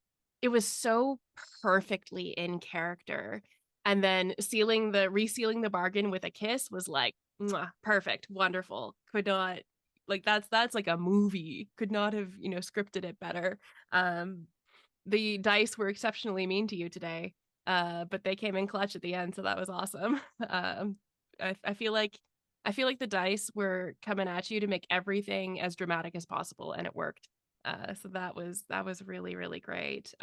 so perfectly in character. And then resealing the bargain with a kiss was like, mwah, perfect, wonderful. Could not, like, that's like a movie. Could not have, scripted it better. The dice were exceptionally mean to you today, but they came in clutch at the end, so that was awesome. I feel like the dice were coming at you to make everything as dramatic as possible, and it worked. So that was really, really great.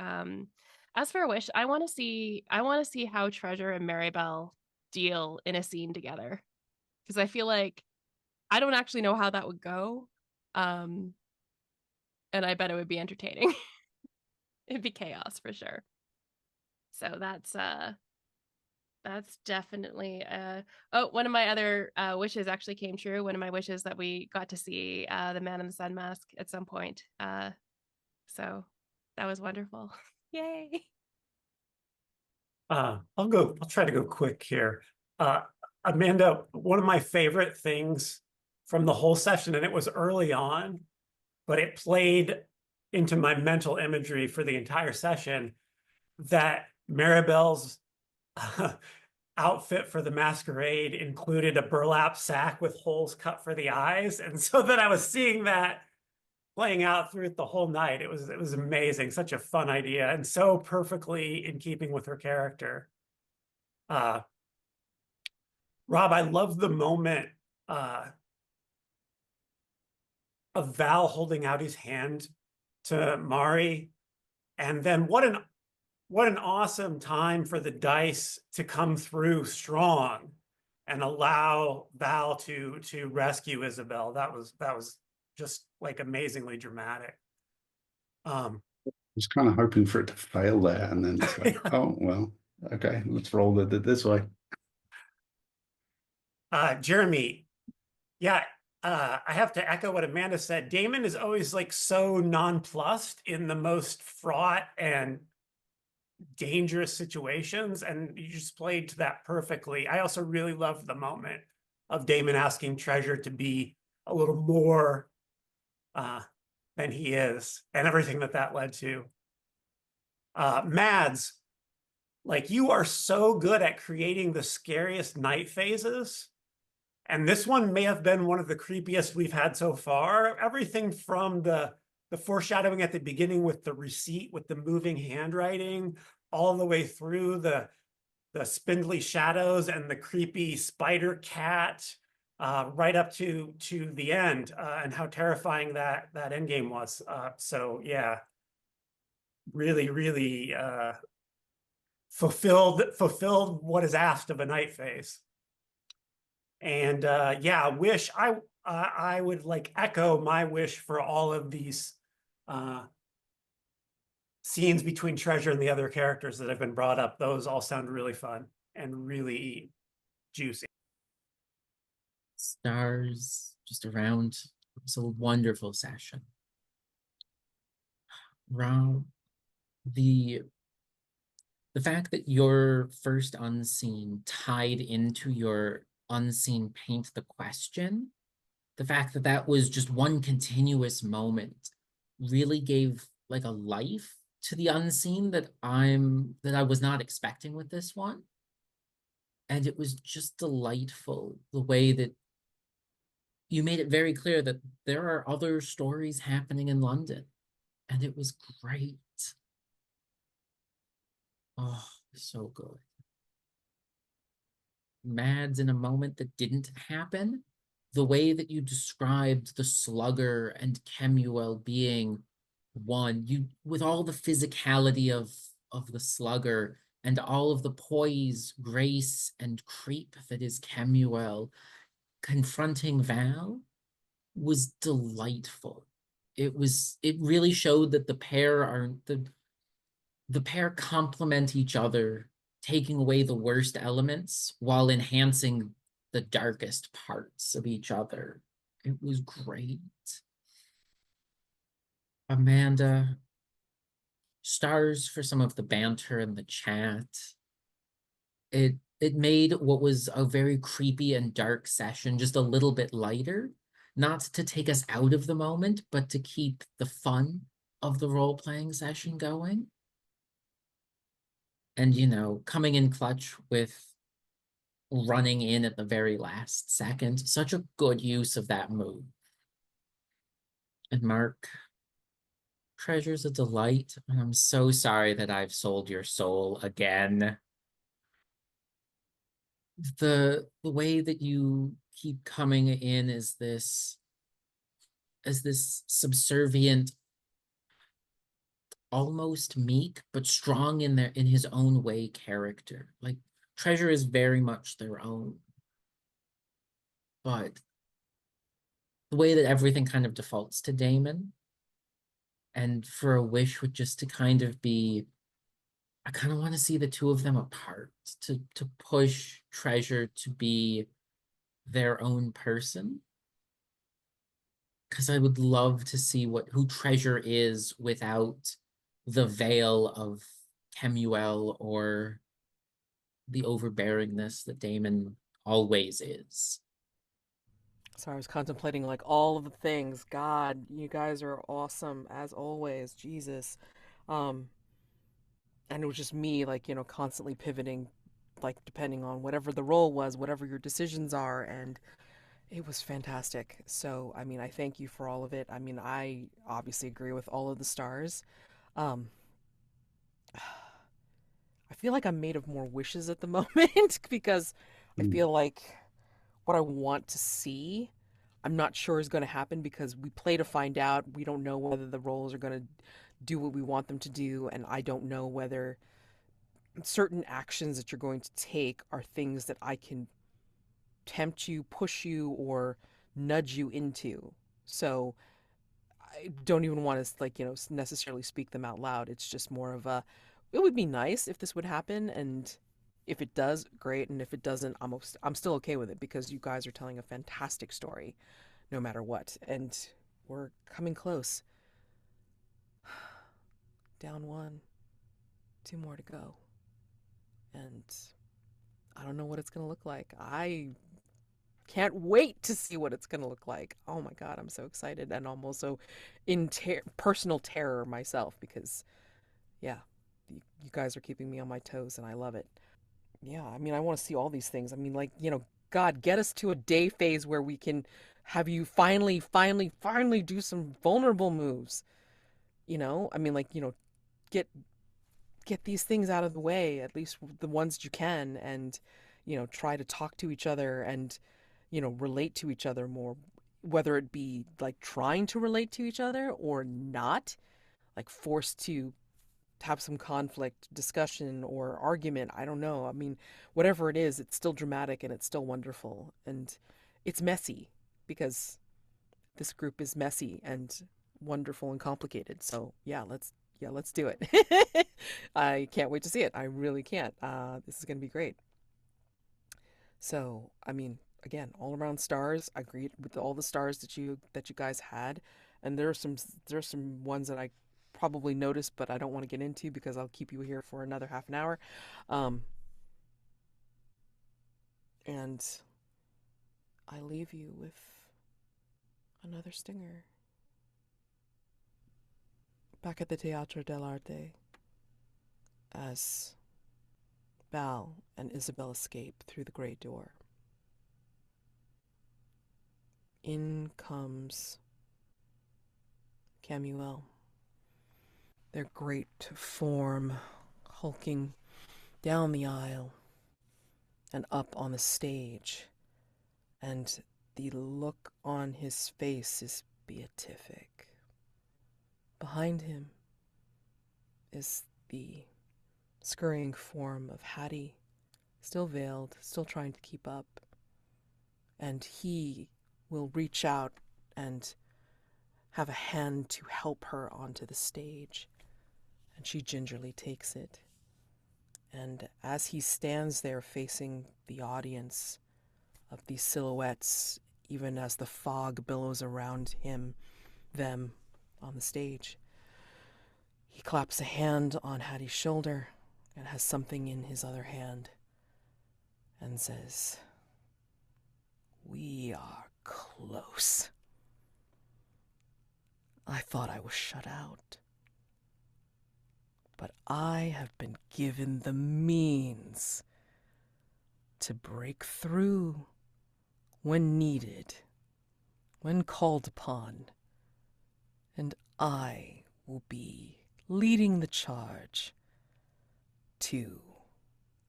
As for a wish, I want to see how Treasure and Marybelle deal in a scene together, because I feel like I don't actually know how that would go, and I bet it would be entertaining. It'd be chaos for sure. So that's definitely one of my other wishes actually came true. One of my wishes that we got to see the Man in the Sun mask at some point. So that was wonderful. Yay. I'll try to go quick here. Amanda, one of my favorite things from the whole session, and it was early on, but it played into my mental imagery for the entire session, that Marybelle's outfit for the masquerade included a burlap sack with holes cut for the eyes. And so that I was seeing that playing out through the whole night. It was amazing. Such a fun idea and so perfectly in keeping with her character. Rob, I love the moment of Val holding out his hand to Mari. And then what an awesome time for the dice to come through strong and allow Val to rescue Isobel. That was just like amazingly dramatic. I was kind of hoping for it to fail there, and then it's like, oh well, okay, let's roll it this way. Jeremy, yeah, I have to echo what Amanda said. Daymond is always like so nonplussed in the most fraught and dangerous situations, and you just played to that perfectly. I also really loved the moment of Daymond asking Treasure to be a little more than he is, and everything that led to. Mads, like, you are so good at creating the scariest night phases, and this one may have been one of the creepiest we've had so far. Everything from the foreshadowing at the beginning with the receipt, with the moving handwriting, all the way through the spindly shadows and the creepy spider cat, right up to the end, and how terrifying that end game was. So yeah, really, really fulfilled what is asked of a night phase. And yeah, wish I would like echo my wish for all of these scenes between Treasure and the other characters that have been brought up. Those all sound really fun and really juicy. Stars just around. It was a wonderful session. Rob, the fact that your first unseen tied into your unseen paint the question, the fact that that was just one continuous moment really gave like a life to the unseen that I was not expecting with this one. And it was just delightful the way that you made it very clear that there are other stories happening in London. And it was great. Oh, so good. Mads in a moment that didn't happen. The way that you described the slugger and Kemuel being one, you with all the physicality of the slugger and all of the poise, grace, and creep that is Kemuel, confronting Val was delightful. It really showed that the pair aren't the pair complement each other, taking away the worst elements while enhancing the darkest parts of each other. It was great. Amanda, stars for some of the banter and the chat. It made what was a very creepy and dark session just a little bit lighter, not to take us out of the moment, but to keep the fun of the role-playing session going. And, you know, coming in clutch with running in at the very last second, such a good use of that move. And Mark, treasure's a delight, and I'm so sorry that I've sold your soul again. The way that you keep coming in as this subservient, almost meek but strong in his own way character. Like, treasure is very much their own, but the way that everything kind of defaults to Daymond, and for a wish would just to kind of be, I kind of want to see the two of them apart, to push treasure to be their own person. Because I would love to see who treasure is without the veil of Kemuel or the overbearingness that Daymond always is. Sorry, I was contemplating like all of the things. God, you guys are awesome as always. Jesus. Um, and it was just me, like, you know, constantly pivoting, like, depending on whatever the role was, whatever your decisions are, and it was fantastic. So, I mean, I thank you for all of it. I mean, I obviously agree with all of the stars. Um, I feel like I'm made of more wishes at the moment because I feel like what I want to see, I'm not sure is going to happen because we play to find out. We don't know whether the roles are going to do what we want them to do, and I don't know whether certain actions that you're going to take are things that I can tempt you, push you, or nudge you into. So I don't even want to, like, you know, necessarily speak them out loud. It's just more of a, it would be nice if this would happen, and if it does, great, and if it doesn't, I'm still okay with it because you guys are telling a fantastic story no matter what, and we're coming close. Down one, two more to go. And I don't know what it's going to look like. I can't wait to see what it's going to look like. Oh my God, I'm so excited. And I'm also in personal terror myself because, yeah, you guys are keeping me on my toes and I love it. Yeah, I mean, I want to see all these things. I mean, like, you know, God, get us to a day phase where we can have you finally do some vulnerable moves. You know, I mean, like, you know, get these things out of the way, at least the ones that you can, and, you know, try to talk to each other and, you know, relate to each other more, whether it be like trying to relate to each other or not, like forced to have some conflict, discussion, or argument. I don't know. I mean, whatever it is, it's still dramatic and it's still wonderful. And it's messy because this group is messy and wonderful and complicated. So let's do it. I can't wait to see it. I really can't. This is going to be great. So, I mean, again, all around stars. I agreed with all the stars that you guys had, and there are some ones that I probably noticed, but I don't want to get into because I'll keep you here for another half an hour. And I leave you with another stinger. Back at the Teatro dell'Arte, as Val and Isobel escape through the great door, in comes Kemuel, their great form hulking down the aisle and up on the stage, and the look on his face is beatific. Behind him is the scurrying form of Hattie, still veiled, still trying to keep up, and he will reach out and have a hand to help her onto the stage, and she gingerly takes it. And as he stands there facing the audience of these silhouettes, even as the fog billows around them on the stage, He claps a hand on Hattie's shoulder and has something in his other hand and says, "We are close. I thought I was shut out, but I have been given the means to break through when needed, when called upon, and I will be leading the charge to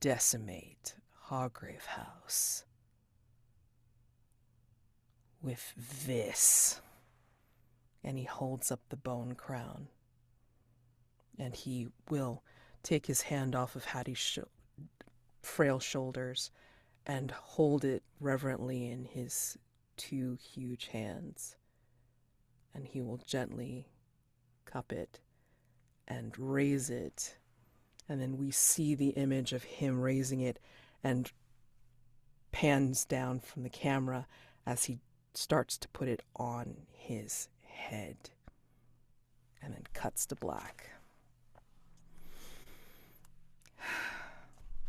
decimate Hargrave House with this." And he holds up the bone crown. And he will take his hand off of Hattie's frail shoulders and hold it reverently in his 2 huge hands. And he will gently cup it and raise it. And then we see the image of him raising it and pans down from the camera as he starts to put it on his head. And then cuts to black.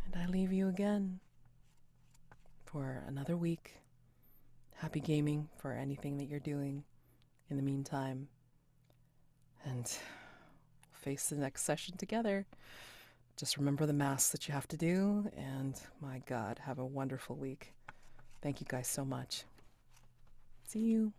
And I leave you again for another week. Happy gaming for anything that you're doing in the meantime. And we'll face the next session together. Just remember the masks that you have to do. And my God, have a wonderful week. Thank you guys so much. See you.